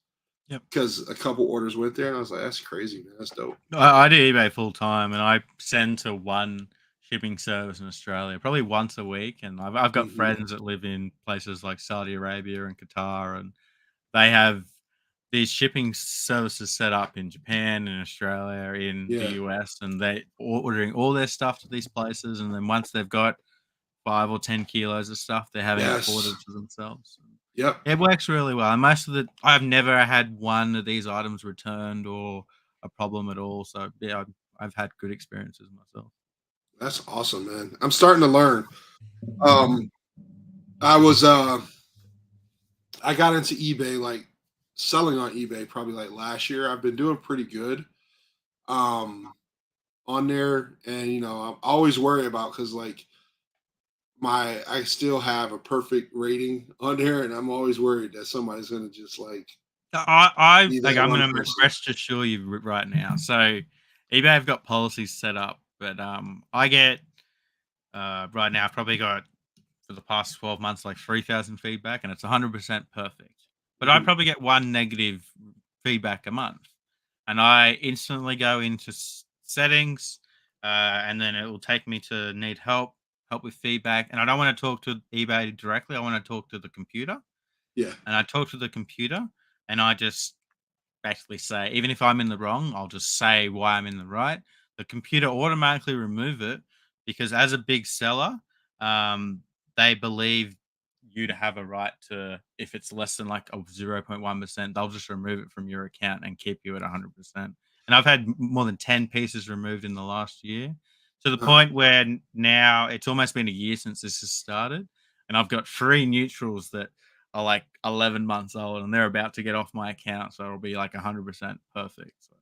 Yep. because a couple orders went there. And I was like, that's crazy, man. That's dope. I do eBay full time, and I send to one shipping service in Australia probably once a week. And I've got Mhm. friends that live in places like Saudi Arabia and Qatar, and they have these shipping services set up in Japan, in Australia, in the Yeah. US, and they ordering all their stuff to these places. And then once they've got 5 or 10 kilos of stuff, they're having it forwarded Yes. to themselves. Yep. It works really well. And most of the I've never had one of these items returned or a problem at all. So yeah, I've had good experiences myself. That's awesome, man. I'm starting to learn. Um, I was I got into eBay, like selling on eBay probably like last year. I've been doing pretty good um on there, and I'm always worried about because like I still have a perfect rating on there, and I'm always worried that somebody's gonna just like be Like that I'm one gonna person. rest assure you right now. So eBay have got policies set up, but I get right now I've probably got for the past 12 months like 3,000 feedback, and it's 100% perfect. But I Mhm. probably get one negative feedback a month, and I instantly go into settings, and then it will take me to need help with feedback. And I don't want to talk to eBay directly. I want to talk to the computer, Yeah. and I talk to the computer, and I just basically say, even if I'm in the wrong, I'll just say why I'm in the right. The computer automatically remove it because as a big seller, um, they believe you to have a right to, if it's less than like a 0.1%, they'll just remove it from your account and keep you at 100%. And I've had more than 10 pieces removed in the last year to the Uh, point where now it's almost been a year since this has started. And I've got 3 neutrals that are like 11 months old and they're about to get off my account. So it'll be like 100% perfect. So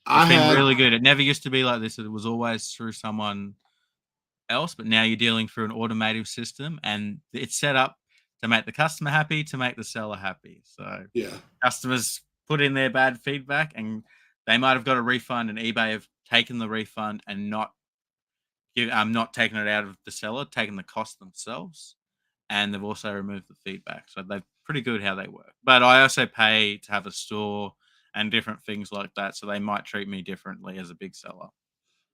I it's been had really good. It never used to be like this. It was always through someone else, but now you're dealing through an automated system and it's set up to make the customer happy, to make the seller happy. So yeah. customers put in their bad feedback and they might have got a refund, and eBay have taken the refund and not taken it out of the seller, taken the cost themselves, and they've also removed the feedback. So they're pretty good how they work. But I also pay to have a store and different things like that, so they might treat me differently as a big seller.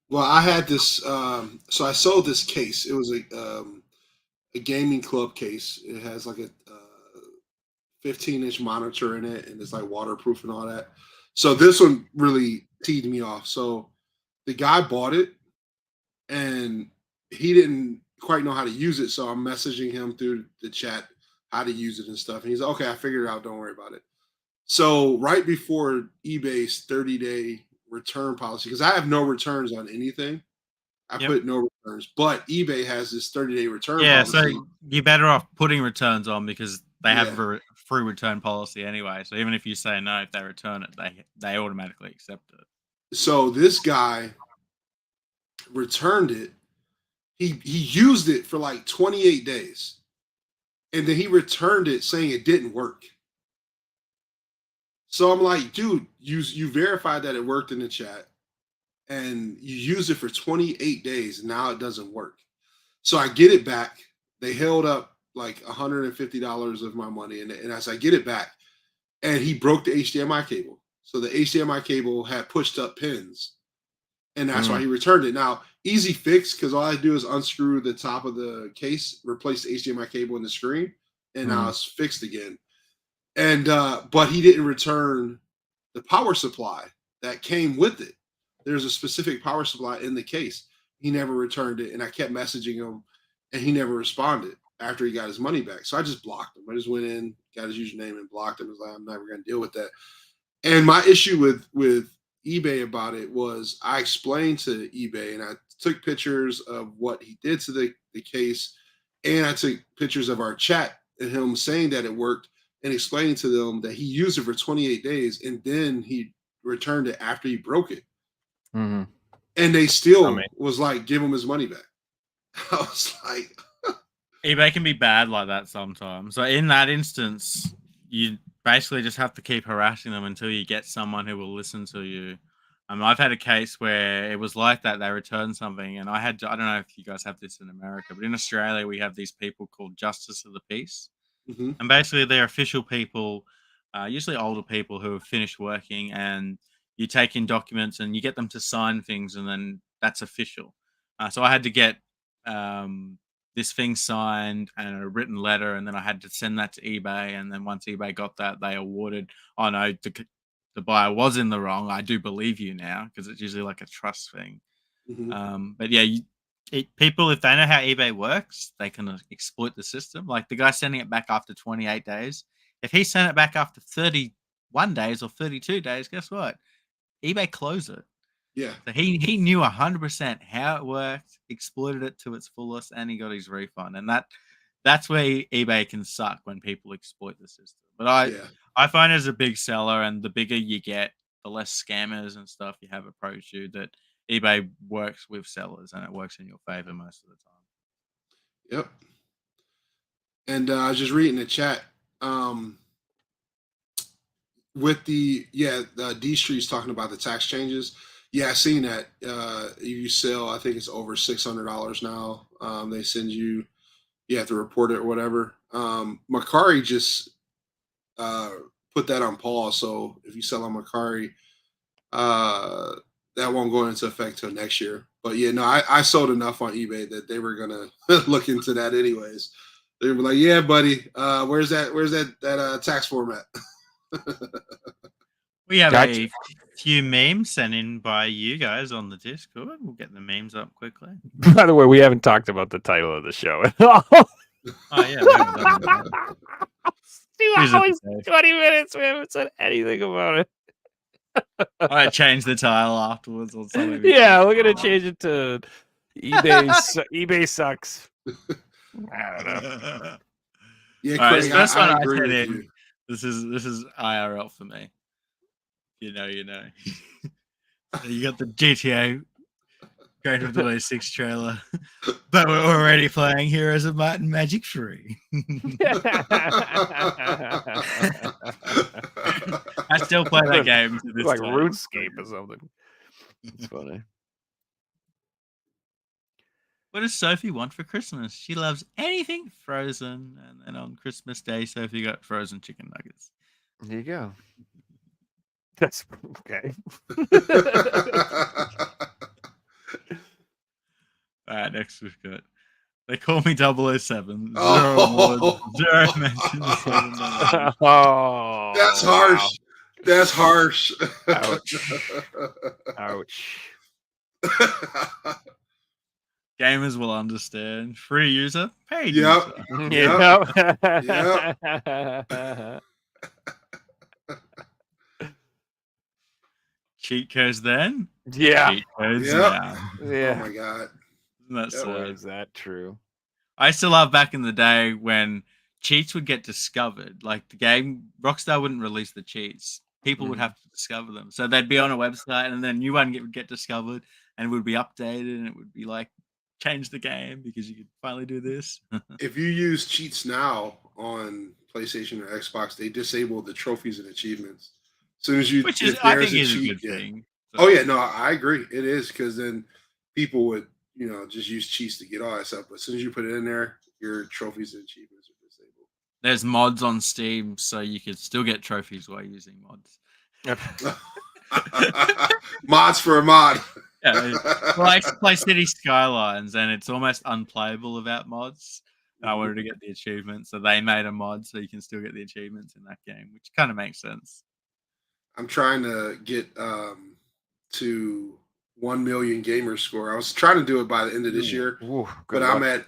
Well, I had this. So I sold this case. It was a gaming club case. It has like a 15-inch monitor in it, and it's like waterproof and all that. So this one really teed me off. So the guy bought it, and he didn't quite know how to use it. So I'm messaging him through the chat how to use it and stuff. And he's like, okay, I figured it out. Don't worry about it. So right before eBay's 30-day return policy, because I have no returns on anything, I Yep. put no returns, but eBay has this 30-day return Yeah, so policy. you're better off putting returns on because they have Yeah. a free return policy anyway. So even if you say no, if they return it, they automatically accept it. So this guy returned it. He used it for like 28 days. And then he returned it saying it didn't work. So I'm like, dude, you verified that it worked in the chat and you used it for 28 days. And now it doesn't work. So I get it back. They held up like $150 of my money. And as I get it back, and he broke the HDMI cable. So the HDMI cable had pushed up pins. And that's why he returned it. Now, easy fix, because all I do is unscrew the top of the case, replace the HDMI cable in the screen, and now it's fixed again. And but he didn't return the power supply that came with it. There's a specific power supply in the case. He never returned it, and I kept messaging him, and he never responded after he got his money back. So I just blocked him. I just went in, got his username, and blocked him. I was like, I'm never going to deal with that. And my issue with eBay about it was I explained to eBay, and I took pictures of what he did to the case, and I took pictures of our chat and him saying that it worked, and explaining to them that he used it for 28 days and then he returned it after he broke it. Mm-hmm. And they still was like, give him his money back. I was like, eBay can be bad like that sometimes. So in that instance, you basically just have to keep harassing them until you get someone who will listen to you. I've had a case where it was like that. They returned something, and I don't know if you guys have this in America, but in Australia, we have these people called Justice of the Peace. mhm, And basically, they're official people, usually older people who have finished working, and you take in documents and you get them to sign things, and then that's official. So I had to get this thing signed and a written letter, and then I had to send that to eBay. And then once eBay got that, they awarded. Oh no, the buyer was in the wrong. I do believe you now because it's usually like a trust thing. mhm. But yeah, people, if they know how eBay works, they can exploit the system. Like the guy sending it back after 28 days. If he sent it back after 31 days or 32 days, guess what? eBay closed it. Yeah, So he knew 100% how it worked, exploited it to its fullest, and he got his refund. And that's where eBay can suck, when people exploit the system. But yeah, I find as a big seller, and the bigger you get, the less scammers and stuff you have approach you, that eBay works with sellers and it works in your favor most of the time. yep. And I was just reading the chat. Um, with the D Street's talking about the tax changes. Yeah, I seen that. If you sell, I think it's over $600 now. They send you have to report it or whatever. Macari just uh, put that on pause. So if you sell on Macari, uh, that won't go into effect till next year. But yeah, no, I sold enough on eBay that they were gonna look into that anyways. They were like, "Yeah, buddy, where's that tax form at?" We have Gotcha. a few memes sent in by you guys on the Discord. We'll get the memes up quickly. By the way, we haven't talked about the title of the show at all. Oh yeah, we haven't done that. 2 Here's the hours, thing. 20 minutes. We haven't said anything about it. I might change the title afterwards or something. Yeah, we're gonna change it to eBay sucks. I don't know. Yeah, All right, this Craig, first one I I agree sent with in. you. This is IRL for me. You know. So you got the GTA Grand Theft Auto 6 trailer, but we're already playing Heroes of Might and Magic 3. I still play that game to this It's like day. RuneScape or something. It's funny. What does Sophie want for Christmas? She loves anything frozen. And then on Christmas Day, Sophie got frozen chicken nuggets. There you go. That's okay. All right, next we've got. They call me 007. Oh. Zero mentions. 7 numbers. Oh, That's harsh. wow. That's harsh. Ouch. Ouch. Gamers will understand. Free user, paid Yep. user. Yeah. Cheat codes then. Yeah. Cheat codes Yep. now. Oh Yeah. my god. Isn't that Yep. so? Is that true? I used to love back in the day when cheats would get discovered. Like the game, Rockstar wouldn't release the cheats. People would have to discover them. So they'd be on a website, and then a new one would get discovered, and it would be updated, and it would be like, change the game because you could finally do this. If you use cheats now on PlayStation or Xbox, they disable the trophies and achievements. As soon as you, Which is, if I there's think, is a cheat, good thing. Oh yeah, no, I agree. It is, because then people would, just use cheats to get all that stuff. But as soon as you put it in there, your trophies and achievements are disabled. There's mods on Steam, so you could still get trophies while using mods. Mods for a mod. Yeah, well, I used to play City Skylines, and it's almost unplayable without mods. And I wanted to get the achievements, so they made a mod so you can still get the achievements in that game, which kind of makes sense. I'm trying to get to 1 million gamer score. I was trying to do it by the end of this year, Ooh, but I'm at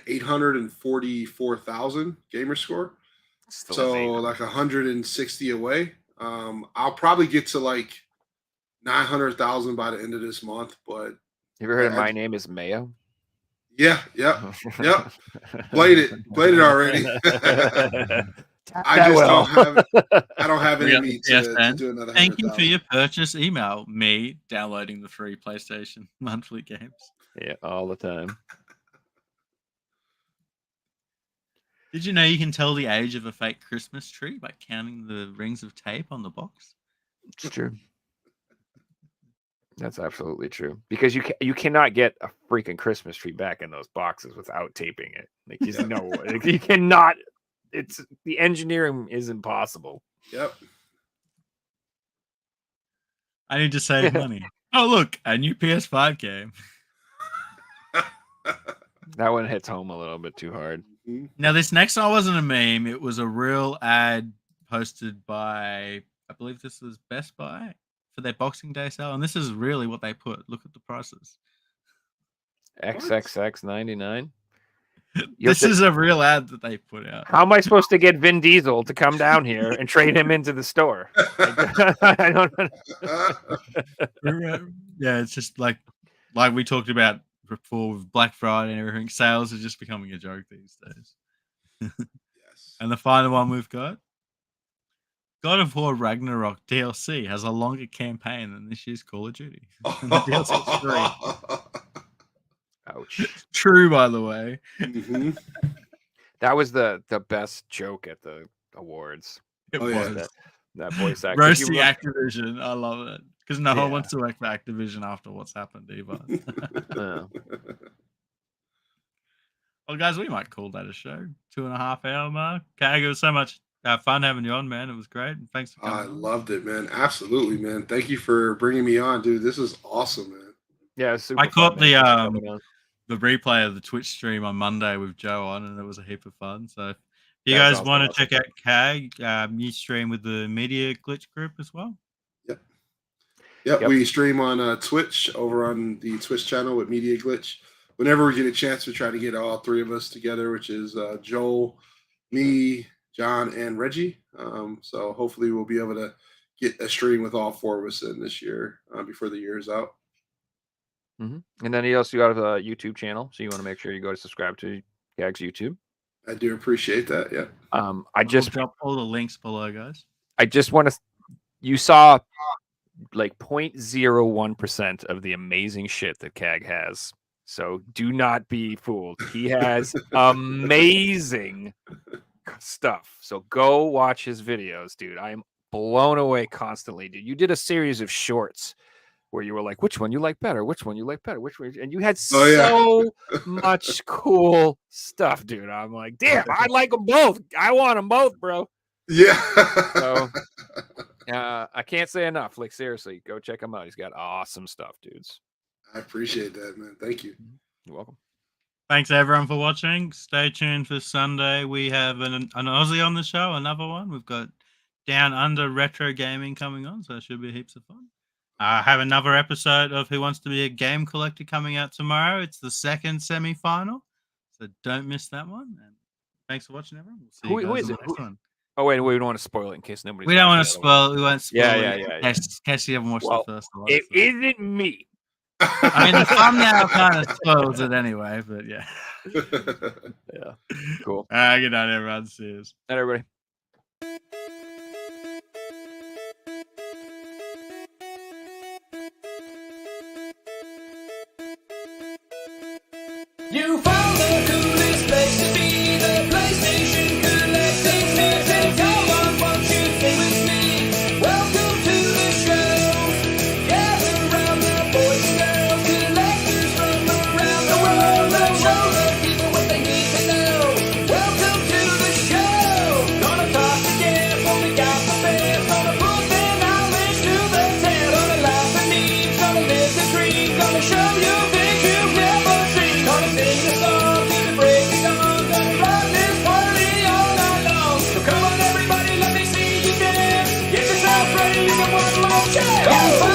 844,000 gamer score. So like 160 away. I'll probably get to like 900,000 by the end of this month. But you ever heard of My Name is Mayo? Yeah, yep. Played it already. I just don't have it. I don't have it in me to do another. Thank you for your purchase. Email me downloading the free PlayStation monthly games. Yeah, all the time. Did you know you can tell the age of a fake Christmas tree by counting the rings of tape on the box? It's true. That's absolutely true. Because you cannot get a freaking Christmas tree back in those boxes without taping it. Like there's no way. Like, you cannot. It's the engineering is impossible. Yep. I need to save money. Oh, look, a new PS5 game. That one hits home a little bit too hard. Now, this next one wasn't a meme. It was a real ad posted by, I believe this was Best Buy for their Boxing Day sale. And this is really what they put. Look at the prices. XXX99. This is a real ad that they put out. How am I supposed to get Vin Diesel to come down here and trade him into the store? I don't know. Yeah, it's just like we talked about before with Black Friday and everything. Sales are just becoming a joke these days. Yes. And the final one we've got, God of War Ragnarok DLC has a longer campaign than this year's Call of Duty. And the DLC's free. Ouch. True, by the way. Mm-hmm. That was the best joke at the awards. It Oh, yeah. was. That voice actor. Roasting Activision. I love it. Because no one Yeah. wants to work for Activision after what's happened either. Well, guys, we might call that a show. 2.5 hour mark. KAG, it was so much fun having you on, man. It was great. And thanks for coming. I on. loved it, man. Absolutely, man. Thank you for bringing me on, dude. This is awesome, man. Yeah, super I caught fun, man. the replay of the Twitch stream on Monday with Joe on, and it was a heap of fun. So if you That's guys awesome, want to awesome. check out KAG, you stream with the Media Glitch group as well. Yep, Yep. we stream on Twitch over on the Twitch channel with Media Glitch. Whenever we get a chance, we try to get all three of us together, which is Joel, me, John, and Reggie. So hopefully we'll be able to get a stream with all four of us in this year before the year is out. And then you also got a YouTube channel, so you want to make sure you go to subscribe to KAG's YouTube. I do appreciate that. Yeah. I just drop all the links below, guys. want to. You saw like 0.01% of the amazing shit that KAG has. So do not be fooled. He has amazing stuff. So go watch his videos, dude. I am blown away constantly, dude. You did a series of shorts where you were like, which one you like better? Which one you like better? Which one? And you had so much cool stuff, dude. I'm like, damn, I like them both. I want them both, bro. Yeah. So I can't say enough. Like, seriously, go check him out. He's got awesome stuff, dudes. I appreciate that, man. Thank you. You're welcome. Thanks everyone for watching. Stay tuned for Sunday. We have an Aussie on the show, another one. We've got Down Under Retro Gaming coming on, so it should be heaps of fun. I have another episode of Who Wants to Be a Game Collector coming out tomorrow. It's the second semi-final, so don't miss that one. And thanks for watching, everyone. We'll see you Who guys is in it? the next one. Oh, wait, we don't want to spoil it in case nobody. We don't want to spoil. We won't spoil. Yeah. it in case you haven't watched Well, the first one. It so. isn't me. I mean, the thumbnail kind of spoils it anyway, but yeah. Yeah. Cool. Good night, everyone. See you. Night, everybody. You found the coolest place to be, the PlayStation collecting nerds, and come on, won't you sing with me? Welcome to the show. Gather round the boys and girls, collectors from around the world. Let's show the people what they need to know. Welcome to the show. Gonna talk again when we got the fans. Gonna put their knowledge to the test. Gonna laugh and meet, gonna live the dream. Gonna show you things you've never seen. Gonna sing the song to the break of dawn. Gonna rock this party all night long. So come on everybody, let me see you dance. Get yourself ready for one more chance.